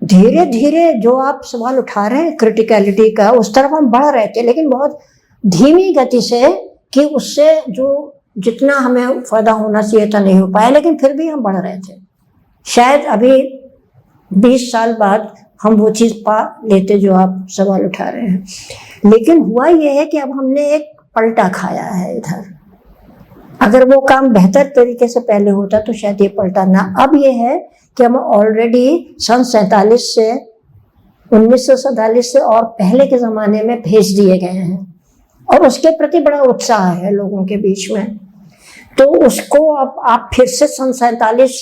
धीरे धीरे जो आप सवाल उठा रहे हैं क्रिटिकलिटी का, उस तरफ हम बढ़ रहे थे, लेकिन बहुत धीमी गति से, कि उससे जो जितना हमें फायदा होना चाहिए था नहीं हो पाया, लेकिन फिर भी हम बढ़ रहे थे। शायद अभी 20 साल बाद हम वो चीज़ पा लेते जो आप सवाल उठा रहे हैं। लेकिन हुआ ये है कि अब हमने एक पलटा खाया है इधर। अगर वो काम बेहतर तरीके से पहले होता तो शायद ये पलटा ना। अब ये है कि हम ऑलरेडी सन 1947 से और पहले के ज़माने में भेज दिए गए हैं, और उसके प्रति बड़ा उत्साह है लोगों के बीच में। तो उसको अब आप फिर से सन 47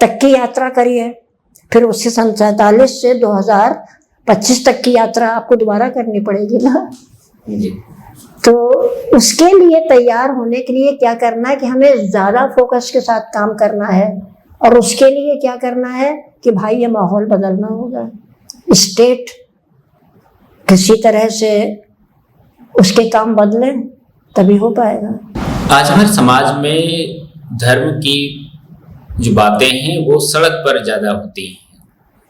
तक की यात्रा करिए, फिर उससे सन 47 से 2025 तक की यात्रा आपको दोबारा करनी पड़ेगी ना। तो उसके लिए तैयार होने के लिए क्या करना है कि हमें ज़्यादा फोकस के साथ काम करना है, और उसके लिए क्या करना है कि भाई ये माहौल बदलना होगा। स्टेट किसी तरह से उसके काम बदलें तभी हो पाएगा। आज हमारे समाज में धर्म की जो बातें हैं वो सड़क पर ज़्यादा होती हैं,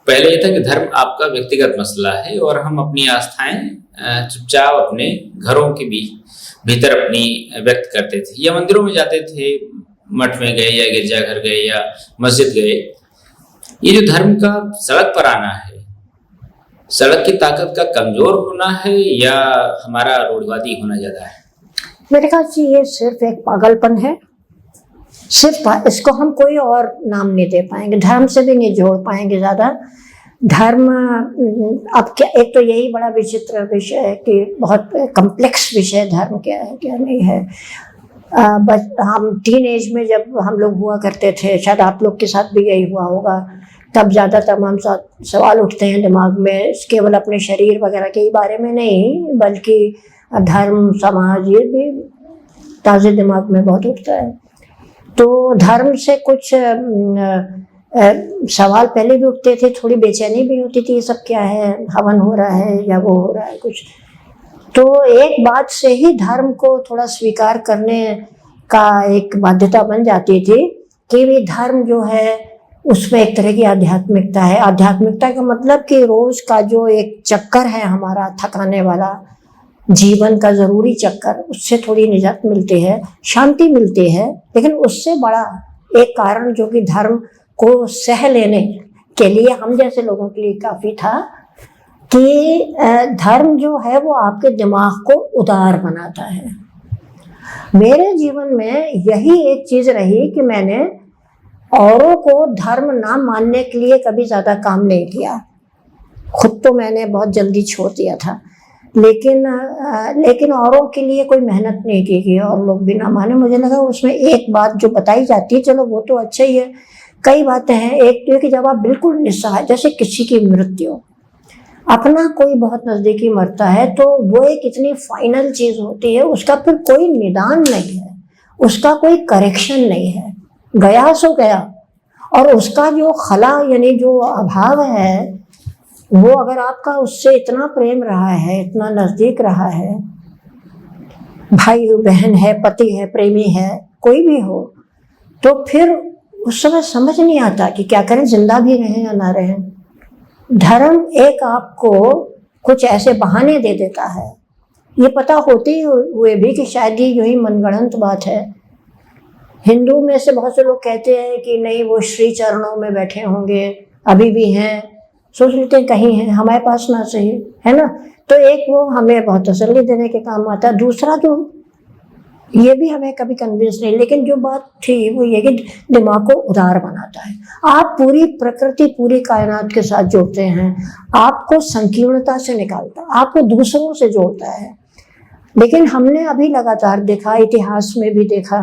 पहले ये था कि धर्म आपका व्यक्तिगत मसला है और हम अपनी आस्थाएं चुपचाप अपने घरों के भीतर अपनी व्यक्त करते थे, या मंदिरों में जाते थे, मठ में गए या गिरजाघर गए या मस्जिद गए। ये जो धर्म का सड़क पर आना है, सड़क की ताकत का कमजोर होना है या हमारा रूढ़िवादी होना ज्यादा है? मेरे ख्याल से ये सिर्फ एक पागलपन है, सिर्फ इसको हम कोई और नाम नहीं दे पाएंगे, धर्म से भी नहीं जोड़ पाएंगे ज्यादा। धर्म अब क्या, एक तो यही बड़ा विचित्र विषय है कि बहुत कम्प्लेक्स विषय धर्म क्या है क्या नहीं है। बस हम टीन एज में जब हम लोग हुआ करते थे, शायद आप लोग के साथ भी यही हुआ होगा, तब ज़्यादा तमाम सवाल उठते हैं दिमाग में, केवल अपने शरीर वगैरह के बारे में नहीं, बल्कि धर्म, समाज, ये भी ताज़े दिमाग में बहुत उठता है। तो धर्म से कुछ सवाल पहले भी उठते थे, थोड़ी बेचैनी भी होती थी, ये सब क्या है, हवन हो रहा है या वो हो रहा है कुछ। तो एक बात से ही धर्म को थोड़ा स्वीकार करने का एक बाध्यता बन जाती थी कि भी धर्म जो है उसमें एक तरह की आध्यात्मिकता है। आध्यात्मिकता का मतलब कि रोज का जो एक चक्कर है हमारा थकाने वाला, जीवन का जरूरी चक्कर, उससे थोड़ी निजात मिलती है, शांति मिलती है। लेकिन उससे बड़ा एक कारण जो कि धर्म को सह लेने के लिए हम जैसे लोगों के लिए काफी था कि धर्म जो है वो आपके दिमाग को उदार बनाता है। मेरे जीवन में यही एक चीज रही कि मैंने औरों को धर्म ना मानने के लिए कभी ज्यादा काम नहीं किया, खुद तो मैंने बहुत जल्दी छोड़ दिया था, लेकिन औरों के लिए कोई मेहनत नहीं की गई और लोग भी ना माने। मुझे लगा उसमें एक बात जो बताई जाती है, चलो वो तो अच्छा ही है, कई बातें हैं। एक तो कि जब आप बिल्कुल निस्सहाय, जैसे किसी की मृत्यु, अपना कोई बहुत नजदीकी मरता है, तो वो एक इतनी फाइनल चीज होती है, उसका फिर कोई निदान नहीं है, उसका कोई करेक्शन नहीं है, गया सो गया। और उसका जो खला यानी जो अभाव है, वो अगर आपका उससे इतना प्रेम रहा है, इतना नजदीक रहा है, भाई बहन है, पति है, प्रेमी है, कोई भी हो, तो फिर उस समय समझ नहीं आता कि क्या करें, जिंदा भी रहें या ना रहें। धर्म एक आपको कुछ ऐसे बहाने दे देता है, ये पता होते हुए भी कि शायद ये यूं ही मनगढ़ंत बात है। हिंदू में से बहुत से लोग कहते हैं कि नहीं, वो श्री चरणों में बैठे होंगे, अभी भी हैं, सोच लेते हैं कहीं हैं, हमारे पास ना सही, है ना। तो एक वो हमें बहुत तसल्ली देने के काम आता है, दूसरा तो ये भी हमें कभी कन्विंस नहीं, लेकिन जो बात थी वो ये कि दिमाग को उदार बनाता है। आप पूरी प्रकृति, पूरी कायनात के साथ जोड़ते हैं, आपको संकीर्णता से निकालता है, आपको दूसरों से जोड़ता है। लेकिन हमने अभी लगातार देखा, इतिहास में भी देखा,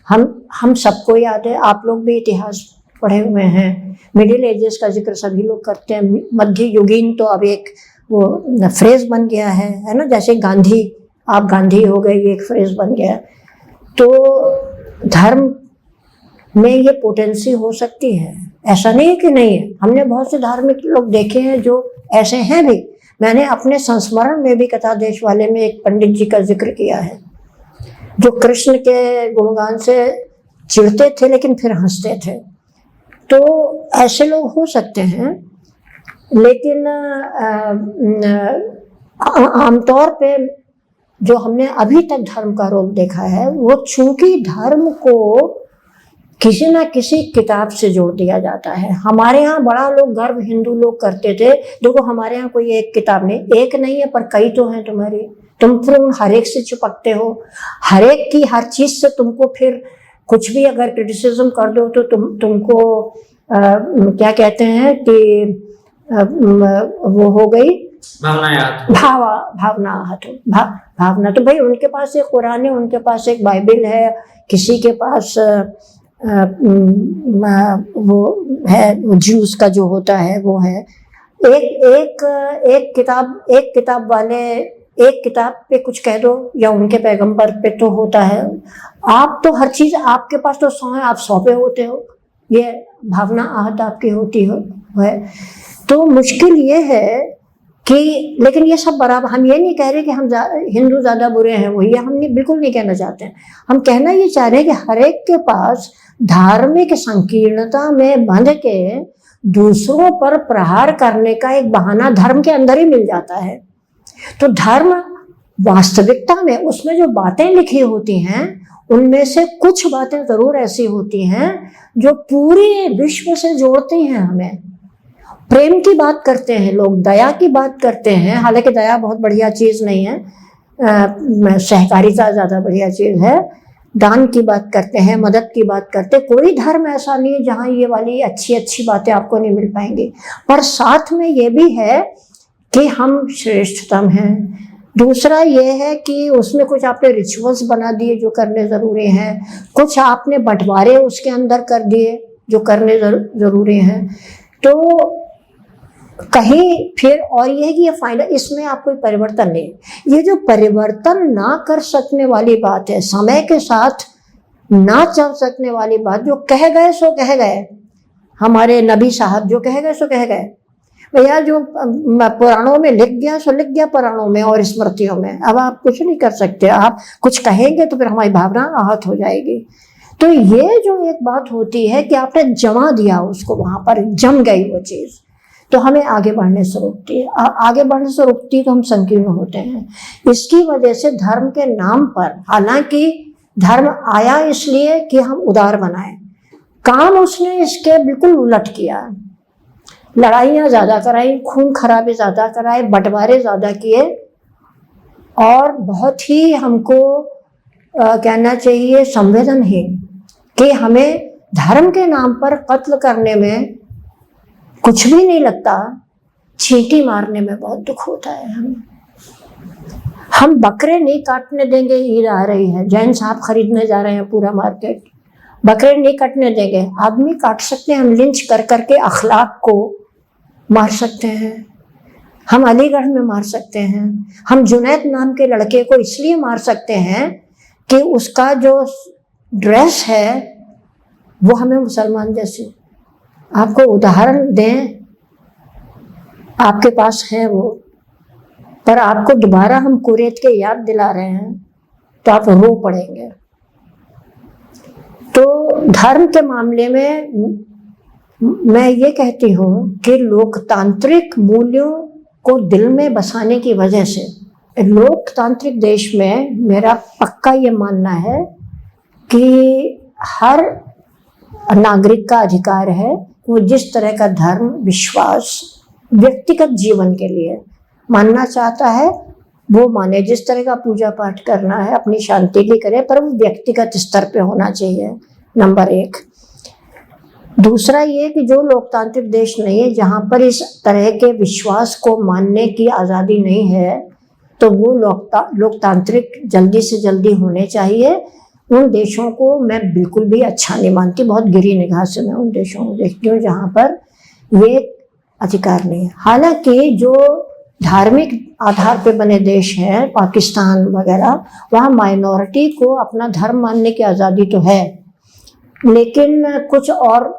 हम सबको याद है, आप लोग भी इतिहास पढ़े हुए हैं, मिडिल एजेस का जिक्र सभी लोग करते हैं, मध्य युगीन तो अब एक वो फ्रेज बन गया है ना, जैसे गांधी, आप गांधी हो गए, ये एक फ्रेज बन गया। तो धर्म में ये पोटेंसी हो सकती है, ऐसा नहीं है कि नहीं है। हमने बहुत से धार्मिक लोग देखे हैं जो ऐसे हैं भी। मैंने अपने संस्मरण में भी कथा देश वाले में एक पंडित जी का जिक्र किया है, जो कृष्ण के गुणगान से चिढ़ते थे लेकिन फिर हंसते थे। तो ऐसे लोग हो सकते हैं, लेकिन आमतौर पे जो हमने अभी तक धर्म का रोल देखा है, वो चूंकि धर्म को किसी ना किसी किताब से जोड़ दिया जाता है। हमारे यहाँ बड़ा लोग गर्व हिंदू लोग करते थे, देखो हमारे यहाँ कोई एक किताब नहीं, एक नहीं है पर कई तो हैं तुम्हारी, तुम फिर हर एक से चिपकते हो, हर एक की हर चीज से तुमको फिर कुछ भी अगर क्रिटिसिज्म कर दो तो तुमको क्या कहते हैं कि वो हो गई भावना। तो भाई उनके पास एक कुरान है, उनके पास एक बाइबल है, किसी के पास वो है ज्यूस का जो होता है वो है। एक किताब वाले एक किताब पे कुछ कह दो या उनके पैगंबर पे तो होता है। आप तो हर चीज आपके पास तो 100 है, आप 100 पे होते हो, ये भावना आहत आपकी होती है। तो मुश्किल ये है कि, लेकिन ये सब बराबर, हम ये नहीं कह रहे कि हम हिंदू ज्यादा बुरे हैं, वही हम बिल्कुल नहीं कहना चाहते हैं। हम कहना ये चाह रहे हैं कि हर एक के पास धार्मिक संकीर्णता में बंध के दूसरों पर प्रहार करने का एक बहाना धर्म के अंदर ही मिल जाता है। तो धर्म वास्तविकता में उसमें जो बातें लिखी होती हैं उनमें से कुछ बातें जरूर ऐसी होती हैं जो पूरे विश्व से जोड़ती हैं हमें। प्रेम की बात करते हैं लोग, दया की बात करते हैं, हालांकि दया बहुत बढ़िया चीज नहीं है, सहकारिता ज्यादा बढ़िया चीज है। दान की बात करते हैं, मदद की बात करते हैं। कोई धर्म ऐसा नहीं है जहाँ ये वाली अच्छी अच्छी बातें आपको नहीं मिल पाएंगी, पर साथ में ये भी है कि हम श्रेष्ठतम हैं। दूसरा ये है कि उसमें कुछ आपने रिचुअल्स बना दिए जो करने जरूरी हैं, कुछ आपने बंटवारे उसके अंदर कर दिए जो करने जरूरी हैं। तो कहीं फिर और ये है कि ये फाइनल, इसमें आप कोई परिवर्तन नहीं। ये जो परिवर्तन ना कर सकने वाली बात है, समय के साथ ना चल सकने वाली बात, जो कह गए सो कह गए, हमारे नबी साहब जो कह गए सो कह गए भैया, जो पुराणों में लिख गया सो लिख गया पुराणों में और स्मृतियों में। अब आप कुछ नहीं कर सकते, आप कुछ कहेंगे तो फिर हमारी भावना आहत हो जाएगी। तो ये जो एक बात होती है कि आपने जमा दिया उसको, वहां पर जम गई वो चीज, तो हमें आगे बढ़ने से रोकती है। आगे बढ़ने से रोकती है तो हम संकीर्ण होते हैं। इसकी वजह से धर्म के नाम पर, हालांकि धर्म आया इसलिए कि हम उदार बनाए, काम उसने इसके बिल्कुल उलट किया। लड़ाइयाँ ज्यादा कराई, खून खराबे ज्यादा कराए, बंटवारे ज्यादा किए, और बहुत ही हमको कहना चाहिए संवेदनहीन कि हमें धर्म के नाम पर कत्ल करने में कुछ भी नहीं लगता, चींटी मारने में बहुत दुख होता है। हम बकरे नहीं काटने देंगे, ईद आ रही है, जैन साहब खरीदने जा रहे हैं पूरा मार्केट, बकरे नहीं काटने देंगे। आदमी काट सकते हैं, हम लिंच कर करके अखलाक को मार सकते हैं, हम अलीगढ़ में मार सकते हैं, हम जुनैद नाम के लड़के को इसलिए मार सकते हैं कि उसका जो ड्रेस है वो हमें मुसलमान जैसे, आपको उदाहरण दें, आपके पास है वो, पर आपको दोबारा हम कुरैत के याद दिला रहे हैं तो आप रो पड़ेंगे। तो धर्म के मामले में मैं ये कहती हूँ कि लोकतांत्रिक मूल्यों को दिल में बसाने की वजह से, लोकतांत्रिक देश में मेरा पक्का ये मानना है कि हर नागरिक का अधिकार है वो जिस तरह का धर्म विश्वास व्यक्तिगत जीवन के लिए मानना चाहता है वो माने, जिस तरह का पूजा पाठ करना है अपनी शांति की करे, पर वो व्यक्तिगत स्तर पे होना चाहिए, नंबर एक। दूसरा ये कि जो लोकतांत्रिक देश नहीं है, जहाँ पर इस तरह के विश्वास को मानने की आज़ादी नहीं है, तो वो लोकतांत्रिक जल्दी से जल्दी होने चाहिए। उन देशों को मैं बिल्कुल भी अच्छा नहीं मानती, बहुत गिरी निगाह से मैं उन देशों को देखती हूँ जहाँ पर ये अधिकार नहीं है। हालांकि जो धार्मिक आधार पे बने देश हैं, पाकिस्तान वगैरह, वहाँ माइनॉरिटी को अपना धर्म मानने की आज़ादी तो है, लेकिन कुछ और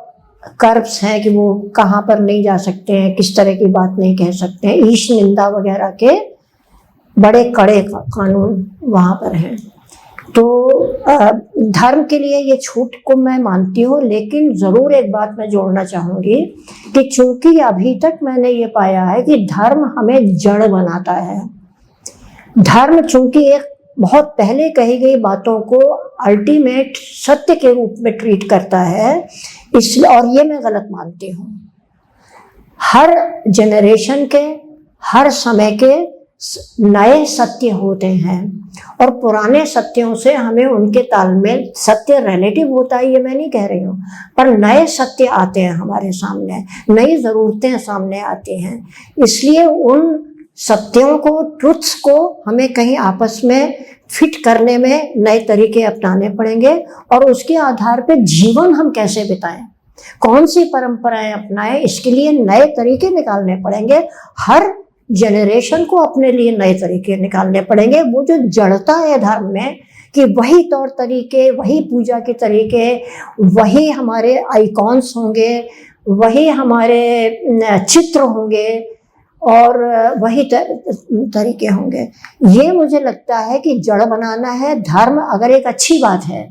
कर्ब्स हैं कि वो कहाँ पर नहीं जा सकते हैं, किस तरह की बात नहीं कह सकते हैं, ईश निंदा वगैरह के बड़े कड़े कानून वहाँ पर हैं। तो धर्म के लिए ये छूट को मैं मानती हूँ, लेकिन ज़रूर एक बात मैं जोड़ना चाहूँगी कि चूंकि अभी तक मैंने ये पाया है कि धर्म हमें जड़ बनाता है। धर्म चूंकि एक बहुत पहले कही गई बातों को अल्टीमेट सत्य के रूप में ट्रीट करता है, इसलिए, और ये मैं गलत मानती हूँ। हर जनरेशन के, हर समय के नए सत्य होते हैं और पुराने सत्यों से हमें उनके तालमेल, सत्य रिलेटिव होता है ये मैं नहीं कह रही हूँ, पर नए सत्य आते हैं हमारे सामने, नई ज़रूरतें सामने आती हैं। इसलिए उन सत्यों को, ट्रुथ्स को हमें कहीं आपस में फिट करने में नए तरीके अपनाने पड़ेंगे, और उसके आधार पे जीवन हम कैसे बिताएं, कौन सी परंपराएं अपनाएं, इसके लिए नए तरीके निकालने पड़ेंगे। हर जनरेशन को अपने लिए नए तरीके निकालने पड़ेंगे। वो जो जड़ता है धर्म में कि वही तौर तरीके, वही पूजा के तरीके, वही हमारे आइकॉन्स होंगे, वही हमारे चित्र होंगे और वही तरीके होंगे, ये मुझे लगता है कि जड़ बनाना है। धर्म अगर एक अच्छी बात है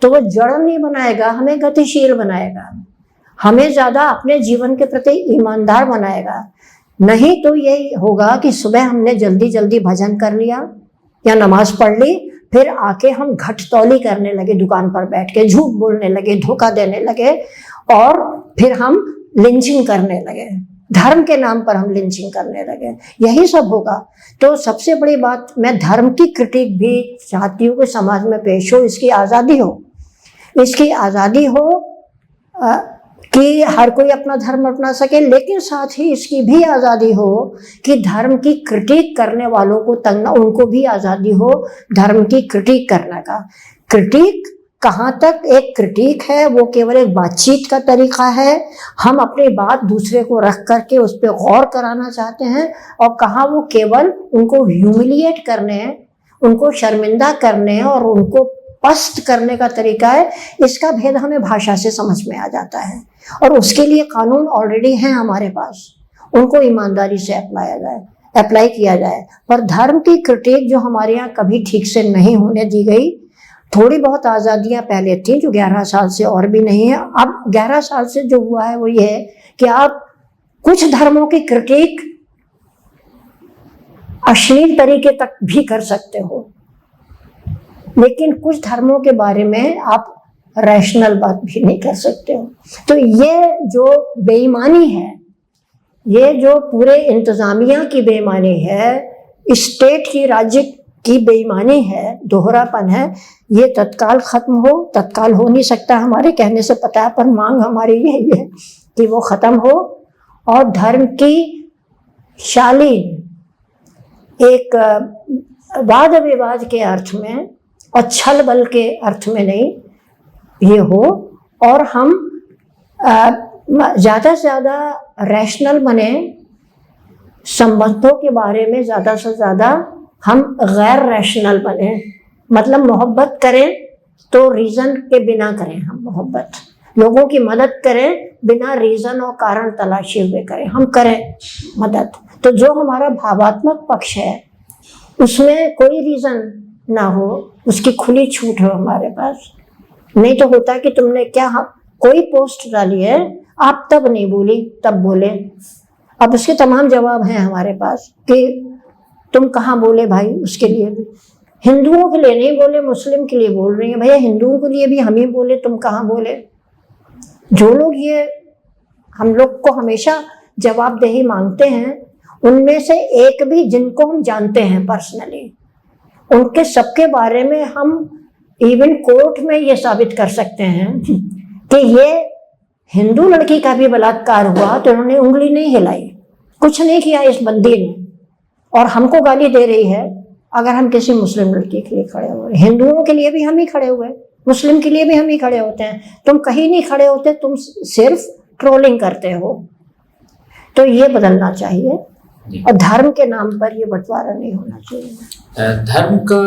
तो वो जड़ नहीं बनाएगा, हमें गतिशील बनाएगा। हमें ज़्यादा अपने जीवन के प्रति ईमानदार बनाएगा। नहीं तो यही होगा कि सुबह हमने जल्दी जल्दी भजन कर लिया या नमाज पढ़ ली, फिर आके हम घटतौली करने लगे, दुकान पर बैठ के झूठ बोलने लगे, धोखा देने लगे, और फिर हम लिंचिंग करने लगे, धर्म के नाम पर हम लिंचिंग करने लगे। यही सब होगा। तो सबसे बड़ी बात, मैं धर्म की क्रिटिक भी चाहती हूँ कि समाज में पेश हो, इसकी आज़ादी हो, इसकी आज़ादी हो कि हर कोई अपना धर्म अपना सके, लेकिन साथ ही इसकी भी आज़ादी हो कि धर्म की क्रिटिक करने वालों को तंग, उनको भी आज़ादी हो धर्म की क्रिटिक करने का। क्रिटिक कहाँ तक एक क्रिटिक है, वो केवल एक बातचीत का तरीका है, हम अपनी बात दूसरे को रख करके उस पर गौर कराना चाहते हैं, और कहाँ वो केवल उनको ह्यूमिलिएट करने, उनको शर्मिंदा करने और उनको पस्त करने का तरीका है। इसका भेद हमें भाषा से समझ में आ जाता है, और उसके लिए कानून ऑलरेडी हैं हमारे पास, उनको ईमानदारी से अप्लाई किया जाए। पर धर्म की क्रिटिक जो हमारे यहाँ कभी ठीक से नहीं होने दी गई, थोड़ी बहुत आज़ादियाँ पहले थी जो 11 साल से और भी नहीं है। अब 11 साल से जो हुआ है वो ये है कि आप कुछ धर्मों की क्रिटिक अश्लील तरीके तक भी कर सकते हो, लेकिन कुछ धर्मों के बारे में आप रैशनल बात भी नहीं कर सकते हो। तो ये जो बेईमानी है, ये जो पूरे इंतजामिया की बेईमानी है, स्टेट की, राज्य की बेईमानी है, दोहरापन है, ये तत्काल खत्म हो। तत्काल हो नहीं सकता हमारे कहने से पता है, पर मांग हमारी यही है कि वो खत्म हो, और धर्म की शालीन एक वाद विवाद के अर्थ में और छल बल के अर्थ में नहीं ये हो, और हम ज़्यादा से ज़्यादा रैशनल बने, संबंधों के बारे में ज़्यादा से ज़्यादा हम गैर रैशनल बने। मतलब मोहब्बत करें तो रीज़न के बिना करें, हम मोहब्बत लोगों की मदद करें बिना रीज़न और कारण तलाशे हुए करें, हम करें मदद। तो जो हमारा भावात्मक पक्ष है उसमें कोई रीज़न ना हो, उसकी खुली छूट हो हमारे पास। नहीं तो होता कि तुमने क्या कोई पोस्ट डाली है, आप तब नहीं बोली तब बोले। अब उसके तमाम जवाब हैं हमारे पास कि तुम कहाँ बोले भाई, उसके लिए भी हिंदुओं के लिए नहीं बोले, मुस्लिम के लिए बोल रही है। भैया हिंदुओं के लिए भी हम ही बोले, तुम कहाँ बोले। जो लोग ये हम लोग को हमेशा जवाबदेही मांगते हैं, उनमें से एक भी जिनको हम जानते हैं पर्सनली, उनके सबके बारे में हम इवन कोर्ट में ये साबित कर सकते हैं कि ये हिंदू लड़की का भी बलात्कार हुआ तो उन्होंने उंगली नहीं हिलाई, कुछ नहीं किया इस बंदी ने, और हमको गाली दे रही है अगर हम किसी मुस्लिम लड़की के लिए खड़े हुए। हिंदुओं के लिए भी हम ही खड़े हुए, मुस्लिम के लिए भी हम ही खड़े होते हैं। तुम कहीं नहीं खड़े होते, तुम सिर्फ ट्रोलिंग करते हो। तो ये बदलना चाहिए, और धर्म के नाम पर ये बंटवारा नहीं होना चाहिए। धर्म का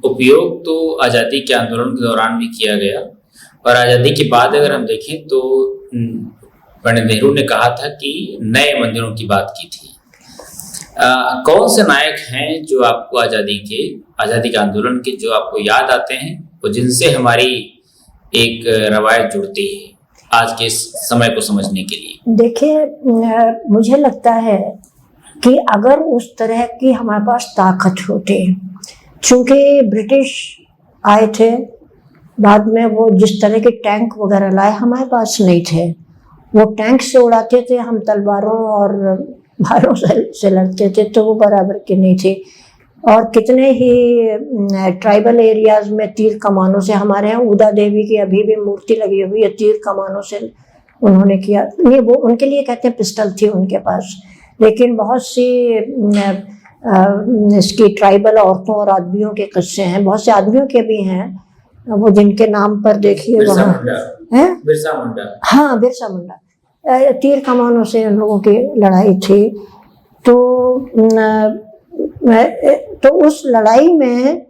उपयोग तो आज़ादी के आंदोलन के दौरान भी किया गया, और आज़ादी के बाद अगर हम देखें तो पंडित नेहरू ने कहा था कि नए मंदिरों की बात की थी। कौन से नायक हैं जो आपको आज़ादी के आंदोलन के जो आपको याद आते हैं, और जिनसे हमारी एक रवायत जुड़ती है आज के समय को समझने के लिए? देखिए, मुझे लगता है कि अगर उस तरह की हमारे पास ताकत होती, चूँकि ब्रिटिश आए थे बाद में, वो जिस तरह के टैंक वगैरह लाए हमारे पास नहीं थे। वो टैंक से उड़ाते थे, हम तलवारों और भालों से लड़ते थे, तो वो बराबर की नहीं थी। और कितने ही ट्राइबल एरियाज में तीर कमानों से, हमारे यहाँ उदा देवी की अभी भी मूर्ति लगी हुई है, तीर कमानों से उन्होंने किया। नहीं, वो उनके लिए कहते हैं पिस्टल थी उनके पास, लेकिन बहुत सी इसकी ट्राइबल औरतों और आदमियों के किस्से हैं, बहुत से आदमियों के भी हैं, वो जिनके नाम पर देखिए वहाँ है बिरसा मुंडा। हाँ, बिरसा मुंडा, तीर कमानों से उन लोगों की लड़ाई थी। तो उस लड़ाई में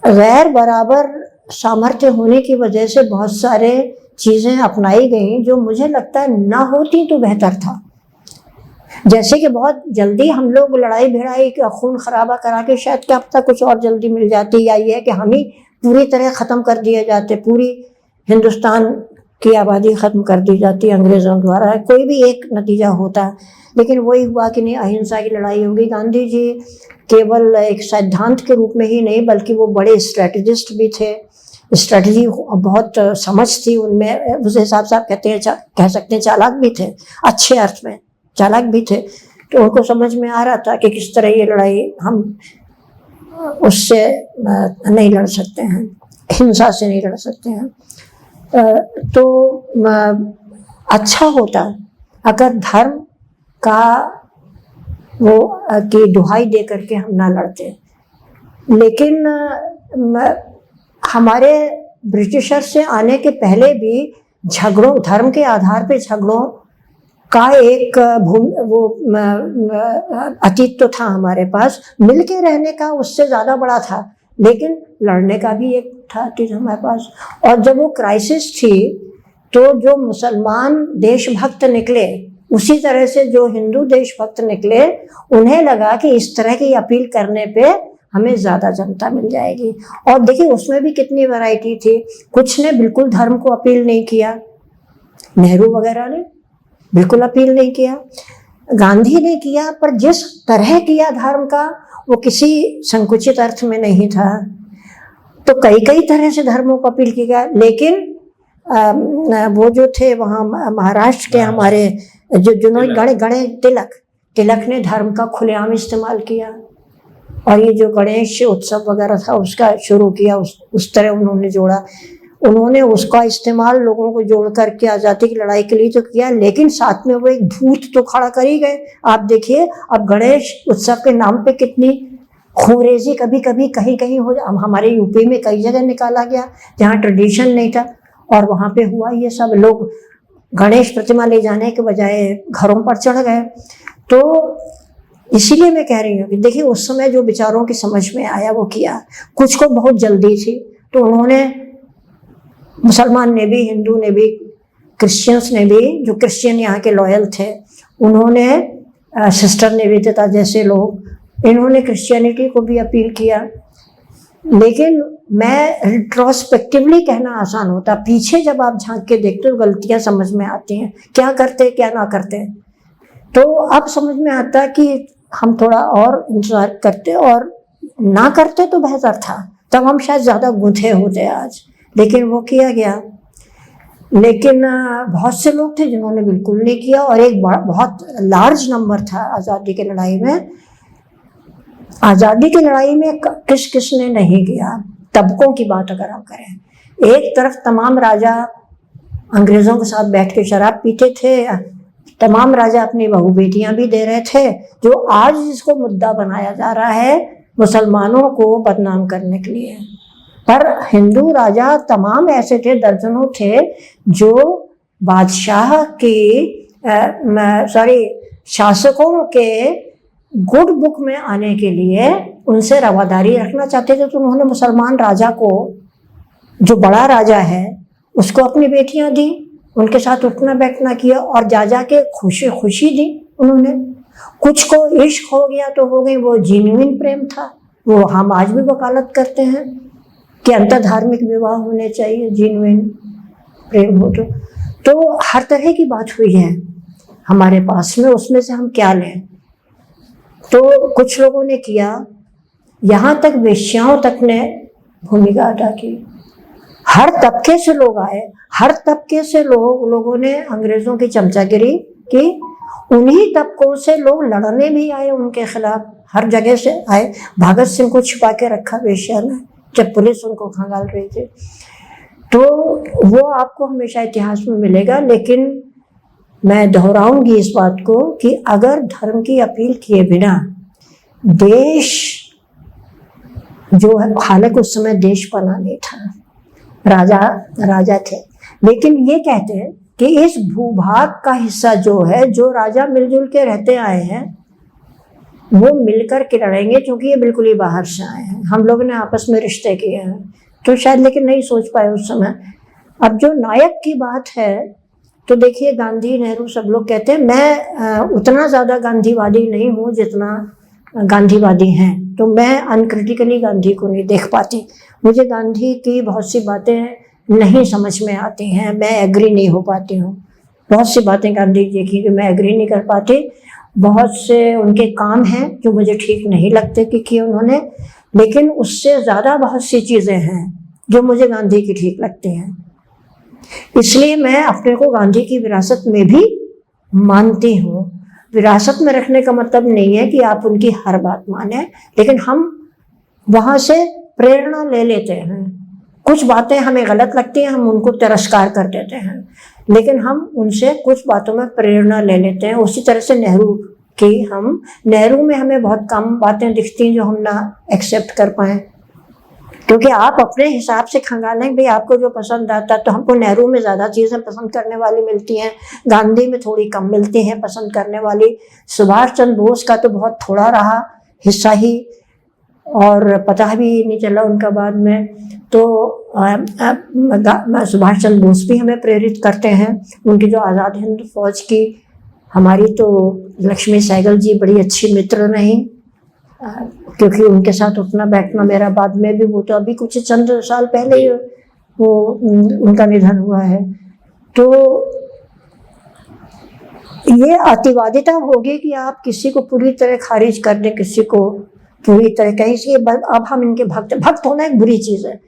गैर बराबर सामर्थ्य होने की वजह से बहुत सारे चीज़ें अपनाई गई जो मुझे लगता है ना होती तो बेहतर था। जैसे कि बहुत जल्दी हम लोग लड़ाई भिड़ाई का खून खराबा करा के शायद क्या पता कुछ और जल्दी मिल जाती, या ये है कि हम ही पूरी तरह ख़त्म कर दिए जाते, पूरी हिंदुस्तान की आबादी ख़त्म कर दी जाती अंग्रेज़ों द्वारा, कोई भी एक नतीजा होता। लेकिन वही हुआ कि नहीं, अहिंसा की लड़ाई होगी। गांधी जी केवल एक सिद्धांत के रूप में ही नहीं बल्कि वो बड़े स्ट्रेटजिस्ट भी थे। स्ट्रेटजी बहुत समझ थी उनमें, उस हिसाब से आप कह सकते हैं चालाक भी थे, अच्छे अर्थ में चालाक भी थे। तो उनको समझ में आ रहा था कि किस तरह ये लड़ाई हम उससे नहीं लड़ सकते हैं, हिंसा से नहीं लड़ सकते हैं। तो अच्छा होता अगर धर्म का वो की दुहाई दे करके हम ना लड़ते। लेकिन हमारे ब्रिटिशर से आने के पहले भी झगड़ों, धर्म के आधार पे झगड़ों का एक अतीत तो था हमारे पास, मिलके रहने का उससे ज़्यादा बड़ा था, लेकिन लड़ने का भी एक था अतीत हमारे पास। और जब वो क्राइसिस थी तो जो मुसलमान देशभक्त निकले उसी तरह से जो हिंदू देशभक्त निकले, उन्हें लगा कि इस तरह की अपील करने पे हमें ज़्यादा जनता मिल जाएगी। और देखिए उसमें भी कितनी वैरायटी थी। कुछ ने बिल्कुल धर्म को अपील नहीं किया, नेहरू वगैरह ने बिल्कुल अपील नहीं किया, गांधी ने किया, पर जिस तरह किया धर्म का वो किसी संकुचित अर्थ में नहीं था। तो कई तरह से धर्मों को अपील किया। लेकिन वो जो थे वहाँ महाराष्ट्र के हमारे जिन्होंने गणेश तिलक ने धर्म का खुलेआम इस्तेमाल किया, और ये जो गणेश उत्सव वगैरह था उसका शुरू किया, उस तरह उन्होंने जोड़ा। उन्होंने उसका इस्तेमाल लोगों को जोड़ करके आज़ादी की लड़ाई के लिए तो किया, लेकिन साथ में वो एक भूत तो खड़ा कर ही गए। आप देखिए अब गणेश उत्सव के नाम पे कितनी खूंरेजी कभी कभी कहीं हो, हमारे यूपी में कई जगह निकाला गया जहाँ ट्रेडिशन नहीं था, और वहाँ पे हुआ ये सब। लोग गणेश प्रतिमा ले जाने के बजाय घरों पर चढ़ गए। तो इसीलिए मैं कह रही हूँ कि देखिए उस समय जो विचारों की समझ में आया वो किया। कुछ को बहुत जल्दी थी तो उन्होंने, मुसलमान ने भी, हिंदू ने भी, क्रिश्चियंस ने भी, जो क्रिश्चियन यहाँ के लॉयल थे, उन्होंने सिस्टर निवेदिता जैसे लोग, इन्होंने क्रिश्चियनिटी को भी अपील किया। लेकिन मैं रिट्रोस्पेक्टिवली कहना आसान होता, पीछे जब आप झांक के देखते हो गलतियां समझ में आती हैं, क्या करते क्या ना करते। तो अब समझ में आता कि हम थोड़ा और इंतजार करते और ना करते तो बेहतर था, तब हम शायद ज़्यादा गुंथे होते आज। लेकिन वो किया गया। लेकिन बहुत से लोग थे जिन्होंने बिल्कुल नहीं किया, और एक बहुत लार्ज नंबर था आज़ादी की लड़ाई में। आज़ादी की लड़ाई में किसने नहीं किया। तबकों की बात अगर हम करें, एक तरफ तमाम राजा अंग्रेज़ों के साथ बैठ के शराब पीते थे, तमाम राजा अपनी बहू बेटियां भी दे रहे थे, जो आज जिसको मुद्दा बनाया जा रहा है मुसलमानों को बदनाम करने के लिए। पर हिंदू राजा तमाम ऐसे थे, दर्जनों थे, जो बादशाह की शासकों के गुड बुक में आने के लिए उनसे रवादारी रखना चाहते थे। तो उन्होंने मुसलमान राजा को, जो बड़ा राजा है, उसको अपनी बेटियां दी, उनके साथ उठना बैठना किया, और जा के खुशी दी उन्होंने। कुछ को इश्क हो गया तो हो गई, वो जेन्युइन प्रेम था। वो हम आज भी वकालत करते हैं कि अंतर धार्मिक विवाह होने चाहिए, जेन्युइन प्रेम हो। तो हर तरह की बात हुई है हमारे पास में, उसमें से हम क्या लें। तो कुछ लोगों ने किया, यहाँ तक वेश्याओं तक ने भूमिका अदा की। हर तबके से लोग आए, हर तबके से लोगों ने अंग्रेजों की चमचागिरी की। उन्हीं तबकों से लोग लड़ने भी आए उनके खिलाफ, हर जगह से आए। भगत सिंह को छिपा के रखा वेश्या ने जब पुलिस उनको खंगाल रही थी। तो वो आपको हमेशा इतिहास में मिलेगा। लेकिन मैं दोहराऊंगी इस बात को कि अगर धर्म की अपील किए बिना देश जो है, हालांकि उस समय देश बना नहीं था, राजा थे, लेकिन ये कहते हैं कि इस भूभाग का हिस्सा जो है, जो राजा मिलजुल के रहते आए हैं, वो मिलकर के लड़ेंगे, क्योंकि ये बिल्कुल ही बाहर से आए हैं। हम लोगों ने आपस में रिश्ते किए हैं, तो शायद लेकिन नहीं सोच पाए उस समय। अब जो नायक की बात है, तो देखिए गांधी, नेहरू, सब लोग कहते हैं, मैं उतना ज़्यादा गांधीवादी नहीं हूँ जितना गांधीवादी हैं, तो मैं अनक्रिटिकली गांधी को नहीं देख पाती। मुझे गांधी की बहुत सी बातें नहीं समझ में आती हैं, मैं एग्री नहीं हो पाती हूँ। बहुत सी बातें गांधी जी की जो मैं एग्री नहीं कर पाती, बहुत से उनके काम हैं जो मुझे ठीक नहीं लगते कि किए उन्होंने, लेकिन उससे ज़्यादा बहुत सी चीज़ें हैं जो मुझे गांधी की ठीक लगती हैं। इसलिए मैं अपने को गांधी की विरासत में भी मानती हूँ। विरासत में रखने का मतलब नहीं है कि आप उनकी हर बात माने, लेकिन हम वहाँ से प्रेरणा ले लेते हैं। कुछ बातें हमें गलत लगती हैं, हम उनको तिरस्कार कर देते हैं, लेकिन हम उनसे कुछ बातों में प्रेरणा ले लेते हैं। उसी तरह से नेहरू में हमें बहुत कम बातें दिखती हैं जो हम ना एक्सेप्ट कर पाए, क्योंकि आप अपने हिसाब से खंगालें भाई आपको जो पसंद आता है, तो हमको नेहरू में ज़्यादा चीज़ें पसंद करने वाली मिलती हैं, गांधी में थोड़ी कम मिलती हैं पसंद करने वाली। सुभाष चंद्र बोस का तो बहुत थोड़ा रहा हिस्सा ही, और पता भी नहीं चला उनका बाद में। तो सुभाष चंद्र बोस भी हमें प्रेरित करते हैं। उनकी जो आज़ाद हिंद फौज की, हमारी तो लक्ष्मी सहगल जी बड़ी अच्छी मित्र रहीं, क्योंकि उनके साथ उठना बैठना मेरा बाद में भी, वो तो अभी कुछ चंद साल पहले ही वो उनका निधन हुआ है। तो ये अतिवादिता होगी कि आप किसी को पूरी तरह खारिज कर दें, किसी को पूरी तरह कहीं से अब हम इनके भक्त होना एक बुरी चीज़ है,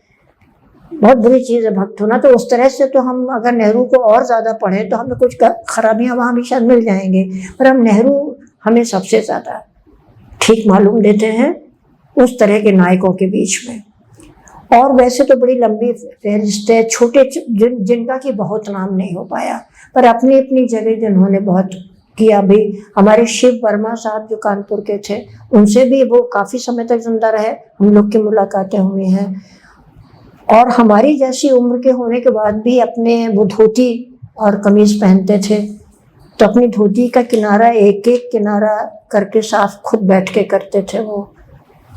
बहुत बुरी चीज़ है भक्त होना। तो उस तरह से तो हम अगर नेहरू को और ज़्यादा पढ़ें तो हमें कुछ खराबियाँ वहाँ भी शायद मिल जाएंगे, पर हम नेहरू हमें सबसे ज़्यादा ठीक मालूम देते हैं उस तरह के नायकों के बीच में। और वैसे तो बड़ी लंबी फहरिस्त है, छोटे जिनका कि बहुत नाम नहीं हो पाया, पर अपनी अपनी जगह जिन्होंने बहुत किया भी। हमारे शिव वर्मा साहब जो कानपुर के थे, उनसे भी वो काफ़ी समय तक जिंदा रहे, हम लोग की मुलाकातें हुई हैं। और हमारी जैसी उम्र के होने के बाद भी अपने वो धोती और कमीज़ पहनते थे, तो अपनी धोती का किनारा एक एक किनारा करके साफ खुद बैठ के करते थे, वो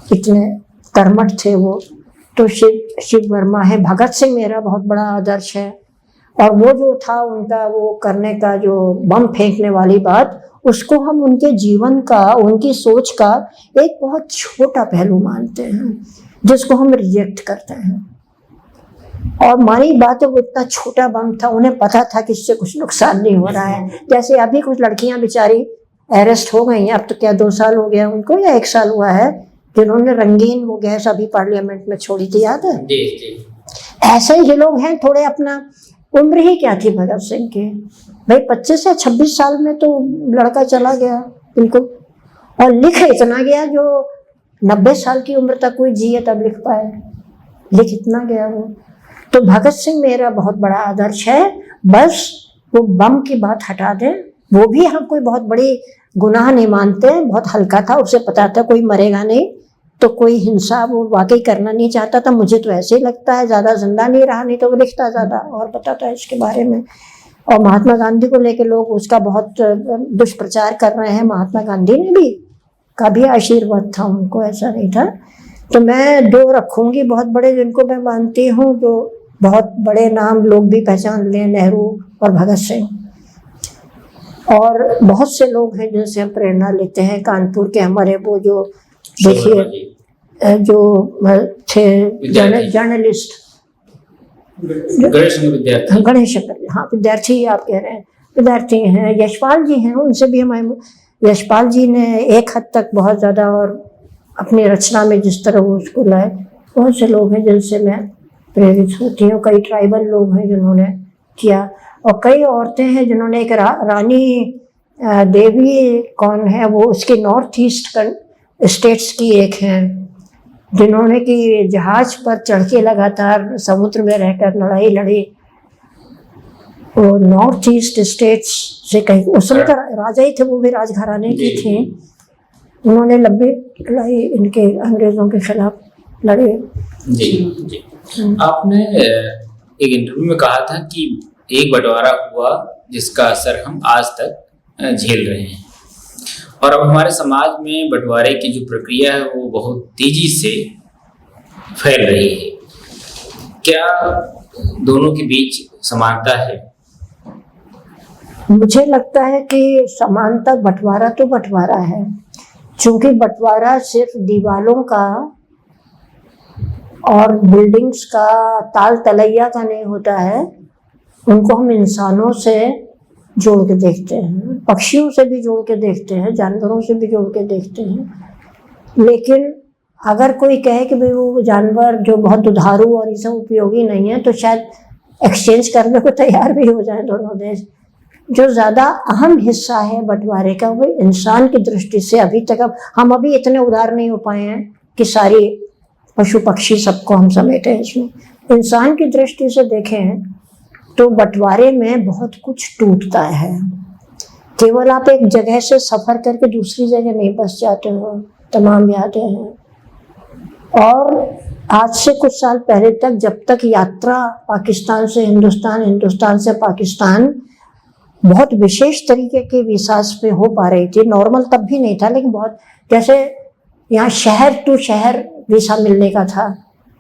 इतने कर्मठ थे वो। तो शिव वर्मा है। भगत सिंह मेरा बहुत बड़ा आदर्श है, और वो जो था उनका वो करने का जो बम फेंकने वाली बात, उसको हम उनके जीवन का, उनकी सोच का एक बहुत छोटा पहलू मानते हैं, जिसको हम रिजेक्ट करते हैं। और मानी बात है, वो इतना छोटा बम था, उन्हें पता था कि इससे कुछ नुकसान नहीं हो रहा है। जैसे अभी कुछ लड़कियां बेचारी अरेस्ट हो गई हैं, अब तो क्या 2 साल हो गया उनको या 1 साल हुआ है, जिन्होंने रंगीन वो गैस अभी पार्लियामेंट में छोड़ी थी, याद है? जी। ऐसे ही लोग हैं थोड़े। अपना उम्र ही क्या थी भगत सिंह की, भाई 25 या 26 साल में तो लड़का चला गया बिल्कुल, और लिख इतना गया जो 90 साल की उम्र तक कोई जिए तब लिख पाए, लिख इतना गया वो। तो भगत सिंह मेरा बहुत बड़ा आदर्श है। बस वो बम की बात हटा दें, वो भी हम कोई बहुत बड़ी गुनाह नहीं मानते, बहुत हल्का था, उसे पता था कोई मरेगा नहीं, तो कोई हिंसा वो वाकई करना नहीं चाहता था। मुझे तो ऐसे ही लगता है, ज़्यादा जिंदा नहीं रहा, नहीं तो वो लिखता ज़्यादा और बताता इसके बारे में। और महात्मा गांधी को लेके लोग उसका बहुत दुष्प्रचार कर रहे हैं। महात्मा गांधी ने भी कभी आशीर्वाद था उनको, ऐसा नहीं था। तो मैं 2 रखूंगी बहुत बड़े, जिनको मैं मानती हूँ, जो बहुत बड़े नाम लोग भी पहचान लें, नेहरू और भगत सिंह। और बहुत से लोग हैं जिनसे हम प्रेरणा लेते हैं। कानपुर के हमारे वो जो देखिए जो थे जर्नलिस्ट, गणेश शंकर, हाँ विद्यार्थी आप कह रहे हैं, विद्यार्थी हैं। यशपाल जी हैं, उनसे भी हमारे यशपाल जी ने एक हद तक बहुत ज़्यादा, और अपनी रचना में जिस तरह वो उसको लाए। बहुत से लोग हैं जिनसे मैं प्रेरित होती हूँ। कई ट्राइबल लोग हैं जिन्होंने किया, और कई औरतें हैं जिन्होंने, एक रानी देवी कौन है वो, उसके नॉर्थ ईस्ट स्टेट्स की एक हैं, जिन्होंने कि जहाज पर चढ़ के लगातार समुद्र में रहकर लड़ाई लड़ी। वो नॉर्थ ईस्ट स्टेट्स से कहीं, उस समय राजा ही थे, वो भी राजघराने की थी। उन्होंने लंबी लड़ाई इनके अंग्रेजों के खिलाफ लड़ी। जी। आपने एक इंटरव्यू में कहा था कि एक बंटवारा हुआ जिसका असर हम आज तक झेल रहे हैं, और अब हमारे समाज में बंटवारे की जो प्रक्रिया है वो बहुत तेजी से फैल रही है। क्या दोनों के बीच समानता है? मुझे लगता है कि समानता, बंटवारा तो बंटवारा है, चूंकि बंटवारा सिर्फ दीवालों का और बिल्डिंग्स का ताल तलैया का नहीं होता है, उनको हम इंसानों से जोड़ के देखते हैं, पक्षियों से भी जोड़ के देखते हैं, जानवरों से भी जोड़ के देखते हैं। लेकिन अगर कोई कहे कि भाई वो जानवर जो बहुत दुधारू और ये सब उपयोगी नहीं है, तो शायद एक्सचेंज करने को तैयार भी हो जाए दोनों देश। जो ज़्यादा अहम हिस्सा है बंटवारे का वो इंसान की दृष्टि से अभी तक हम अभी इतने उदार नहीं हो पाए हैं कि सारी पशु पक्षी सबको हम समेटे इसमें। इंसान की दृष्टि से देखें तो बंटवारे में बहुत कुछ टूटता है। केवल आप एक जगह से सफ़र करके दूसरी जगह नहीं बस जाते हो, तमाम यादें हैं। और आज से कुछ साल पहले तक जब तक यात्रा पाकिस्तान से हिंदुस्तान, हिंदुस्तान से पाकिस्तान बहुत विशेष तरीके के विसास पे हो पा रही थी, नॉर्मल तब भी नहीं था, लेकिन बहुत जैसे यहाँ शहर टू शहर वीसा मिलने का था।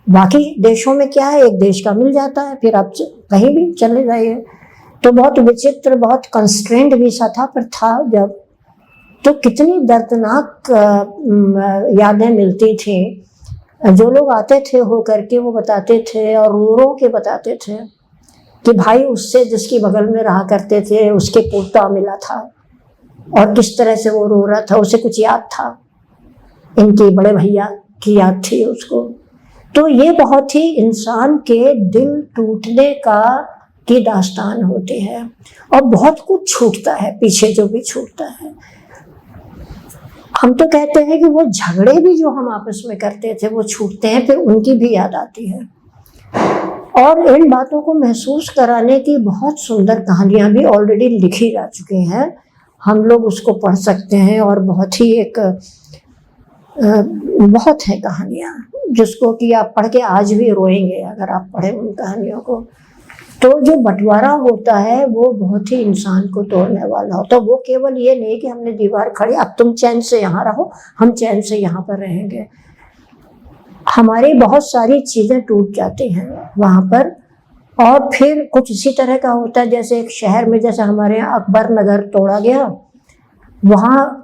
बाकी देशों में क्या है, एक देश का मिल जाता है, फिर आप कहीं भी चले जाइए। तो बहुत विचित्र, बहुत कंस्ट्रेंड वीसा था, पर था जब, तो कितनी दर्दनाक यादें मिलती थी। जो लोग आते थे हो करके वो बताते थे और रो रो के बताते थे कि भाई उससे जिसकी बगल में रहा करते थे उसके पोता मिला था और किस तरह से वो रो रहा था, उसे कुछ याद था, इनके बड़े भैया की याद थी उसको। तो ये बहुत ही इंसान के दिल टूटने की दास्तान होती है और बहुत कुछ छूटता है पीछे, जो भी छूटता है। हम तो कहते हैं कि वो झगड़े भी जो हम आपस में करते थे वो छूटते हैं, फिर उनकी भी याद आती है। और इन बातों को महसूस कराने की बहुत सुंदर कहानियां भी ऑलरेडी लिखी जा चुकी हैं, हम लोग उसको पढ़ सकते हैं। और बहुत ही बहुत है कहानियां जिसको कि आप पढ़ के आज भी रोएंगे अगर आप पढ़ें उन कहानियों को। तो जो बंटवारा होता है वो बहुत ही इंसान को तोड़ने वाला होता है। वो केवल ये नहीं कि हमने दीवार खड़ी, अब तुम चैन से यहाँ रहो, हम चैन से यहाँ पर रहेंगे। हमारी बहुत सारी चीज़ें टूट जाती हैं वहाँ पर। और फिर कुछ इसी तरह का होता है जैसे एक शहर में, जैसे हमारे यहाँ अकबर नगर तोड़ा गया, वहाँ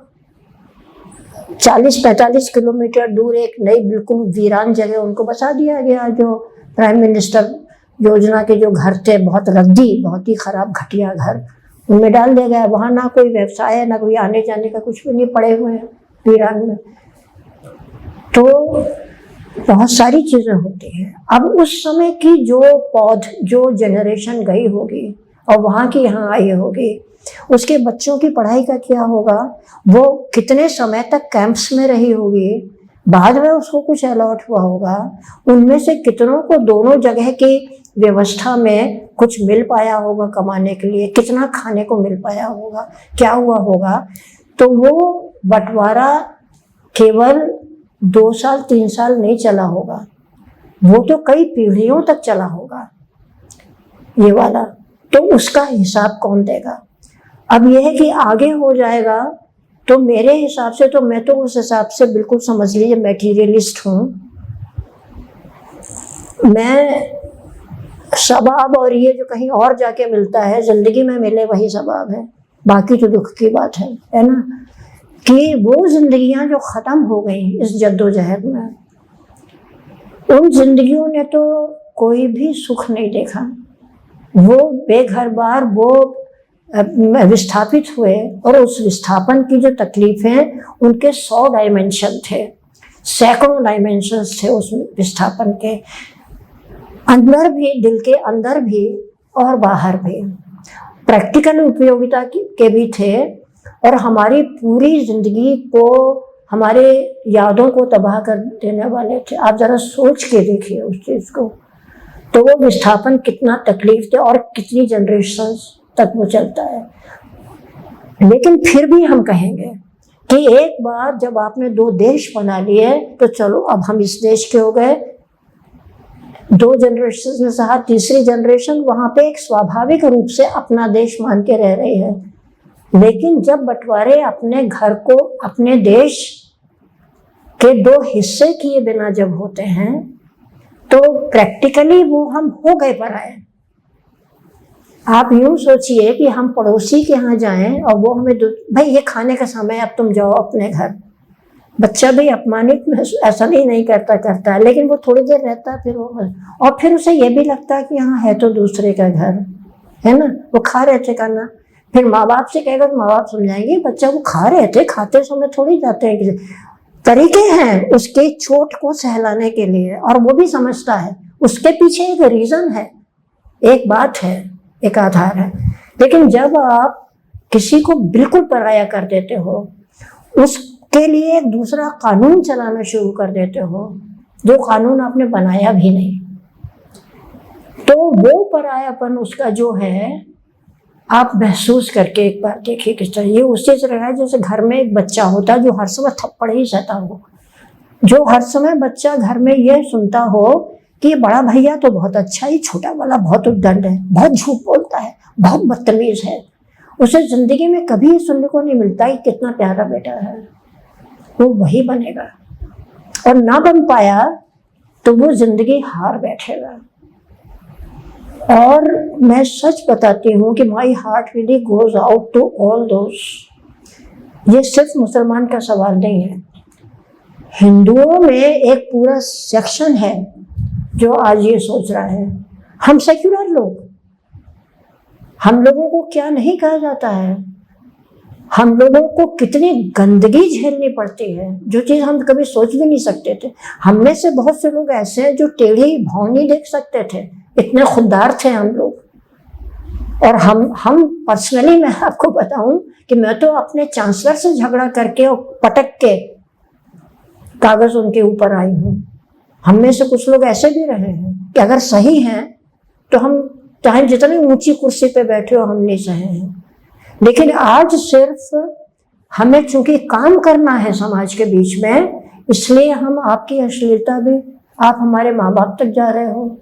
40-45 किलोमीटर दूर एक नई बिल्कुल वीरान जगह उनको बसा दिया गया। जो प्राइम मिनिस्टर योजना के जो घर थे, बहुत रद्दी, बहुत ही खराब घटिया घर, उनमें डाल दिया गया। वहाँ ना कोई व्यवसाय है, ना कोई आने जाने का, कुछ भी नहीं, पड़े हुए हैं वीरान में। तो बहुत सारी चीज़ें होती हैं। अब उस समय की जो जनरेशन गई होगी और वहाँ की यहाँ आई होगी, उसके बच्चों की पढ़ाई का क्या होगा, वो कितने समय तक कैंप्स में रही होगी, बाद में उसको कुछ अलॉट हुआ होगा, उनमें से कितनों को दोनों जगह की व्यवस्था में कुछ मिल पाया होगा कमाने के लिए, कितना खाने को मिल पाया होगा, क्या हुआ होगा। तो वो बंटवारा केवल 2 साल 3 साल नहीं चला होगा, वो तो कई पीढ़ियों तक चला होगा ये वाला। तो उसका हिसाब कौन देगा। अब यह है कि आगे हो जाएगा, तो मेरे हिसाब से, तो मैं तो उस हिसाब से बिल्कुल समझ लीजिए मैटीरियलिस्ट हूँ। मैं सबाब और ये जो कहीं और जाके मिलता है, जिंदगी में मिले वही सबाब है, बाकी तो दुख की बात है ना, कि वो जिंदगियां जो खत्म हो गई इस जद्दोजहद में, उन जिंदगियों ने तो कोई भी सुख नहीं देखा। वो बेघर बार, वो विस्थापित हुए और उस विस्थापन की जो तकलीफें, उनके 100 डायमेंशन थे, सैकड़ों डायमेंशंस थे उस विस्थापन के अंदर भी, दिल के अंदर भी और बाहर भी। प्रैक्टिकल उपयोगिता के भी थे और हमारी पूरी जिंदगी को, हमारे यादों को तबाह कर देने वाले थे। आप जरा सोच के देखिए उस चीज को। तो वो विस्थापन कितना तकलीफ थे और कितनी जनरेशंस तक वो चलता है। लेकिन फिर भी हम कहेंगे कि एक बार जब आपने 2 देश बना लिए, तो चलो अब हम इस देश के हो गए, 2 जनरेशन से सहा, तीसरी जनरेशन वहां पे एक स्वाभाविक रूप से अपना देश मान के रह रही है। लेकिन जब बंटवारे अपने घर को अपने देश के 2 हिस्से किए बिना जब होते हैं, तो प्रैक्टिकली वो हम हो गए पराए। आप यूं सोचिए कि हम पड़ोसी के यहाँ जाएं और वो हमें, भाई ये खाने का समय, अब तुम जाओ अपने घर, बच्चा भी अपमानित ऐसा नहीं करता है, लेकिन वो थोड़ी देर रहता है, फिर वो और फिर उसे ये भी लगता है कि हाँ है तो दूसरे का घर है ना, वो खा रहे थे करना। फिर माँ बाप से कहेगा तो माँ बाप समझाएंगे बच्चा वो खा रहे थे, खाते समय थोड़ी जाते हैं किसी तरीके हैं उसके चोट को सहलाने के लिए, और वो भी समझता है उसके पीछे एक रीजन है, एक बात है, एक आधार है। लेकिन जब आप किसी को बिल्कुल पराया कर देते हो, उसके लिए एक दूसरा कानून चलाना शुरू कर देते हो जो कानून आपने बनाया भी नहीं, तो वो परायापन उसका जो है आप महसूस करके एक बार देखिए किस तरह ये उसी तरह है जैसे घर में एक बच्चा होता है जो हर समय थप्पड़ ही सहता हो, जो हर समय बच्चा घर में ये सुनता हो कि बड़ा भैया तो बहुत अच्छा ही, छोटा वाला बहुत उद्दंड है, बहुत झूठ बोलता है, बहुत बदतमीज है, उसे जिंदगी में कभी सुनने को नहीं मिलता कि कितना प्यारा बेटा है। वो वही बनेगा, और ना बन पाया तो वो जिंदगी हार बैठेगा। और मैं सच बताती हूँ कि my heart really goes out to all those. ये सिर्फ मुसलमान का सवाल नहीं है, हिंदुओं में एक पूरा सेक्शन है जो आज ये सोच रहा है। हम सेक्युलर लोग, हम लोगों को क्या नहीं कहा जाता है, हम लोगों को कितनी गंदगी झेलनी पड़ती है, जो चीज हम कभी सोच भी नहीं सकते थे। हम में से बहुत से लोग ऐसे हैं जो टेढ़ी भौनी देख सकते थे, इतने खुददार थे हम लोग। और हम पर्सनली मैं आपको बताऊं कि मैं तो अपने चांसलर से झगड़ा करके और पटक के कागज उनके ऊपर आई हूँ। हम में से कुछ लोग ऐसे भी रहे हैं कि अगर सही हैं तो हम चाहे जितनी ऊंची कुर्सी पे बैठे हो हम नहीं सहे हैं, लेकिन आज सिर्फ हमें चूंकि काम करना है समाज के बीच में, इसलिए हम आपकी अश्लीलता भी, आप हमारे माँ बाप तक जा रहे हो,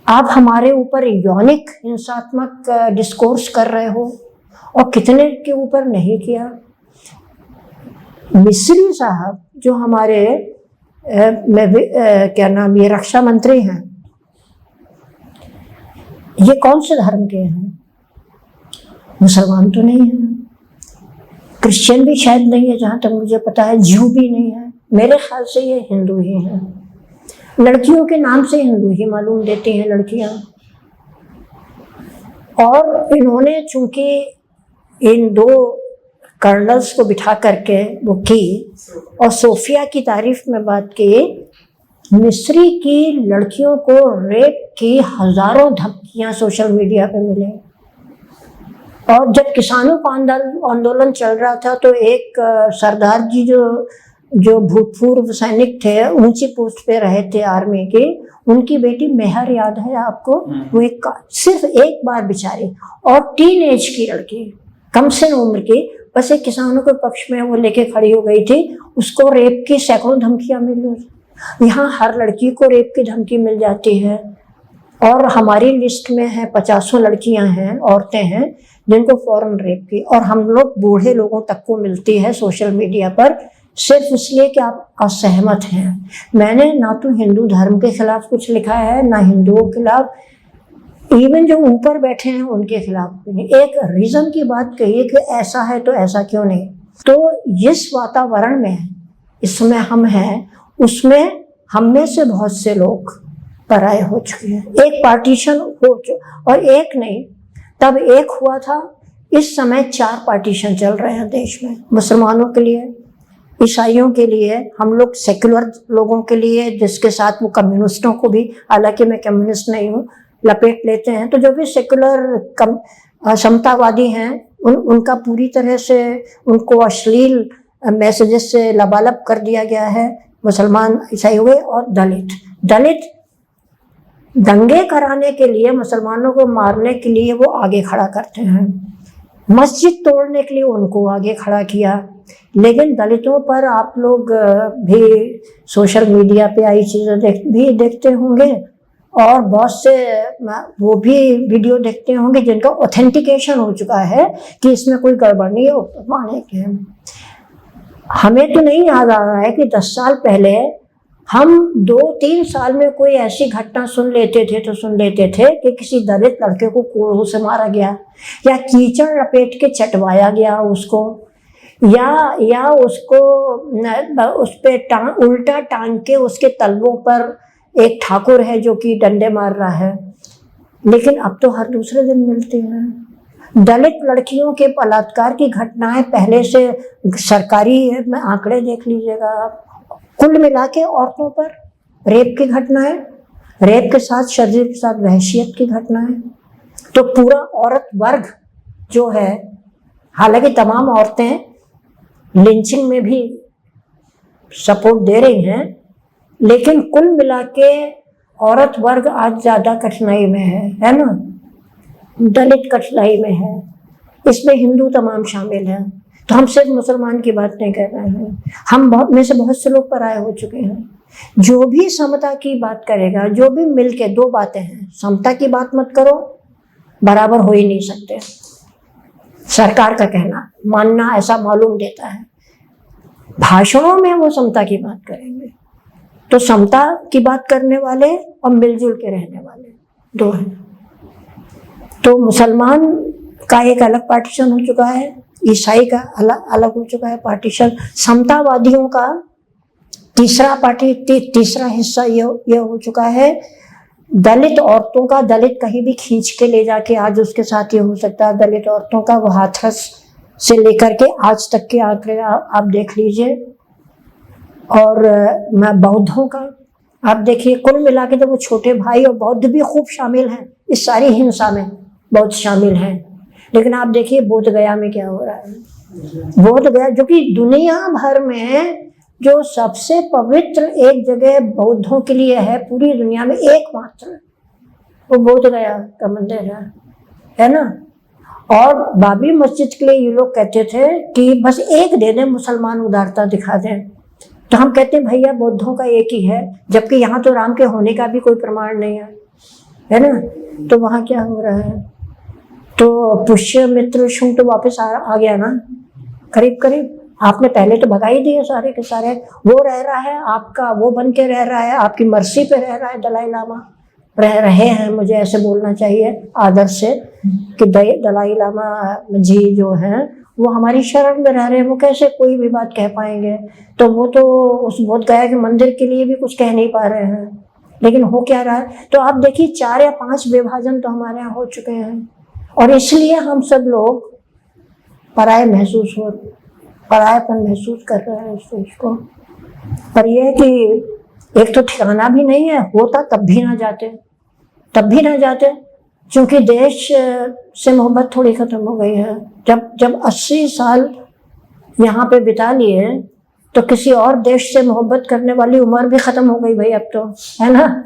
आप हमारे ऊपर यौनिक हिंसात्मक डिस्कोर्स कर रहे हो, और कितने के ऊपर नहीं किया। मिस्री साहब जो हमारे क्या नाम ये रक्षा मंत्री हैं, ये कौन से धर्म के हैं? मुसलमान तो नहीं है, क्रिश्चियन भी शायद नहीं है जहां तक मुझे पता है, ज्यू भी नहीं है, मेरे ख्याल से ये हिंदू ही हैं। लड़कियों के नाम से हिंदू ही मालूम देती हैं लड़कियां। और इन्होंने चूंकि इन दो कर्नल्स को बिठा करके वो की और सोफिया की तारीफ में बात की, मिस्री की लड़कियों को रेप की हजारों धमकियां सोशल मीडिया पे मिले। और जब किसानों का आंदोलन चल रहा था तो एक सरदार जी जो भूतपूर्व सैनिक थे, ऊंची पोस्ट पे रहे थे आर्मी के, उनकी बेटी मेहर याद है आपको, वो सिर्फ एक बार बेचारी, और टीन एज की लड़की, कम से उम्र की, बस एक किसानों के पक्ष में वो लेके खड़ी हो गई थी, उसको रेप की सैकड़ों धमकियां मिल रही। यहाँ हर लड़की को रेप की धमकी मिल जाती है, और हमारी लिस्ट में है 50 लड़कियां हैं, औरतें हैं जिनको फौरन रेप की, और हम लोग बूढ़े लोगों तक को मिलती है सोशल मीडिया पर, सिर्फ इसलिए कि आप असहमत हैं। मैंने ना तो हिंदू धर्म के खिलाफ कुछ लिखा है, ना हिंदुओं के खिलाफ, इवन जो ऊपर बैठे हैं उनके खिलाफ भी नहीं। एक रीजन की बात कही कि ऐसा है तो ऐसा क्यों नहीं। तो जिस वातावरण में इस समय हम हैं, उसमें हम में से बहुत से लोग पराये हो चुके हैं। एक पार्टीशन हो चुका, और एक नहीं, तब एक हुआ था, इस समय 4 पार्टीशन चल रहे हैं देश में, मुसलमानों के लिए, ईसाइयों के लिए, हम लोग सेक्युलर लोगों के लिए, जिसके साथ वो कम्युनिस्टों को भी, हालांकि मैं कम्युनिस्ट नहीं हूँ, लपेट लेते हैं। तो जो भी सेक्युलर समतावादी हैं उनका पूरी तरह से उनको अश्लील मैसेजेस से लबालब कर दिया गया है। मुसलमान, ईसाई हुए, और दलित दंगे कराने के लिए, मुसलमानों को मारने के लिए वो आगे खड़ा करते हैं, मस्जिद तोड़ने के लिए उनको आगे खड़ा किया। लेकिन दलितों पर आप लोग भी सोशल मीडिया पे आई चीज़ें देखते होंगे, और बहुत से वो भी वीडियो देखते होंगे जिनका ऑथेंटिकेशन हो चुका है कि इसमें कोई गड़बड़ नहीं है माने के। हमें तो नहीं याद आ रहा है कि 10 साल पहले हम 2-3 साल में कोई ऐसी घटना सुन लेते थे कि किसी दलित लड़के को कोड़ों से मारा गया, या कीचड़ लपेट के चटवाया गया उसको, या उसको उस पे उल्टा टांग के उसके तलवों पर एक ठाकुर है जो कि डंडे मार रहा है। लेकिन अब तो हर दूसरे दिन मिलती हैं। दलित लड़कियों के बलात्कार की घटनाएं पहले से सरकारी में आंकड़े देख लीजिएगा आप। कुल मिला के औरतों पर रेप की घटनाएं, रेप के साथ शरीर के साथ वहशियत की घटनाएं, तो पूरा औरत वर्ग जो है, हालांकि तमाम औरतें लिंचिंग में भी सपोर्ट दे रही हैं, लेकिन कुल मिला के औरत वर्ग आज ज्यादा कठिनाई में है ना। दलित कठिनाई में है, इसमें हिंदू तमाम शामिल हैं। तो हम सिर्फ मुसलमान की बात नहीं कर रहे हैं, हम में से बहुत से लोग पराये हो चुके हैं। जो भी समता की बात करेगा, जो भी मिलके, दो बातें हैं, समता की बात मत करो, बराबर हो ही नहीं सकते। सरकार का कहना मानना ऐसा मालूम देता है। भाषणों में वो समता की बात करेंगे, तो समता की बात करने वाले और मिलजुल के रहने वाले दो हैं। तो मुसलमान का एक अलग पार्टीशन हो चुका है, ईसाई का अलग हो चुका है पार्टीशन। समतावादियों का तीसरा हिस्सा ये हो चुका है। दलित औरतों का, दलित कहीं भी खींच के ले जाके आज उसके साथ ये हो सकता है। दलित औरतों का वो हाथरस से लेकर के आज तक के आंकड़े आप देख लीजिए। और बौद्धों का आप देखिए, कुल मिला के तो वो छोटे भाई और बौद्ध भी खूब शामिल हैं इस सारी हिंसा में, बहुत शामिल हैं। लेकिन आप देखिए बोध गया में क्या हो रहा है। बोध गया जो कि दुनिया भर में जो सबसे पवित्र एक जगह बौद्धों के लिए है, पूरी दुनिया में एकमात्र, वो बोध गया का मंदिर है ना। और बाबरी मस्जिद के लिए ये लोग कहते थे कि बस एक दे दें, मुसलमान उदारता दिखा दें। तो हम कहते हैं भैया बौद्धों का एक ही है, जबकि यहाँ तो राम के होने का भी कोई प्रमाण नहीं है ना। तो वहाँ क्या हो रहा है, तो पुष्य मित्र शुंग तो वापस आ गया ना, करीब करीब। आपने पहले तो भगा ही दिए सारे के सारे। वो रह रहा है आपका, वो बन के रह रहा है, आपकी मर्जी पे रह रहा है। दलाई लामा रह रहे हैं, मुझे ऐसे बोलना चाहिए आदर से कि दलाई लामा जी जो हैं वो हमारी शरण में रह रहे हैं। वो कैसे कोई भी बात कह पाएंगे। तो वो तो उस बोध गया के मंदिर के लिए भी कुछ कह नहीं पा रहे हैं। लेकिन हो क्या रहा है, तो आप देखिए 4 या 5 विभाजन तो हमारे यहाँ हो चुके हैं। और इसलिए हम सब लोग परायापन महसूस कर रहे हैं इस चीज को। पर यह कि एक तो ठिकाना भी नहीं है, होता तब भी ना जाते, क्योंकि देश से मोहब्बत थोड़ी खत्म हो गई है। जब 80 साल यहाँ पे बिता लिए तो किसी और देश से मोहब्बत करने वाली उम्र भी खत्म हो गई भाई अब तो, है ना।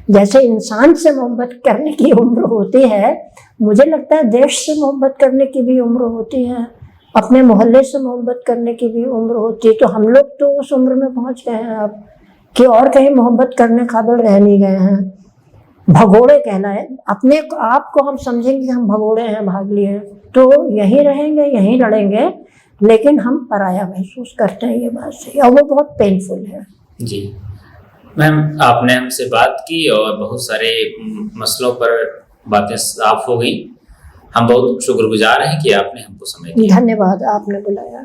जैसे इंसान से मोहब्बत करने की उम्र होती है, मुझे लगता है देश से मोहब्बत करने की भी उम्र होती है, अपने मोहल्ले से मोहब्बत करने की भी उम्र होती है। तो हम लोग तो उस उम्र में पहुंच गए हैं अब कि और कहीं मोहब्बत करने काबिल रह नहीं गए हैं। भगोड़े कहलाए, अपने आप को हम समझेंगे कि हम भगोड़े हैं, भाग लिए, तो यहीं रहेंगे, यहीं लड़ेंगे, लेकिन हम पराया महसूस करते हैं। ये बात सही, और वो बहुत पेनफुल है। जी मैम, आपने हमसे बात की और बहुत सारे मसलों पर बातें साफ हो गई। हम बहुत शुक्रगुजार हैं कि आपने हमको समय दिया। धन्यवाद, आपने बुलाया।